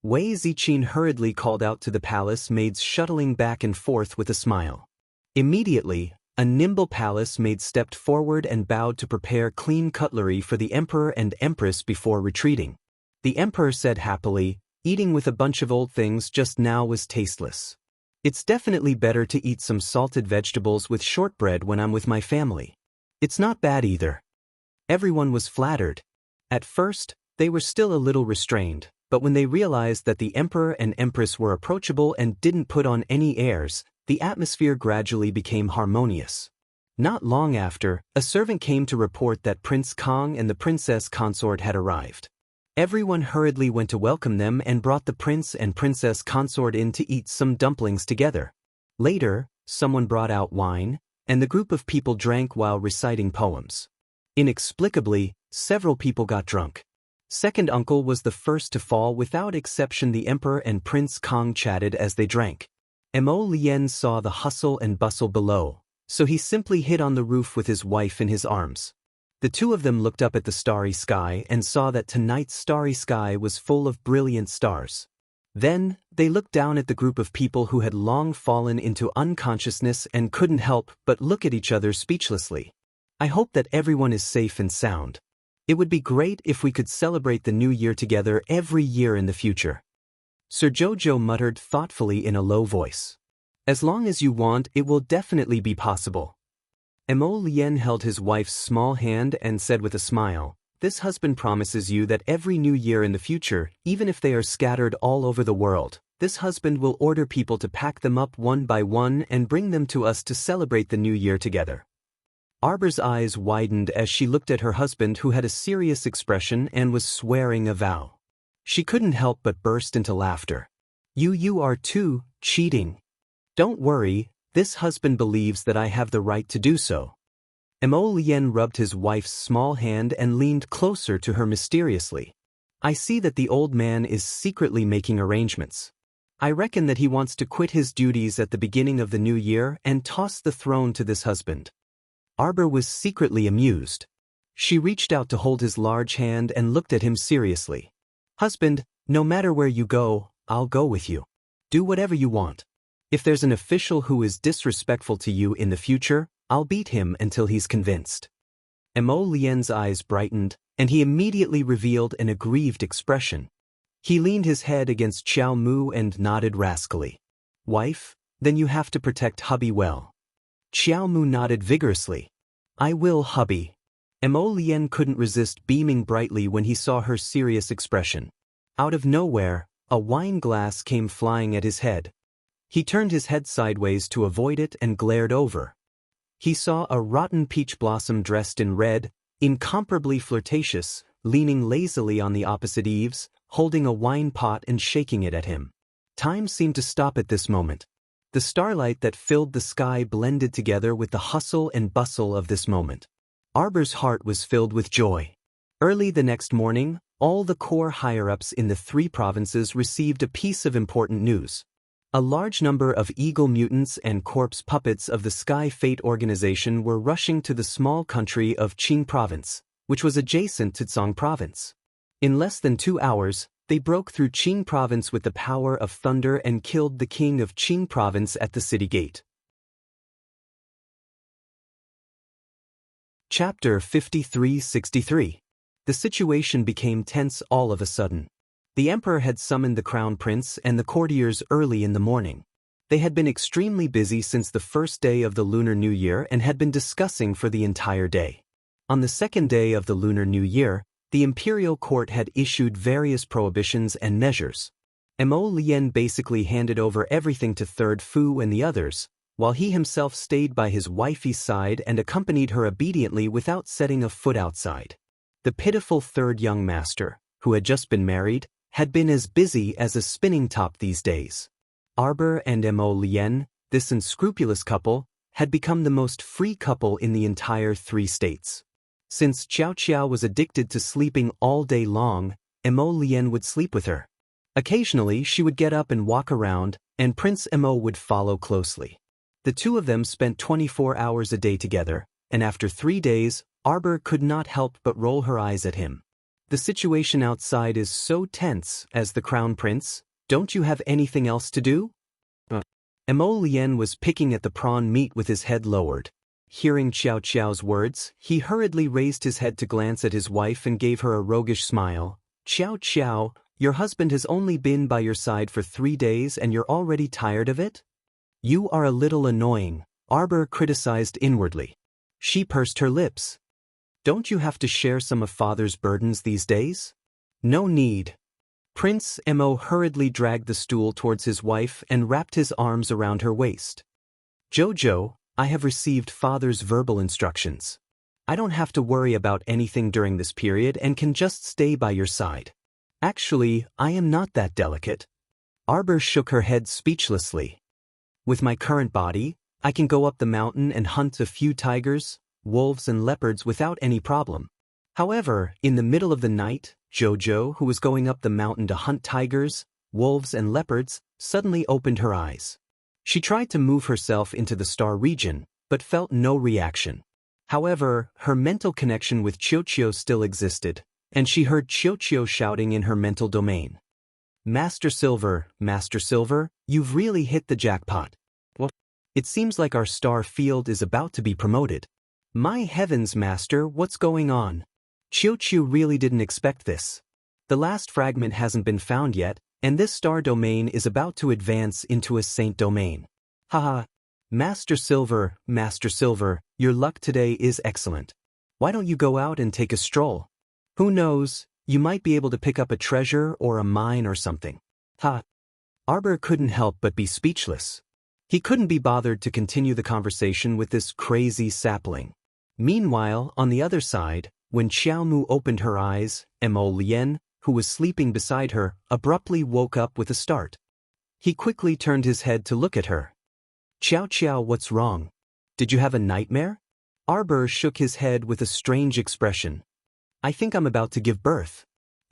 Wei Ziqin hurriedly called out to the palace maids shuttling back and forth with a smile. Immediately, a nimble palace maid stepped forward and bowed to prepare clean cutlery for the Emperor and Empress before retreating. The Emperor said happily, "Eating with a bunch of old things just now was tasteless. It's definitely better to eat some salted vegetables with shortbread when I'm with my family. It's not bad either." Everyone was flattered. At first, They were still a little restrained, but when they realized that the emperor and empress were approachable and didn't put on any airs, the atmosphere gradually became harmonious. Not long after, a servant came to report that Prince Kong and the Princess Consort had arrived. Everyone hurriedly went to welcome them and brought the Prince and Princess Consort in to eat some dumplings together. Later, someone brought out wine, and the group of people drank while reciting poems. Inexplicably, several people got drunk. Second uncle was the first to fall. Without exception, the Emperor and Prince Kong chatted as they drank. Mo Lien saw the hustle and bustle below, so he simply hid on the roof with his wife in his arms. The two of them looked up at the starry sky and saw that tonight's starry sky was full of brilliant stars. Then, they looked down at the group of people who had long fallen into unconsciousness and couldn't help but look at each other speechlessly. I hope that everyone is safe and sound. It would be great if we could celebrate the new year together every year in the future. Sir Jojo muttered thoughtfully in a low voice. As long as you want, it will definitely be possible. Mo Lien held his wife's small hand and said with a smile, "This husband promises you that every new year in the future, even if they are scattered all over the world, this husband will order people to pack them up one by one and bring them to us to celebrate the new year together." Arber's eyes widened as she looked at her husband, who had a serious expression and was swearing a vow. She couldn't help but burst into laughter. You are too cheating. Don't worry, this husband believes that I have the right to do so." Mo Lien rubbed his wife's small hand and leaned closer to her mysteriously. "I see that the old man is secretly making arrangements. I reckon that he wants to quit his duties at the beginning of the new year and toss the throne to this husband." Arber was secretly amused. She reached out to hold his large hand and looked at him seriously. "Husband, no matter where you go, I'll go with you. Do whatever you want. If there's an official who is disrespectful to you in the future, I'll beat him until he's convinced." Mo Lien's eyes brightened, and he immediately revealed an aggrieved expression. He leaned his head against Xiao Mu and nodded rascally. "Wife, then you have to protect hubby well." Xiao Mu nodded vigorously. "I will, hubby." Mo Lien couldn't resist beaming brightly when he saw her serious expression. Out of nowhere, a wine glass came flying at his head. He turned his head sideways to avoid it and glared over. He saw a rotten peach blossom dressed in red, incomparably flirtatious, leaning lazily on the opposite eaves, holding a wine pot and shaking it at him. Time seemed to stop at this moment. The starlight that filled the sky blended together with the hustle and bustle of this moment. Arber's heart was filled with joy. Early the next morning, all the core higher-ups in the 3 provinces received a piece of important news. A large number of eagle mutants and corpse puppets of the Sky Fate organization were rushing to the small country of Qing Province, which was adjacent to Tsang Province. In less than 2 hours, they broke through Qing Province with the power of thunder and killed the king of Qing Province at the city gate. Chapter 5363. The situation became tense all of a sudden. The emperor had summoned the crown prince and the courtiers early in the morning. They had been extremely busy since the first day of the Lunar New Year and had been discussing for the entire day. On the second day of the Lunar New Year, the imperial court had issued various prohibitions and measures. Mo Lien basically handed over everything to Third Fu and the others, while he himself stayed by his wifey's side and accompanied her obediently without setting a foot outside. The pitiful third young master, who had just been married, had been as busy as a spinning top these days. Arber and Mo Lien, this unscrupulous couple, had become the most free couple in the entire 3 states. Since Xiao Xiao was addicted to sleeping all day long, Mo Lien would sleep with her. Occasionally she would get up and walk around, and Prince Mo would follow closely. The two of them spent 24 hours a day together, and after 3 days, Arber could not help but roll her eyes at him. "The situation outside is so tense, as the crown prince. Don't you have anything else to do?" Mo Lien was picking at the prawn meat with his head lowered. Hearing Xiao Xiao's words, he hurriedly raised his head to glance at his wife and gave her a roguish smile. "Xiao Xiao, your husband has only been by your side for 3 days and you're already tired of it?" "You are a little annoying," Arber criticized inwardly. She pursed her lips. "Don't you have to share some of father's burdens these days?" No need. Prince Mo hurriedly dragged the stool towards his wife and wrapped his arms around her waist. Jojo, I have received father's verbal instructions. I don't have to worry about anything during this period and can just stay by your side. Actually, I am not that delicate. Arbor shook her head speechlessly. With my current body, I can go up the mountain and hunt a few tigers, wolves and leopards without any problem. However, in the middle of the night, Jojo, who was going up the mountain to hunt tigers, wolves and leopards, suddenly opened her eyes. She tried to move herself into the star region, but felt no reaction. However, her mental connection with Qiuqiu still existed, and she heard Qiuqiu shouting in her mental domain. Master Silver, you've really hit the jackpot. What? It seems like our star field is about to be promoted. My heavens, Master, what's going on? Qiuqiu really didn't expect this. The last fragment hasn't been found yet, and this star domain is about to advance into a saint domain. Haha. Master Silver, your luck today is excellent. Why don't you go out and take a stroll? Who knows, you might be able to pick up a treasure or a mine or something. Ha. Arbor couldn't help but be speechless. He couldn't be bothered to continue the conversation with this crazy sapling. Meanwhile, on the other side, when Xiaomu opened her eyes, Mo Lien, who was sleeping beside her, abruptly woke up with a start. He quickly turned his head to look at her. Qiao, what's wrong? Did you have a nightmare? Arbor shook his head with a strange expression. I think I'm about to give birth.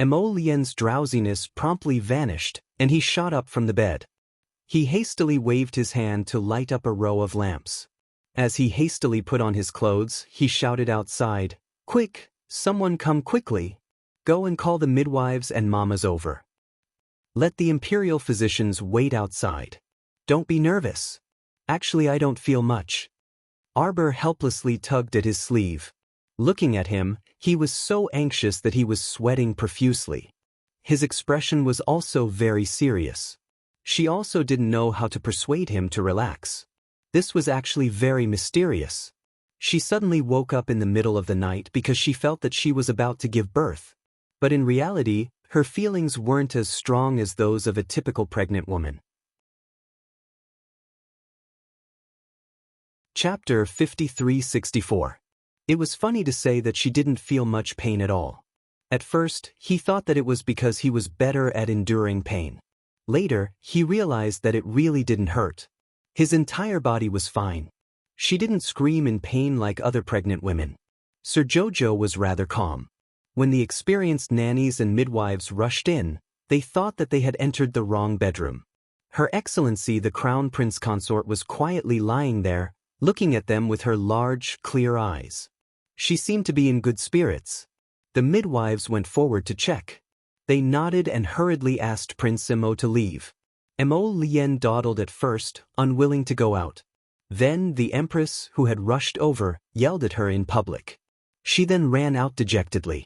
Mo Lien's drowsiness promptly vanished, and he shot up from the bed. He hastily waved his hand to light up a row of lamps. As he hastily put on his clothes, he shouted outside, Quick, someone come quickly. Go and call the midwives and mamas over. Let the imperial physicians wait outside. Don't be nervous. Actually, I don't feel much. Arbor helplessly tugged at his sleeve. Looking at him, he was so anxious that he was sweating profusely. His expression was also very serious. She also didn't know how to persuade him to relax. This was actually very mysterious. She suddenly woke up in the middle of the night because she felt that she was about to give birth. But in reality, her feelings weren't as strong as those of a typical pregnant woman. Chapter 5364. It was funny to say that she didn't feel much pain at all. At first, he thought that it was because he was better at enduring pain. Later, he realized that it really didn't hurt. His entire body was fine. She didn't scream in pain like other pregnant women. Sir Jojo was rather calm. When the experienced nannies and midwives rushed in, they thought that they had entered the wrong bedroom. Her Excellency the Crown Prince Consort was quietly lying there, looking at them with her large, clear eyes. She seemed to be in good spirits. The midwives went forward to check. They nodded and hurriedly asked Prince Mo to leave. Mo Lien dawdled at first, unwilling to go out. Then the Empress, who had rushed over, yelled at her in public. She then ran out dejectedly.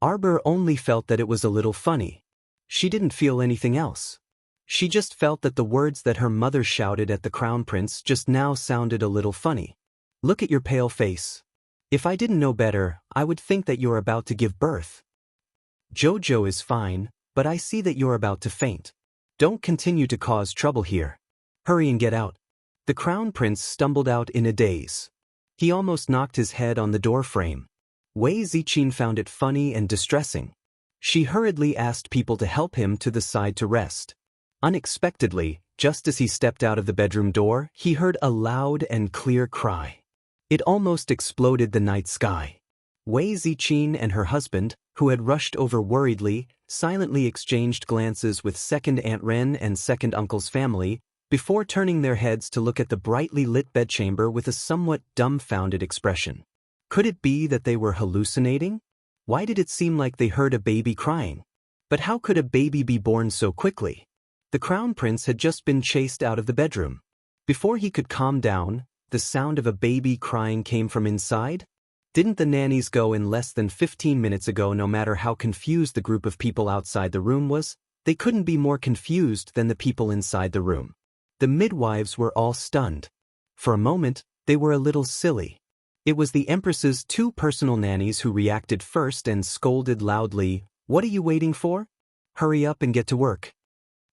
Arbor only felt that it was a little funny. She didn't feel anything else. She just felt that the words that her mother shouted at the Crown Prince just now sounded a little funny. Look at your pale face. If I didn't know better, I would think that you're about to give birth. Jojo is fine, but I see that you're about to faint. Don't continue to cause trouble here. Hurry and get out. The Crown Prince stumbled out in a daze. He almost knocked his head on the door frame. Wei Ziqin found it funny and distressing. She hurriedly asked people to help him to the side to rest. Unexpectedly, just as he stepped out of the bedroom door, he heard a loud and clear cry. It almost exploded the night sky. Wei Ziqin and her husband, who had rushed over worriedly, silently exchanged glances with Second Aunt Ren and Second Uncle's family, before turning their heads to look at the brightly lit bedchamber with a somewhat dumbfounded expression. Could it be that they were hallucinating? Why did it seem like they heard a baby crying? But how could a baby be born so quickly? The Crown Prince had just been chased out of the bedroom. Before he could calm down, the sound of a baby crying came from inside? Didn't the nannies go in less than 15 minutes ago? No matter how confused the group of people outside the room was, they couldn't be more confused than the people inside the room. The midwives were all stunned. For a moment, they were a little silly. It was the Empress's two personal nannies who reacted first and scolded loudly, What are you waiting for? Hurry up and get to work.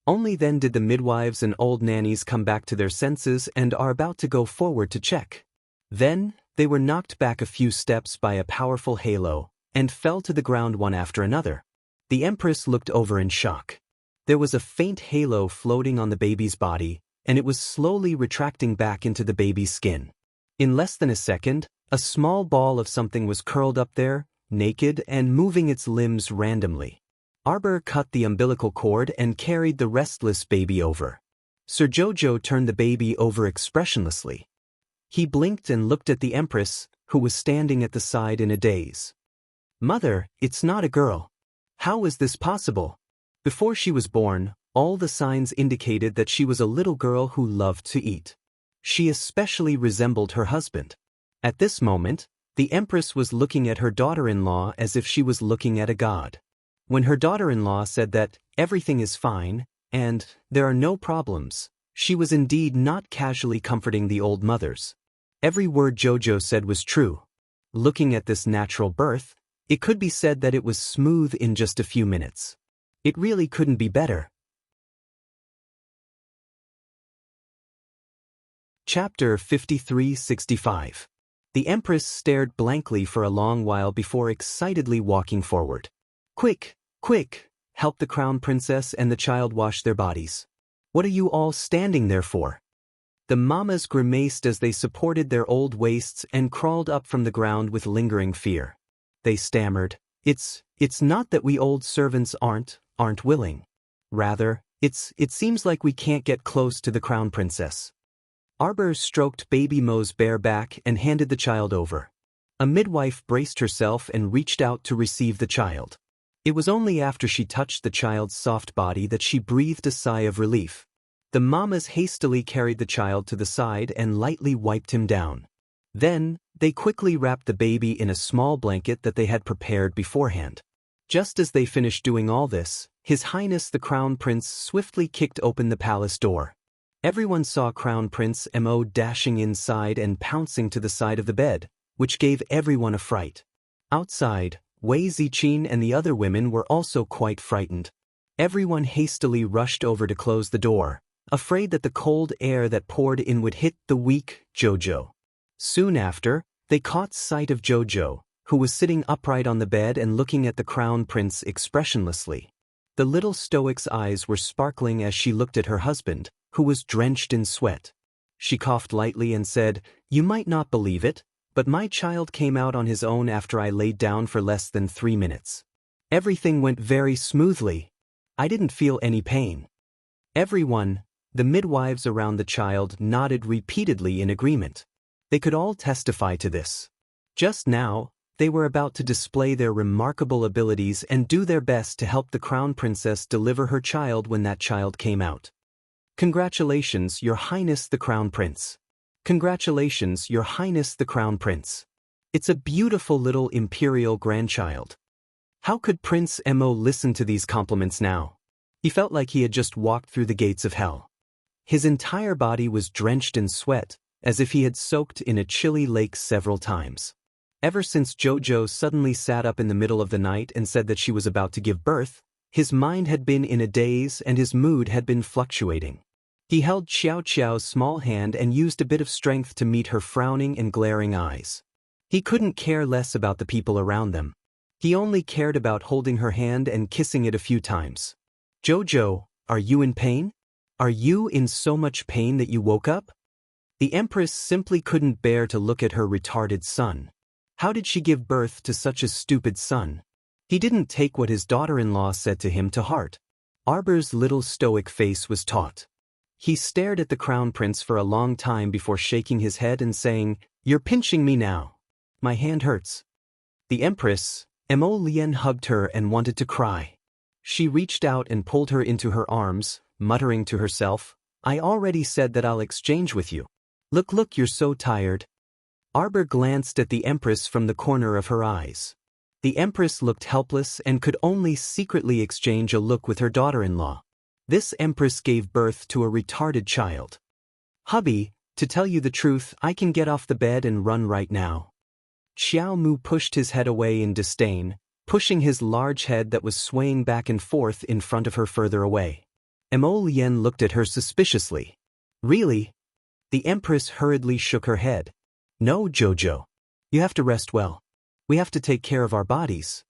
Only then did the midwives and old nannies come back to their senses and are about to go forward to check. Then, they were knocked back a few steps by a powerful halo, and fell to the ground one after another. The Empress looked over in shock. There was a faint halo floating on the baby's body, and it was slowly retracting back into the baby's skin. In less than a second, a small ball of something was curled up there, naked and moving its limbs randomly. Arbor cut the umbilical cord and carried the restless baby over. Sir Jojo turned the baby over expressionlessly. He blinked and looked at the Empress, who was standing at the side in a daze. Mother, it's not a girl. How is this possible? Before she was born, all the signs indicated that she was a little girl who loved to eat. She especially resembled her husband. At this moment, the Empress was looking at her daughter-in-law as if she was looking at a god. When her daughter-in-law said that everything is fine, and there are no problems, she was indeed not casually comforting the old mothers. Every word Jojo said was true. Looking at this natural birth, it could be said that it was smooth in just a few minutes. It really couldn't be better. Chapter 5365. The Empress stared blankly for a long while before excitedly walking forward. Quick, quick, help the Crown Princess and the child wash their bodies. What are you all standing there for? The mamas grimaced as they supported their old waists and crawled up from the ground with lingering fear. They stammered, It's not that we old servants aren't willing. Rather, it seems like we can't get close to the Crown Princess. Arbor stroked baby Mo's bare back and handed the child over. A midwife braced herself and reached out to receive the child. It was only after she touched the child's soft body that she breathed a sigh of relief. The mamas hastily carried the child to the side and lightly wiped him down. Then, they quickly wrapped the baby in a small blanket that they had prepared beforehand. Just as they finished doing all this, His Highness the Crown Prince swiftly kicked open the palace door. Everyone saw Crown Prince Mo dashing inside and pouncing to the side of the bed, which gave everyone a fright. Outside, Wei Ziqin and the other women were also quite frightened. Everyone hastily rushed over to close the door, afraid that the cold air that poured in would hit the weak Jojo. Soon after, they caught sight of Jojo, who was sitting upright on the bed and looking at the Crown Prince expressionlessly. The little stoic's eyes were sparkling as she looked at her husband, who was drenched in sweat. She coughed lightly and said, "You might not believe it, but my child came out on his own after I laid down for less than 3 minutes. Everything went very smoothly. I didn't feel any pain." Everyone, the midwives around the child, nodded repeatedly in agreement. They could all testify to this. Just now, they were about to display their remarkable abilities and do their best to help the Crown Princess deliver her child when that child came out. "Congratulations, Your Highness the Crown Prince. Congratulations, Your Highness the Crown Prince. It's a beautiful little imperial grandchild." How could Prince Mo listen to these compliments now? He felt like he had just walked through the gates of hell. His entire body was drenched in sweat, as if he had soaked in a chilly lake several times. Ever since Jojo suddenly sat up in the middle of the night and said that she was about to give birth, his mind had been in a daze and his mood had been fluctuating. He held Xiao Qiao's small hand and used a bit of strength to meet her frowning and glaring eyes. He couldn't care less about the people around them. He only cared about holding her hand and kissing it a few times. "Jojo, are you in pain? Are you in so much pain that you woke up?" The Empress simply couldn't bear to look at her retarded son. How did she give birth to such a stupid son? He didn't take what his daughter-in-law said to him to heart. Arbor's little stoic face was taut. He stared at the Crown Prince for a long time before shaking his head and saying, "You're pinching me now. My hand hurts." The Empress, Mo Lian, hugged her and wanted to cry. She reached out and pulled her into her arms, muttering to herself, "I already said that I'll exchange with you. Look, you're so tired." Arbor glanced at the Empress from the corner of her eyes. The Empress looked helpless and could only secretly exchange a look with her daughter-in-law. This Empress gave birth to a retarded child. "Hubby, to tell you the truth, I can get off the bed and run right now." Xiao Mu pushed his head away in disdain, pushing his large head that was swaying back and forth in front of her further away. Emolian looked at her suspiciously. Really? The Empress hurriedly shook her head. No, Jojo. You have to rest well. We have to take care of our bodies.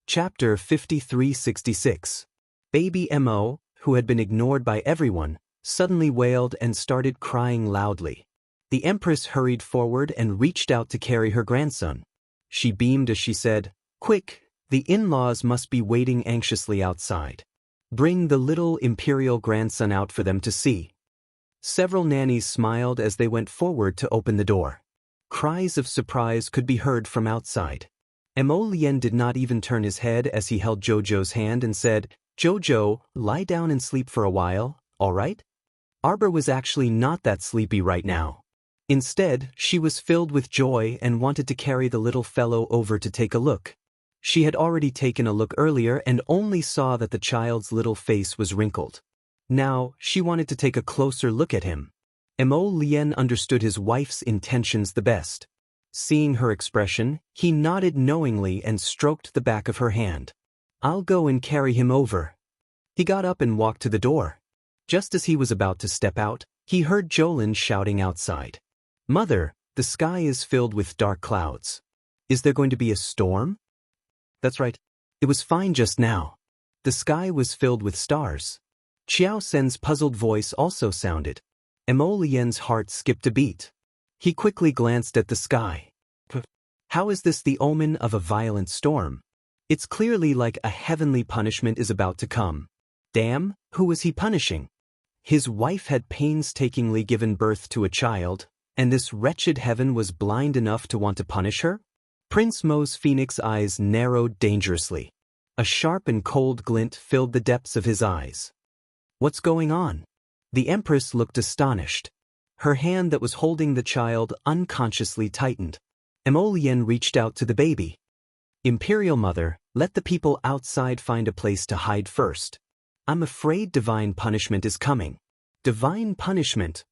Chapter 5366. Baby Mo, who had been ignored by everyone, suddenly wailed and started crying loudly. The Empress hurried forward and reached out to carry her grandson. She beamed as she said, "Quick, the in-laws must be waiting anxiously outside. Bring the little imperial grandson out for them to see." Several nannies smiled as they went forward to open the door. Cries of surprise could be heard from outside. Emolian did not even turn his head as he held Jojo's hand and said, "Jojo, lie down and sleep for a while, all right?" Arbor was actually not that sleepy right now. Instead, she was filled with joy and wanted to carry the little fellow over to take a look. She had already taken a look earlier and only saw that the child's little face was wrinkled. Now, she wanted to take a closer look at him. Emolian understood his wife's intentions the best. Seeing her expression, he nodded knowingly and stroked the back of her hand. "I'll go and carry him over." He got up and walked to the door. Just as he was about to step out, he heard Jolin shouting outside. "Mother, the sky is filled with dark clouds. Is there going to be a storm?" That's right. It was fine just now. The sky was filled with stars. Qiao Sen's puzzled voice also sounded. Emolian's heart skipped a beat. He quickly glanced at the sky. How is this the omen of a violent storm? It's clearly like a heavenly punishment is about to come. Damn, who was he punishing? His wife had painstakingly given birth to a child, and this wretched heaven was blind enough to want to punish her? Prince Mo's phoenix eyes narrowed dangerously. A sharp and cold glint filled the depths of his eyes. What's going on? The Empress looked astonished. Her hand that was holding the child unconsciously tightened. Emolian reached out to the baby. "Imperial Mother, let the people outside find a place to hide first. I'm afraid divine punishment is coming." Divine punishment?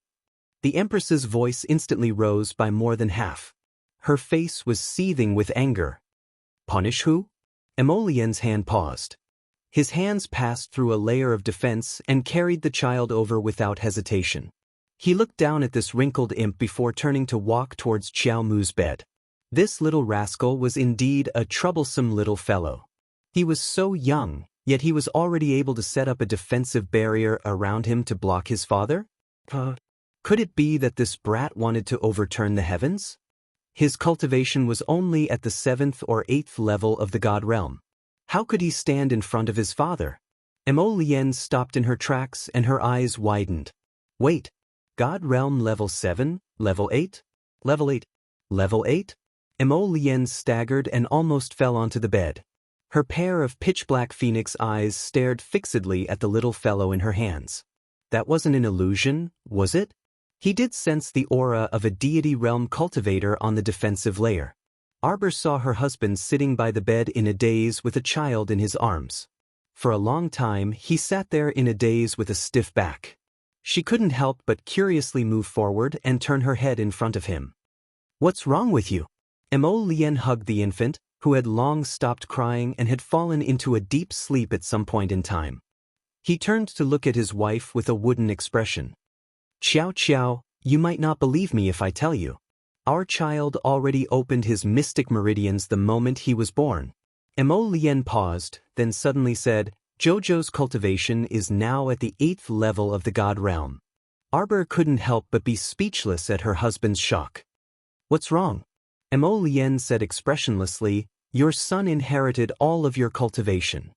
The Empress's voice instantly rose by more than half. Her face was seething with anger. Punish who? Emolian's hand paused. His hands passed through a layer of defense and carried the child over without hesitation. He looked down at this wrinkled imp before turning to walk towards Qiao Mu's bed. This little rascal was indeed a troublesome little fellow. He was so young, yet he was already able to set up a defensive barrier around him to block his father? Could it be that this brat wanted to overturn the heavens? His cultivation was only at the 7th or 8th level of the God realm. How could he stand in front of his father? Emolian stopped in her tracks and her eyes widened. Wait, God realm level 7, level 8? Level 8? Level 8? Emolian staggered and almost fell onto the bed. Her pair of pitch-black phoenix eyes stared fixedly at the little fellow in her hands. That wasn't an illusion, was it? He did sense the aura of a deity realm cultivator on the defensive layer. Arbor saw her husband sitting by the bed in a daze with a child in his arms. For a long time, he sat there in a daze with a stiff back. She couldn't help but curiously move forward and turn her head in front of him. "What's wrong with you?" Emolian hugged the infant, who had long stopped crying and had fallen into a deep sleep at some point in time. He turned to look at his wife with a wooden expression. "Qiao, you might not believe me if I tell you. Our child already opened his mystic meridians the moment he was born." Emolian paused, then suddenly said, "Jojo's cultivation is now at the 8th level of the God realm." Arbor couldn't help but be speechless at her husband's shock. "What's wrong?" Emolian said expressionlessly, "Your son inherited all of your cultivation.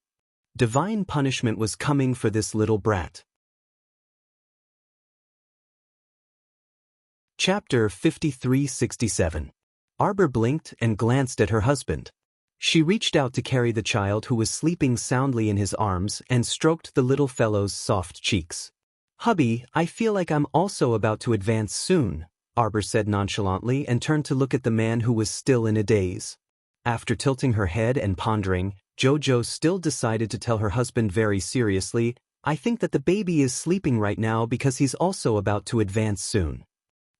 Divine punishment was coming for this little brat." Chapter 5367. Arbor blinked and glanced at her husband. She reached out to carry the child who was sleeping soundly in his arms and stroked the little fellow's soft cheeks. "Hubby, I feel like I'm also about to advance soon," Arbor said nonchalantly and turned to look at the man who was still in a daze. After tilting her head and pondering, Jojo still decided to tell her husband very seriously, "I think that the baby is sleeping right now because he's also about to advance soon."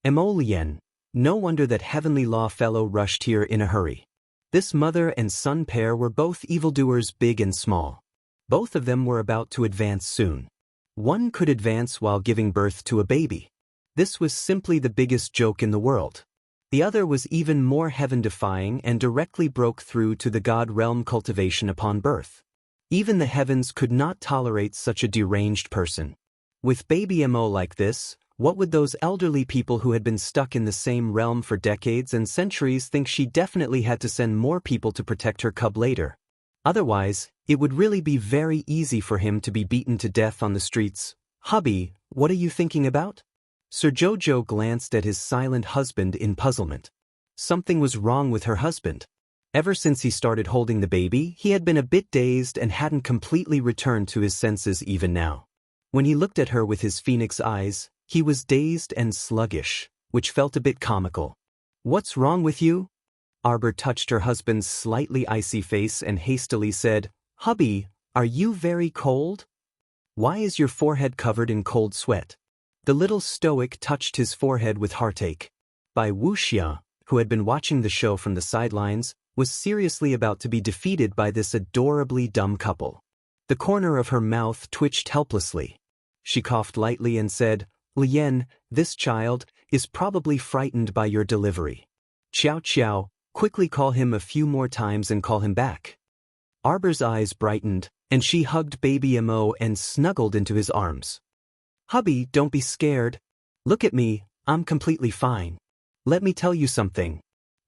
Emolian, No wonder that heavenly law fellow rushed here in a hurry. This mother and son pair were both evildoers, big and small. Both of them were about to advance soon. One could advance while giving birth to a baby. This was simply the biggest joke in the world. The other was even more heaven-defying and directly broke through to the God realm cultivation upon birth. Even the heavens could not tolerate such a deranged person. With baby Mo like this, what would those elderly people who had been stuck in the same realm for decades and centuries think? She definitely had to send more people to protect her cub later. Otherwise, it would really be very easy for him to be beaten to death on the streets. "Hubby, what are you thinking about?" Sir Jojo glanced at his silent husband in puzzlement. Something was wrong with her husband. Ever since he started holding the baby, he had been a bit dazed and hadn't completely returned to his senses even now. When he looked at her with his phoenix eyes, he was dazed and sluggish, which felt a bit comical. "What's wrong with you?" Arbor touched her husband's slightly icy face and hastily said, "Hubby, are you very cold? Why is your forehead covered in cold sweat?" The little stoic touched his forehead with heartache. Bai Wuxia, who had been watching the show from the sidelines, was seriously about to be defeated by this adorably dumb couple. The corner of her mouth twitched helplessly. She coughed lightly and said, "Lian, this child is probably frightened by your delivery. Qiao Qiao, quickly call him a few more times and call him back." Arbor's eyes brightened, and she hugged baby Mo and snuggled into his arms. "Hubby, don't be scared. Look at me, I'm completely fine. Let me tell you something.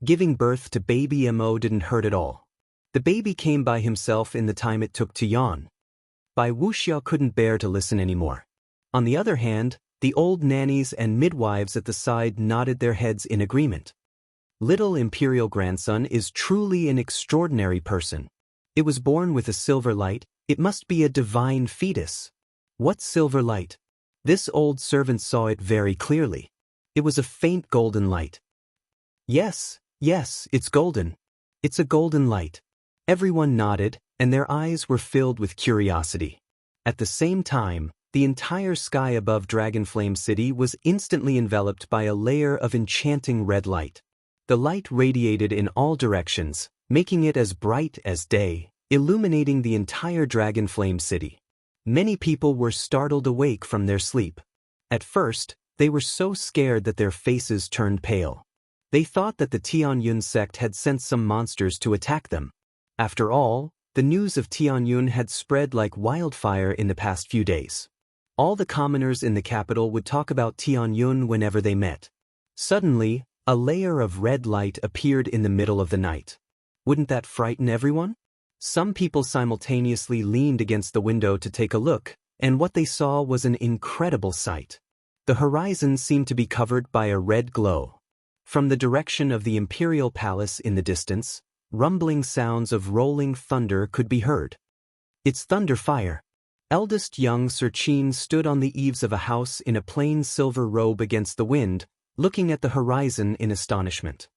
Giving birth to baby Mo didn't hurt at all. The baby came by himself in the time it took to yawn." Bai Wuxia couldn't bear to listen anymore. On the other hand, the old nannies and midwives at the side nodded their heads in agreement. Little imperial grandson is truly an extraordinary person. It was born with a silver light. It must be a divine fetus. What silver light? This old servant saw it very clearly. It was a faint golden light. Yes, it's golden. It's a golden light." Everyone nodded, and their eyes were filled with curiosity. At the same time, the entire sky above Dragonflame City was instantly enveloped by a layer of enchanting red light. The light radiated in all directions, making it as bright as day, illuminating the entire Dragonflame City. Many people were startled awake from their sleep. At first, they were so scared that their faces turned pale. They thought that the Tianyun sect had sent some monsters to attack them. After all, the news of Tianyun had spread like wildfire in the past few days. All the commoners in the capital would talk about Tianyun whenever they met. Suddenly, a layer of red light appeared in the middle of the night. Wouldn't that frighten everyone? Some people simultaneously leaned against the window to take a look, and what they saw was an incredible sight. The horizon seemed to be covered by a red glow. From the direction of the imperial palace in the distance, rumbling sounds of rolling thunder could be heard. "It's thunder fire." Eldest young Sir Qin stood on the eaves of a house in a plain silver robe against the wind, looking at the horizon in astonishment.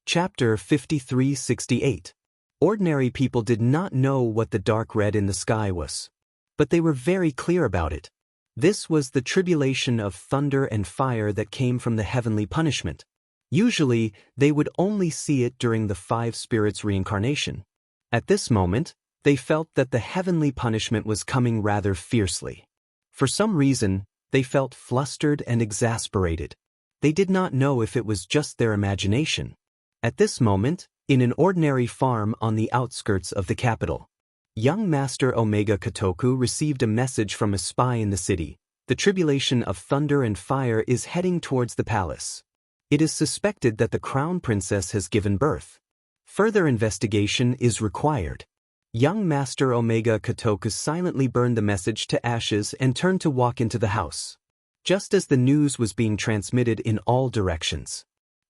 Chapter 5368. Ordinary people did not know what the dark red in the sky was. But they were very clear about it. This was the tribulation of thunder and fire that came from the heavenly punishment. Usually, they would only see it during the five spirits' reincarnation. At this moment, they felt that the heavenly punishment was coming rather fiercely. For some reason, they felt flustered and exasperated. They did not know if it was just their imagination. At this moment, in an ordinary farm on the outskirts of the capital, young Master Omega Kotoku received a message from a spy in the city. The tribulation of thunder and fire is heading towards the palace. It is suspected that the crown princess has given birth. Further investigation is required. Young Master Omega Kotoku silently burned the message to ashes and turned to walk into the house. Just as the news was being transmitted in all directions.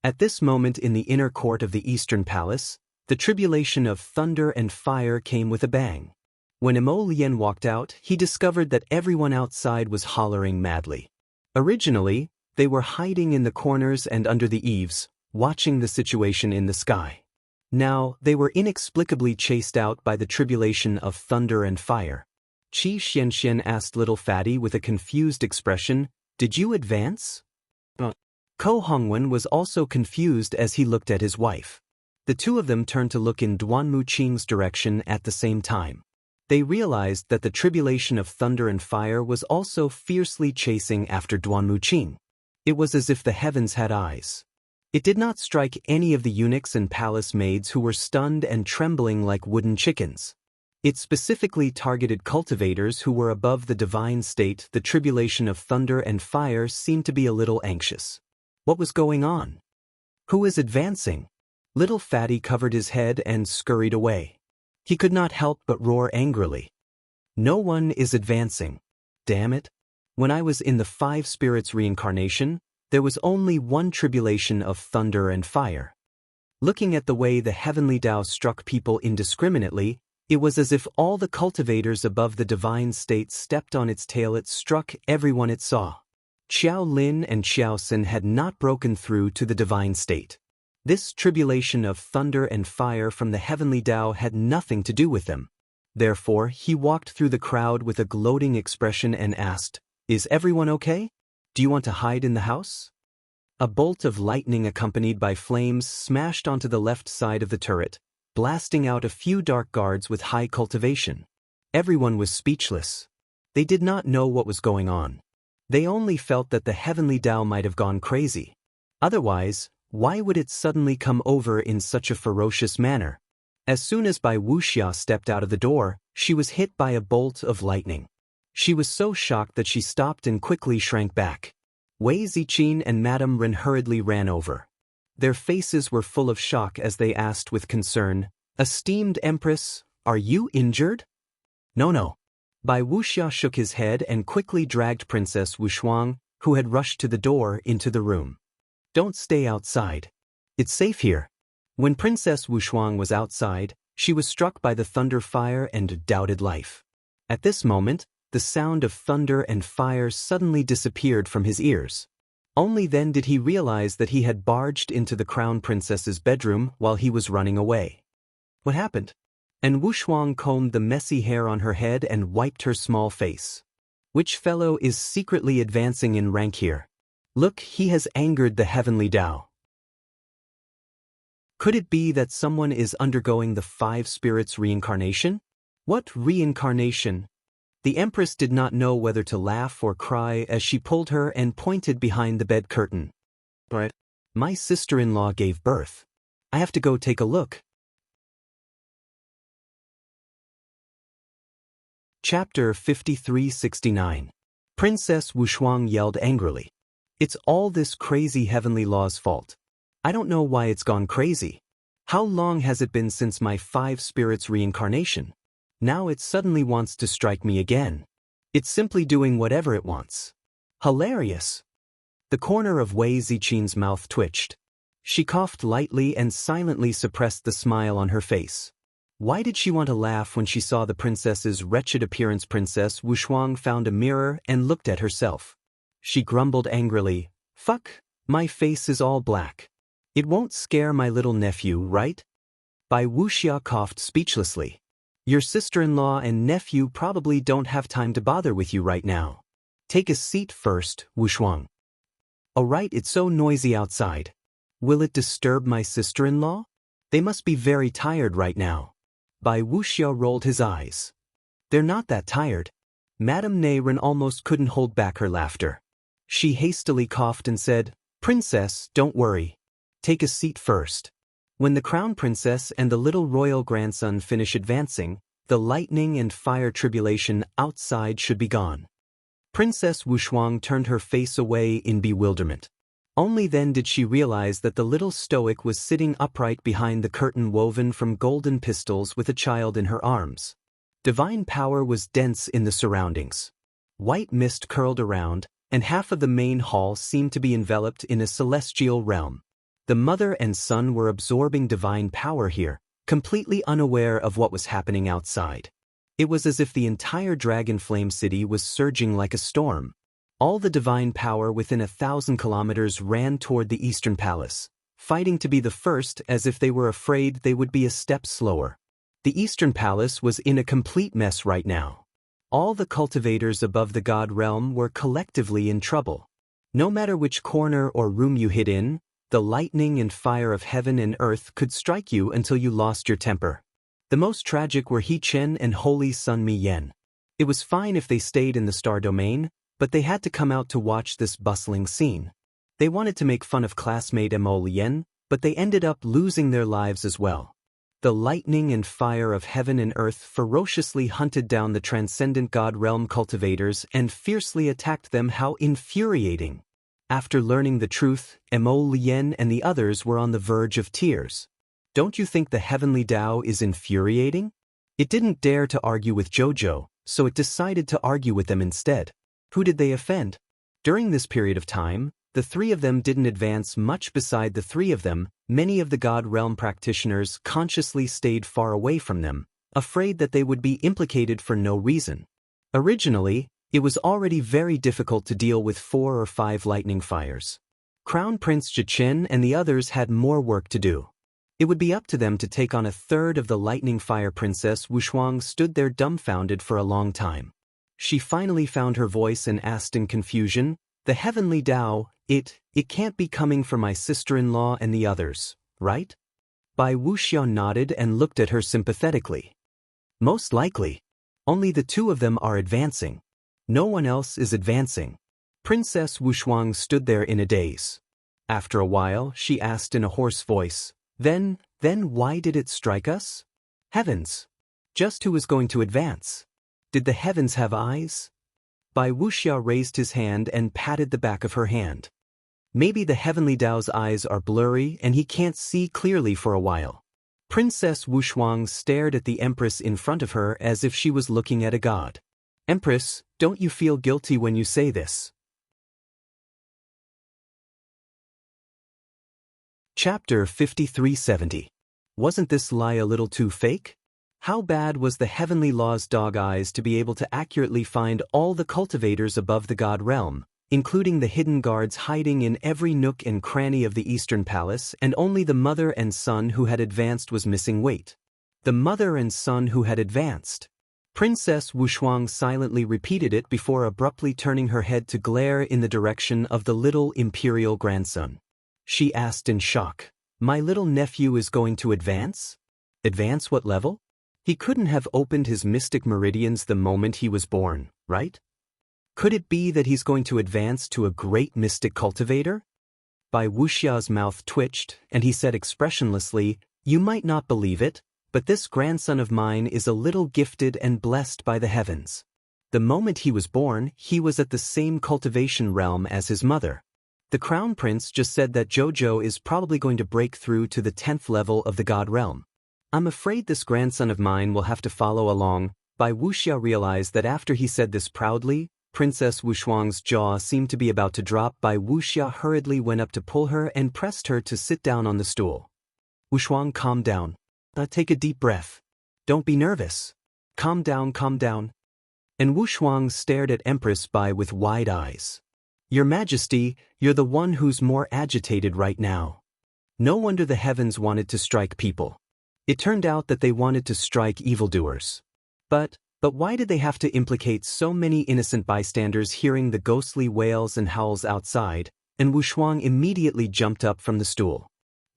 At this moment in the inner court of the Eastern Palace, the tribulation of thunder and fire came with a bang. When Emo Lien walked out, he discovered that everyone outside was hollering madly. Originally, they were hiding in the corners and under the eaves, watching the situation in the sky. Now, they were inexplicably chased out by the tribulation of thunder and fire. Qi Xianxian asked Little Fatty with a confused expression, Did you advance? Ko Hongwen was also confused as he looked at his wife. The two of them turned to look in Duanmu Qing's direction at the same time. They realized that the tribulation of thunder and fire was also fiercely chasing after Duanmu Qing. It was as if the heavens had eyes. It did not strike any of the eunuchs and palace maids who were stunned and trembling like wooden chickens. It specifically targeted cultivators who were above the divine state. The tribulation of thunder and fire seemed to be a little anxious. What was going on? Who is advancing? Little Fatty covered his head and scurried away. He could not help but roar angrily. No one is advancing. Damn it. When I was in the five spirits reincarnation, there was only one tribulation of thunder and fire. Looking at the way the heavenly Tao struck people indiscriminately, it was as if all the cultivators above the divine state stepped on its tail. It struck everyone it saw. Xiao Lin and Xiao Xin had not broken through to the divine state. This tribulation of thunder and fire from the heavenly Tao had nothing to do with them. Therefore, he walked through the crowd with a gloating expression and asked, "Is everyone okay? Do you want to hide in the house?" A bolt of lightning accompanied by flames smashed onto the left side of the turret, blasting out a few dark guards with high cultivation. Everyone was speechless. They did not know what was going on. They only felt that the heavenly Tao might have gone crazy. Otherwise, why would it suddenly come over in such a ferocious manner? As soon as Bai Wuxia stepped out of the door, she was hit by a bolt of lightning. She was so shocked that she stopped and quickly shrank back. Wei Ziqin and Madame Ren hurriedly ran over. Their faces were full of shock as they asked with concern, "Esteemed Empress, are you injured?" No. Bai Wuxia shook his head and quickly dragged Princess Wushuang, who had rushed to the door, into the room. "Don't stay outside. It's safe here." When Princess Wushuang was outside, she was struck by the thunder fire and doubted life. At this moment, the sound of thunder and fire suddenly disappeared from his ears. Only then did he realize that he had barged into the crown princess's bedroom while he was running away. What happened? And Wushuang combed the messy hair on her head and wiped her small face. Which fellow is secretly advancing in rank here? Look, he has angered the heavenly Tao. Could it be that someone is undergoing the five spirits reincarnation? What reincarnation? The Empress did not know whether to laugh or cry as she pulled her and pointed behind the bed curtain. "But my sister-in-law gave birth. I have to go take a look." Chapter 5369. Princess Wushuang yelled angrily. "It's all this crazy heavenly law's fault. I don't know why it's gone crazy. How long has it been since my five spirits reincarnation? Now it suddenly wants to strike me again. It's simply doing whatever it wants. Hilarious." The corner of Wei Ziqin's mouth twitched. She coughed lightly and silently suppressed the smile on her face. Why did she want to laugh when she saw the princess's wretched appearance? Princess Wushuang found a mirror and looked at herself. She grumbled angrily, "Fuck, my face is all black. It won't scare my little nephew, right?" Bai Wuxia coughed speechlessly. "Your sister-in-law and nephew probably don't have time to bother with you right now. Take a seat first, Wushuang." "Oh right, it's so noisy outside. Will it disturb my sister-in-law? They must be very tired right now." Bai Wuxia rolled his eyes. "They're not that tired." Madame Ren almost couldn't hold back her laughter. She hastily coughed and said, "Princess, don't worry. Take a seat first. When the crown princess and the little royal grandson finish advancing, the lightning and fire tribulation outside should be gone." Princess Wushuang turned her face away in bewilderment. Only then did she realize that the little stoic was sitting upright behind the curtain woven from golden pistols with a child in her arms. Divine power was dense in the surroundings. White mist curled around, and half of the main hall seemed to be enveloped in a celestial realm. The mother and son were absorbing divine power here, completely unaware of what was happening outside. It was as if the entire Dragon Flame City was surging like a storm. All the divine power within 1,000 kilometers ran toward the Eastern Palace, fighting to be the first as if they were afraid they would be a step slower. The Eastern Palace was in a complete mess right now. All the cultivators above the God realm were collectively in trouble. No matter which corner or room you hid in, the lightning and fire of heaven and earth could strike you until you lost your temper. The most tragic were He Chen and Holy Sun Mi Yen. It was fine if they stayed in the star domain, but they had to come out to watch this bustling scene. They wanted to make fun of classmate Mo Lien, but they ended up losing their lives as well. The lightning and fire of heaven and earth ferociously hunted down the transcendent God realm cultivators and fiercely attacked them. How infuriating! After learning the truth, Mo Lien and the others were on the verge of tears. Don't you think the heavenly Tao is infuriating? It didn't dare to argue with Jojo, so it decided to argue with them instead. Who did they offend? During this period of time, the three of them didn't advance much. Beside the three of them, many of the God realm practitioners consciously stayed far away from them, afraid that they would be implicated for no reason. Originally, it was already very difficult to deal with 4 or 5 lightning fires. Crown Prince Jichen and the others had more work to do. It would be up to them to take on a third of the lightning fire. Princess Wushuang stood there dumbfounded for a long time. She finally found her voice and asked in confusion, "The heavenly Tao, it can't be coming from my sister-in-law and the others, right?" Bai Wuxian nodded and looked at her sympathetically. "Most likely. Only the two of them are advancing. No one else is advancing." Princess Wushuang stood there in a daze. After a while, she asked in a hoarse voice, Then why did it strike us? Heavens! Just who is going to advance? Did the heavens have eyes?" Bai Wuxia raised his hand and patted the back of her hand. "Maybe the heavenly Tao's eyes are blurry and he can't see clearly for a while." Princess Wushuang stared at the Empress in front of her as if she was looking at a god. "Empress, don't you feel guilty when you say this?" Chapter 5370. Wasn't this lie a little too fake? How bad was the heavenly law's dog eyes to be able to accurately find all the cultivators above the god realm, including the hidden guards hiding in every nook and cranny of the Eastern Palace, and only the mother and son who had advanced was missing? Wait. The mother and son who had advanced. Princess Wushuang silently repeated it before abruptly turning her head to glare in the direction of the little imperial grandson. She asked in shock, "My little nephew is going to advance? Advance what level? He couldn't have opened his mystic meridians the moment he was born, right? Could it be that he's going to advance to a great mystic cultivator?" Bai Wuxia's mouth twitched, and he said expressionlessly, "You might not believe it, but this grandson of mine is a little gifted and blessed by the heavens. The moment he was born, he was at the same cultivation realm as his mother. The Crown Prince just said that Jojo is probably going to break through to the 10th level of the God realm. I'm afraid this grandson of mine will have to follow along." Bai Wuxia realized that after he said this proudly, Princess Wushuang's jaw seemed to be about to drop. Bai Wuxia hurriedly went up to pull her and pressed her to sit down on the stool. "Wushuang, calm down. Take a deep breath. Don't be nervous. Calm down, calm down." And Wushuang stared at Empress Bai with wide eyes. "Your Majesty, you're the one who's more agitated right now. No wonder the heavens wanted to strike people. It turned out that they wanted to strike evildoers. But why did they have to implicate so many innocent bystanders?" Hearing the ghostly wails and howls outside, and Wushuang immediately jumped up from the stool.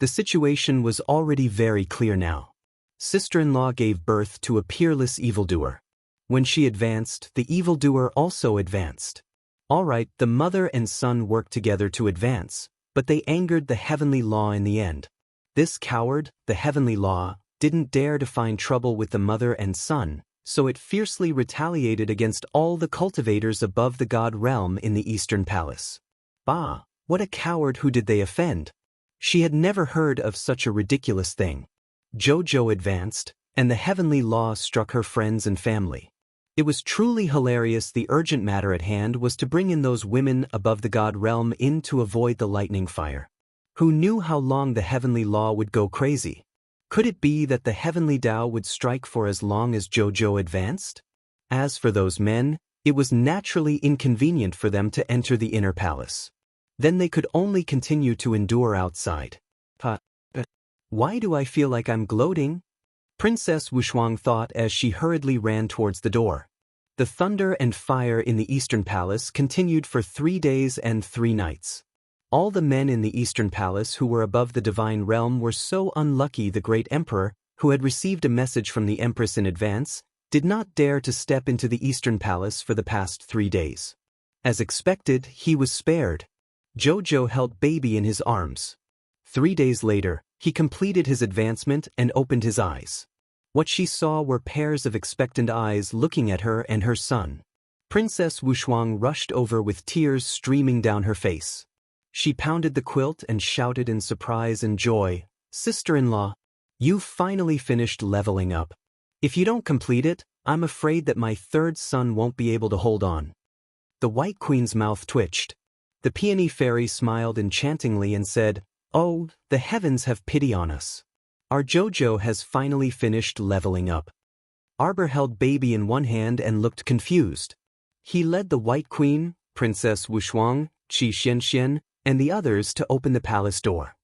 The situation was already very clear now. Sister-in-law gave birth to a peerless evildoer. When she advanced, the evildoer also advanced. All right, the mother and son worked together to advance, but they angered the heavenly law in the end. This coward, the heavenly law, didn't dare to find trouble with the mother and son, so it fiercely retaliated against all the cultivators above the god realm in the Eastern Palace. Bah, what a coward! Who did they offend? She had never heard of such a ridiculous thing. Jojo advanced, and the heavenly law struck her friends and family. It was truly hilarious. The urgent matter at hand was to bring in those women above the god realm in to avoid the lightning fire. Who knew how long the heavenly law would go crazy? Could it be that the heavenly Tao would strike for as long as Jojo advanced? As for those men, it was naturally inconvenient for them to enter the inner palace. Then they could only continue to endure outside. Why do I feel like I'm gloating? Princess Wushuang thought as she hurriedly ran towards the door. The thunder and fire in the Eastern Palace continued for 3 days and 3 nights. All the men in the Eastern Palace who were above the divine realm were so unlucky the great emperor, who had received a message from the empress in advance, did not dare to step into the Eastern Palace for the past 3 days. As expected, he was spared. Jojo held baby in his arms. 3 days later, he completed his advancement and opened his eyes. What she saw were pairs of expectant eyes looking at her and her son. Princess Wushuang rushed over with tears streaming down her face. She pounded the quilt and shouted in surprise and joy, "Sister-in-law, you've finally finished leveling up. If you don't complete it, I'm afraid that my third son won't be able to hold on." The White Queen's mouth twitched. The Peony Fairy smiled enchantingly and said, "Oh, the heavens have pity on us. Our Jojo has finally finished leveling up." Arbor held baby in one hand and looked confused. He led the White Queen, Princess Wushuang, Qi Xianxian, and the others to open the palace door.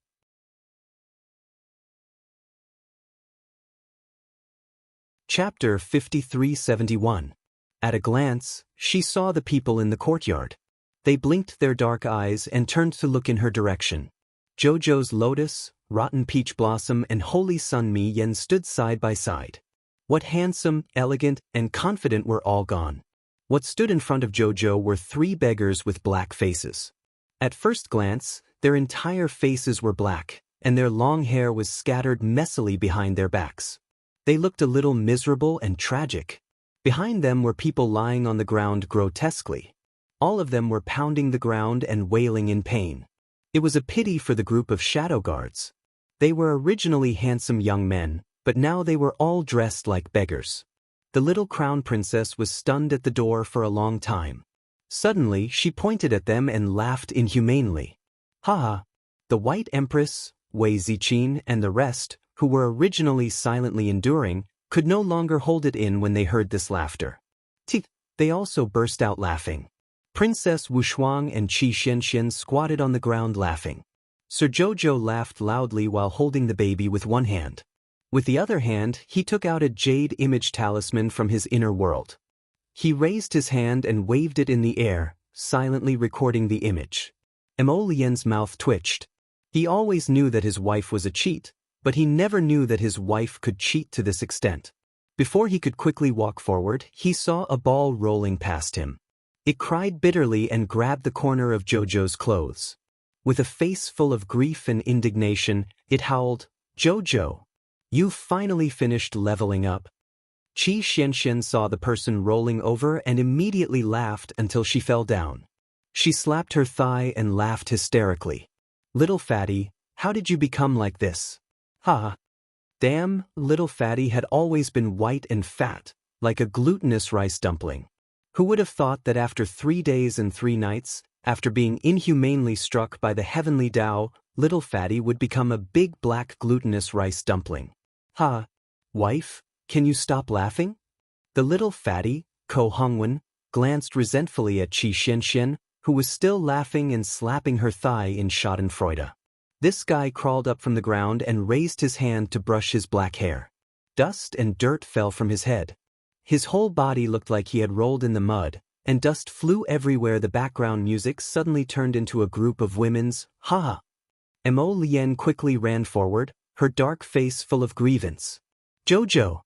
Chapter 5371. At a glance, she saw the people in the courtyard. They blinked their dark eyes and turned to look in her direction. Jojo's lotus, rotten peach blossom, and holy sun Mi Yen stood side by side. What handsome, elegant, and confident were all gone. What stood in front of Jojo were 3 beggars with black faces. At first glance, their entire faces were black, and their long hair was scattered messily behind their backs. They looked a little miserable and tragic. Behind them were people lying on the ground grotesquely. All of them were pounding the ground and wailing in pain. It was a pity for the group of shadow guards. They were originally handsome young men, but now they were all dressed like beggars. The little crown princess was stunned at the door for a long time. Suddenly, she pointed at them and laughed inhumanely. "Ha ha!" The White Empress, Wei Ziqin, and the rest, who were originally silently enduring, could no longer hold it in when they heard this laughter. They also burst out laughing. Princess Wushuang and Qi Xianxian squatted on the ground laughing. Sir Jojo laughed loudly while holding the baby with one hand. With the other hand, he took out a jade image talisman from his inner world. He raised his hand and waved it in the air, silently recording the image. Emolien's mouth twitched. He always knew that his wife was a cheat, but he never knew that his wife could cheat to this extent. Before he could quickly walk forward, he saw a ball rolling past him. It cried bitterly and grabbed the corner of Jojo's clothes. With a face full of grief and indignation, it howled, "Jojo! You've finally finished leveling up." Qi Xianxian saw the person rolling over and immediately laughed until she fell down. She slapped her thigh and laughed hysterically. "Little fatty, how did you become like this?" "Ha! Damn, little fatty had always been white and fat, like a glutinous rice dumpling. Who would have thought that after 3 days and 3 nights, after being inhumanely struck by the heavenly Tao, little fatty would become a big black glutinous rice dumpling? Ha! Wife, can you stop laughing?" The little fatty, Ko Hongwen, glanced resentfully at Qi Xianxian, who was still laughing and slapping her thigh in schadenfreude. This guy crawled up from the ground and raised his hand to brush his black hair. Dust and dirt fell from his head. His whole body looked like he had rolled in the mud, and dust flew everywhere. The background music suddenly turned into a group of women's ha-ha. Emo Lien quickly ran forward, her dark face full of grievance. Jojo!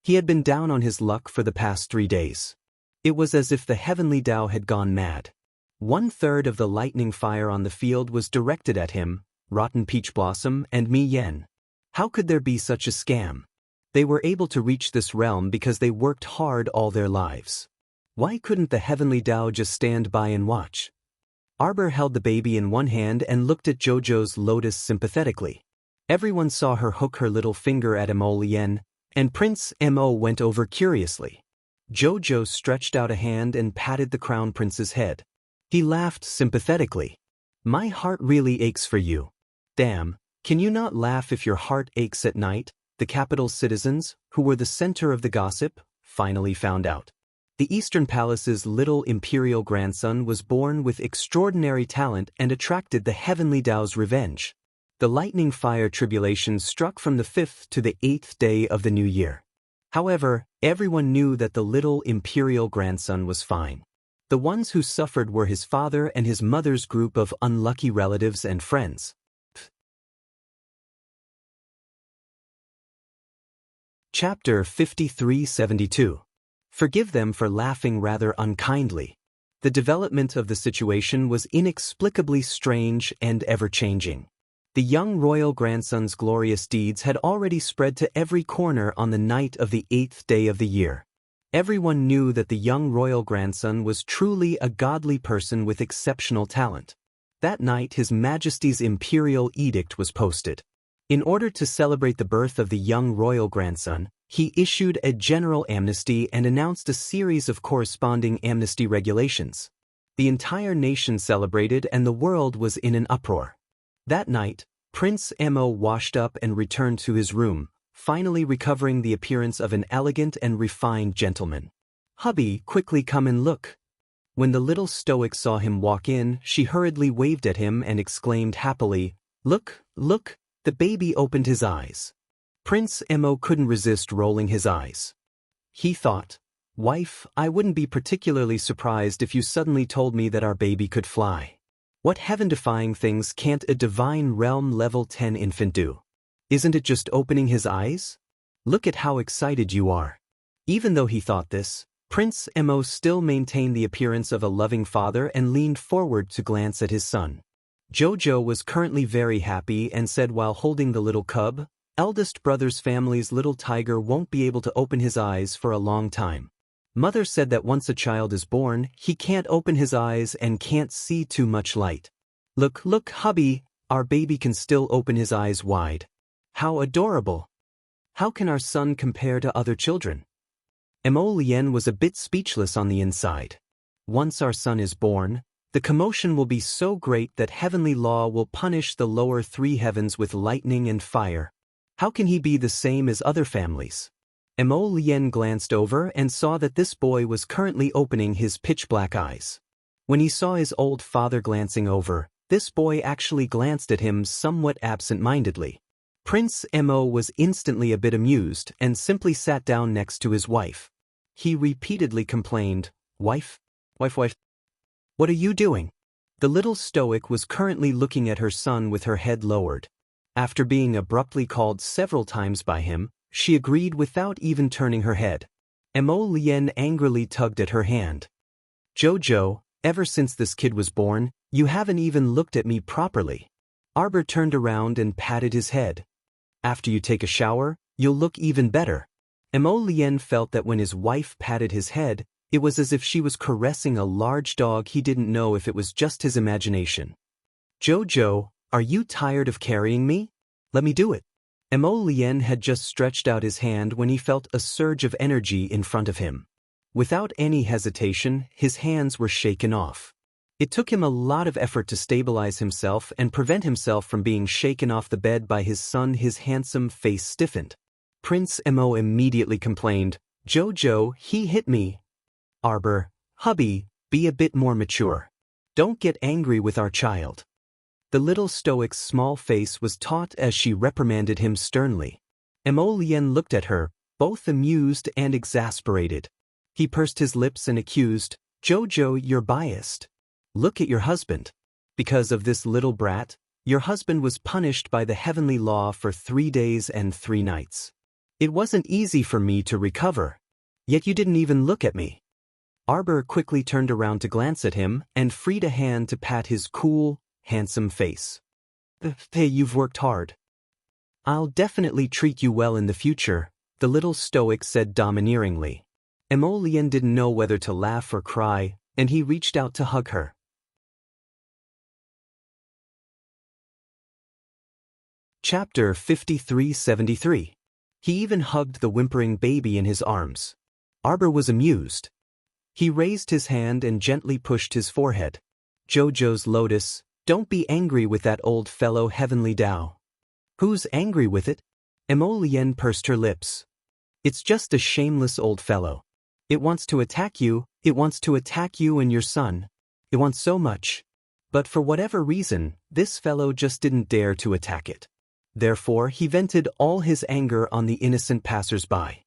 He had been down on his luck for the past 3 days. It was as if the heavenly Tao had gone mad. 1/3 of the lightning fire on the field was directed at him, Rotten Peach Blossom, and Mi Yen. How could there be such a scam? They were able to reach this realm because they worked hard all their lives. Why couldn't the heavenly Tao just stand by and watch? Arbor held the baby in one hand and looked at Jojo's lotus sympathetically. Everyone saw her hook her little finger at Emo Lien, and Prince Mo went over curiously. Jojo stretched out a hand and patted the crown prince's head. He laughed sympathetically. "My heart really aches for you." "Damn, can you not laugh if your heart aches at night?" The capital's citizens, who were the center of the gossip, finally found out. The Eastern Palace's little imperial grandson was born with extraordinary talent and attracted the heavenly Tao's revenge. The lightning fire tribulation struck from the 5th to the 8th day of the new year. However, everyone knew that the little imperial grandson was fine. The ones who suffered were his father and his mother's group of unlucky relatives and friends. Chapter 5372. Forgive them for laughing rather unkindly. The development of the situation was inexplicably strange and ever-changing. The young royal grandson's glorious deeds had already spread to every corner on the night of the 8th day of the year. Everyone knew that the young royal grandson was truly a godly person with exceptional talent. That night His Majesty's imperial edict was posted. In order to celebrate the birth of the young royal grandson, he issued a general amnesty and announced a series of corresponding amnesty regulations. The entire nation celebrated and the world was in an uproar. That night, Prince Mo washed up and returned to his room, finally recovering the appearance of an elegant and refined gentleman. "Hubby, quickly come and look." When the little stoic saw him walk in, she hurriedly waved at him and exclaimed happily, "Look, look!" The baby opened his eyes. Prince Mo couldn't resist rolling his eyes. He thought, "Wife, I wouldn't be particularly surprised if you suddenly told me that our baby could fly. What heaven-defying things can't a divine realm level 10 infant do? Isn't it just opening his eyes? Look at how excited you are." Even though he thought this, Prince Mo still maintained the appearance of a loving father and leaned forward to glance at his son. Jojo was currently very happy and said while holding the little cub, "Eldest brother's family's little tiger won't be able to open his eyes for a long time. Mother said that once a child is born, he can't open his eyes and can't see too much light. Look, look, hubby, our baby can still open his eyes wide. How adorable! How can our son compare to other children?" Mo Lien was a bit speechless on the inside. Once our son is born, the commotion will be so great that heavenly law will punish the lower three heavens with lightning and fire. How can he be the same as other families? Mo Lien glanced over and saw that this boy was currently opening his pitch-black eyes. When he saw his old father glancing over, this boy actually glanced at him somewhat absent-mindedly. Prince Mo was instantly a bit amused and simply sat down next to his wife. He repeatedly complained, "Wife? Wife. What are you doing?" The little stoic was currently looking at her son with her head lowered. After being abruptly called several times by him, she agreed without even turning her head. Mo Lien angrily tugged at her hand. "Jojo, ever since this kid was born, you haven't even looked at me properly." Arbor turned around and patted his head. "After you take a shower, you'll look even better." Mo Lien felt that when his wife patted his head, it was as if she was caressing a large dog. He didn't know if it was just his imagination. "Jojo, are you tired of carrying me? Let me do it." Mo Lien had just stretched out his hand when he felt a surge of energy in front of him. Without any hesitation, his hands were shaken off. It took him a lot of effort to stabilize himself and prevent himself from being shaken off the bed by his son. His handsome face stiffened. Prince Mo immediately complained, "Jojo, he hit me." Arbor, "Hubby, be a bit more mature. Don't get angry with our child." The little stoic's small face was taut as she reprimanded him sternly. Mo Lien looked at her, both amused and exasperated. He pursed his lips and accused, "Jojo, you're biased. Look at your husband. Because of this little brat, your husband was punished by the heavenly law for 3 days and 3 nights. It wasn't easy for me to recover. Yet you didn't even look at me." Arbor quickly turned around to glance at him and freed a hand to pat his cool, handsome face. "Hey, you've worked hard. I'll definitely treat you well in the future," the little stoic said domineeringly. Mo Lien didn't know whether to laugh or cry, and he reached out to hug her. Chapter 5373. He even hugged the whimpering baby in his arms. Arbor was amused. He raised his hand and gently pushed his forehead. "Jojo's lotus, don't be angry with that old fellow, Heavenly Tao." "Who's angry with it?" Mo Lien pursed her lips. "It's just a shameless old fellow. It wants to attack you, and your son. It wants so much. But for whatever reason, this fellow just didn't dare to attack it. Therefore he vented all his anger on the innocent passers-by."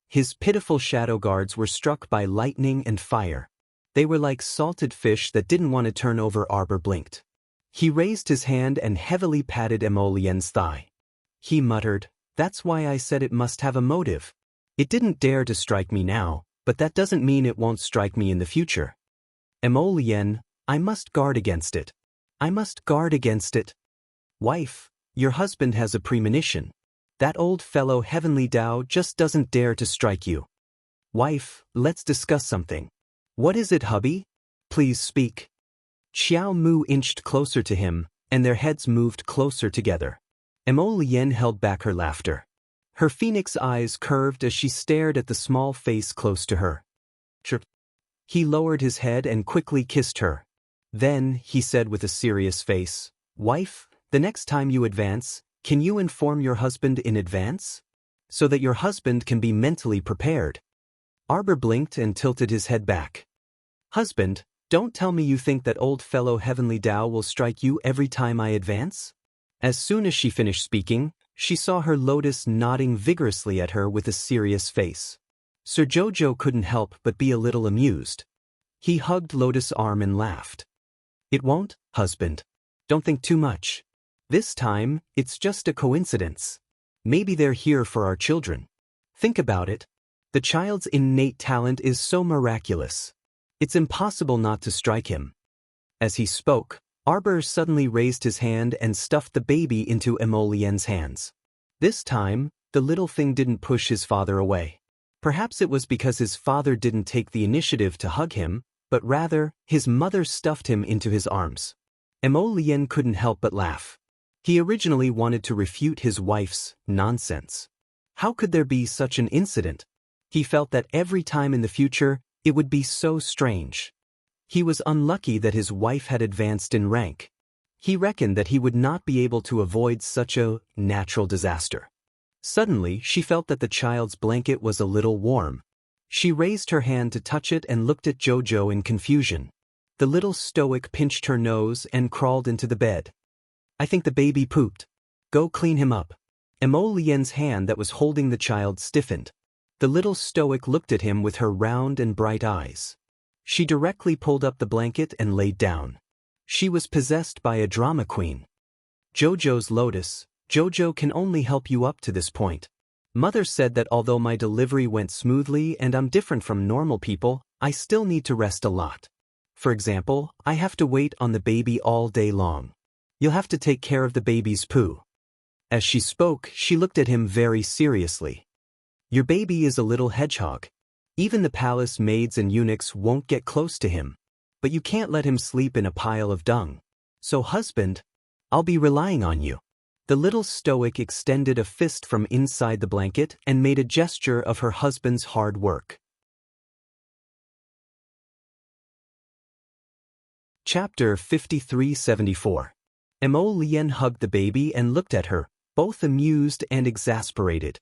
His pitiful shadow guards were struck by lightning and fire. They were like salted fish that didn't want to turn over. Arbor blinked. He raised his hand and heavily patted Emolien's thigh. He muttered, "That's why I said it must have a motive. It didn't dare to strike me now, but that doesn't mean it won't strike me in the future. Emolien, I must guard against it. I must guard against it. Wife, your husband has a premonition. That old fellow Heavenly Tao just doesn't dare to strike you. Wife, let's discuss something." "What is it, hubby? Please speak." Xiao Mu inched closer to him, and their heads moved closer together. Emolien held back her laughter. Her phoenix eyes curved as she stared at the small face close to her. "Sure." He lowered his head and quickly kissed her. Then, he said with a serious face, "Wife, the next time you advance, can you inform your husband in advance? So that your husband can be mentally prepared." Arbor blinked and tilted his head back. "Husband, don't tell me you think that old fellow Heavenly Tao will strike you every time I advance?" As soon as she finished speaking, she saw her Lotus nodding vigorously at her with a serious face. Sir Jojo couldn't help but be a little amused. He hugged Lotus' arm and laughed. "It won't, husband. Don't think too much. This time, it's just a coincidence. Maybe they're here for our children. Think about it. The child's innate talent is so miraculous. It's impossible not to strike him." As he spoke, Arbor suddenly raised his hand and stuffed the baby into Emolien's hands. This time, the little thing didn't push his father away. Perhaps it was because his father didn't take the initiative to hug him, but rather, his mother stuffed him into his arms. Emolien couldn't help but laugh. He originally wanted to refute his wife's nonsense. How could there be such an incident? He felt that every time in the future, it would be so strange. He was unlucky that his wife had advanced in rank. He reckoned that he would not be able to avoid such a natural disaster. Suddenly, she felt that the child's blanket was a little warm. She raised her hand to touch it and looked at Jojo in confusion. The little stoic pinched her nose and crawled into the bed. "I think the baby pooped. Go clean him up." Emolien's hand that was holding the child stiffened. The little stoic looked at him with her round and bright eyes. She directly pulled up the blanket and laid down. She was possessed by a drama queen. "Jojo's Lotus, Jojo can only help you up to this point. Mother said that although my delivery went smoothly and I'm different from normal people, I still need to rest a lot. For example, I have to wait on the baby all day long. You'll have to take care of the baby's poo." As she spoke, she looked at him very seriously. "Your baby is a little hedgehog. Even the palace maids and eunuchs won't get close to him. But you can't let him sleep in a pile of dung. So husband, I'll be relying on you." The little stoic extended a fist from inside the blanket and made a gesture of her husband's hard work. Chapter 5374. Emolien hugged the baby and looked at her, both amused and exasperated.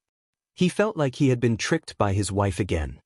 He felt like he had been tricked by his wife again.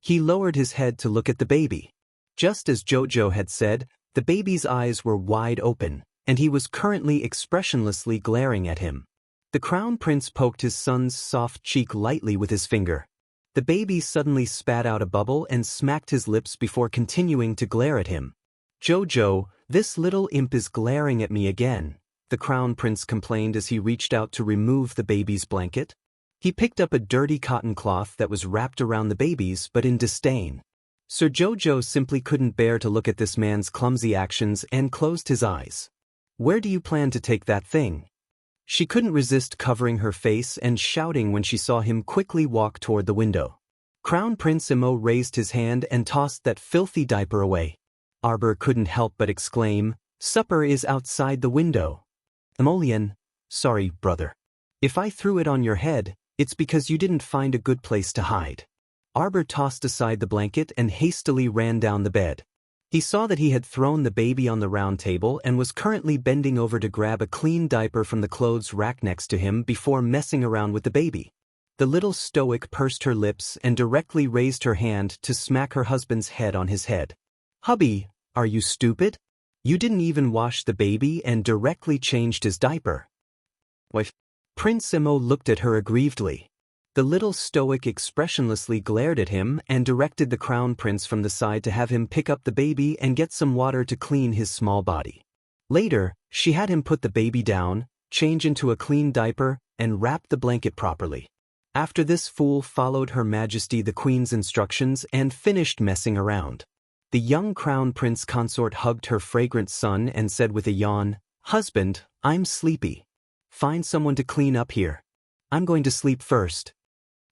He lowered his head to look at the baby. Just as Jojo had said, the baby's eyes were wide open, and he was currently expressionlessly glaring at him. The crown prince poked his son's soft cheek lightly with his finger. The baby suddenly spat out a bubble and smacked his lips before continuing to glare at him. "Jojo, this little imp is glaring at me again," the crown prince complained as he reached out to remove the baby's blanket. He picked up a dirty cotton cloth that was wrapped around the baby's, but in disdain. Sir Jojo simply couldn't bear to look at this man's clumsy actions and closed his eyes. "Where do you plan to take that thing?" She couldn't resist covering her face and shouting when she saw him quickly walk toward the window. Crown Prince Emo raised his hand and tossed that filthy diaper away. Arbor couldn't help but exclaim, "Supper is outside the window." "Emolien, sorry, brother. If I threw it on your head, it's because you didn't find a good place to hide." Arbor tossed aside the blanket and hastily ran down the bed. He saw that he had thrown the baby on the round table and was currently bending over to grab a clean diaper from the clothes rack next to him before messing around with the baby. The little stoic pursed her lips and directly raised her hand to smack her husband's head on his head. "Hubby, are you stupid? You didn't even wash the baby and directly changed his diaper." Wife. Prince Emo looked at her aggrievedly. The little stoic expressionlessly glared at him and directed the crown prince from the side to have him pick up the baby and get some water to clean his small body. Later, she had him put the baby down, change into a clean diaper, and wrap the blanket properly. After this, fool followed Her Majesty the Queen's instructions and finished messing around. The young crown prince consort hugged her fragrant son and said with a yawn, "Husband, I'm sleepy. Find someone to clean up here. I'm going to sleep first."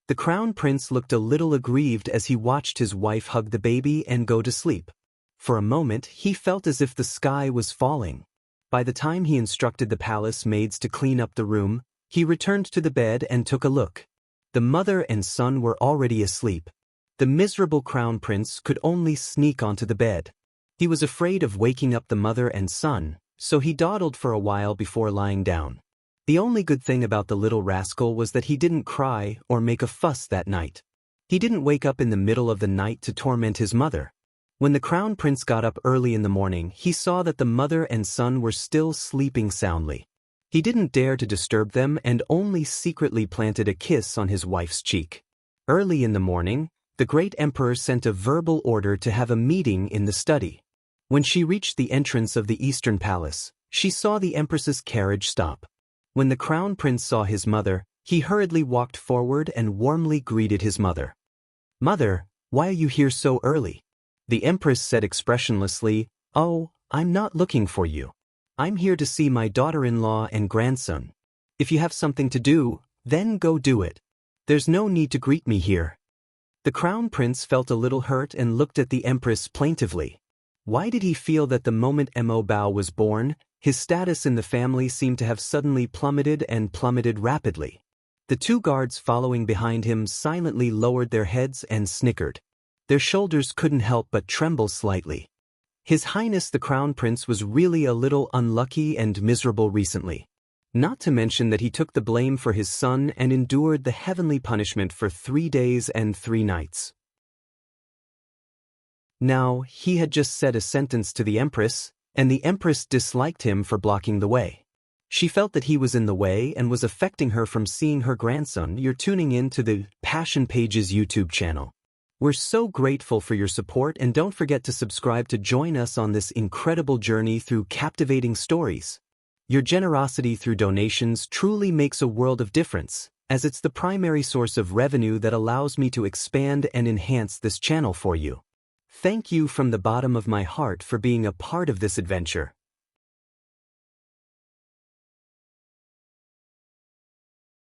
The crown prince looked a little aggrieved as he watched his wife hug the baby and go to sleep. For a moment, he felt as if the sky was falling. By the time he instructed the palace maids to clean up the room, he returned to the bed and took a look. The mother and son were already asleep. The miserable crown prince could only sneak onto the bed. He was afraid of waking up the mother and son, so he dawdled for a while before lying down. The only good thing about the little rascal was that he didn't cry or make a fuss that night. He didn't wake up in the middle of the night to torment his mother. When the crown prince got up early in the morning, he saw that the mother and son were still sleeping soundly. He didn't dare to disturb them and only secretly planted a kiss on his wife's cheek. Early in the morning, the great emperor sent a verbal order to have a meeting in the study. When she reached the entrance of the Eastern Palace, she saw the empress's carriage stop. When the crown prince saw his mother, he hurriedly walked forward and warmly greeted his mother. "Mother, why are you here so early?" The empress said expressionlessly, "Oh, I'm not looking for you. I'm here to see my daughter-in-law and grandson. If you have something to do, then go do it. There's no need to greet me here." The crown prince felt a little hurt and looked at the empress plaintively. Why did he feel that the moment Mo Bao was born, his status in the family seemed to have suddenly plummeted and plummeted rapidly? The two guards following behind him silently lowered their heads and snickered. Their shoulders couldn't help but tremble slightly. His Highness the Crown Prince was really a little unlucky and miserable recently. Not to mention that he took the blame for his son and endured the heavenly punishment for 3 days and 3 nights. Now, he had just said a sentence to the Empress, and the Empress disliked him for blocking the way. She felt that he was in the way and was affecting her from seeing her grandson. You're tuning in to the Passion Pages YouTube channel. We're so grateful for your support, and don't forget to subscribe to join us on this incredible journey through captivating stories. Your generosity through donations truly makes a world of difference, as it's the primary source of revenue that allows me to expand and enhance this channel for you. Thank you from the bottom of my heart for being a part of this adventure.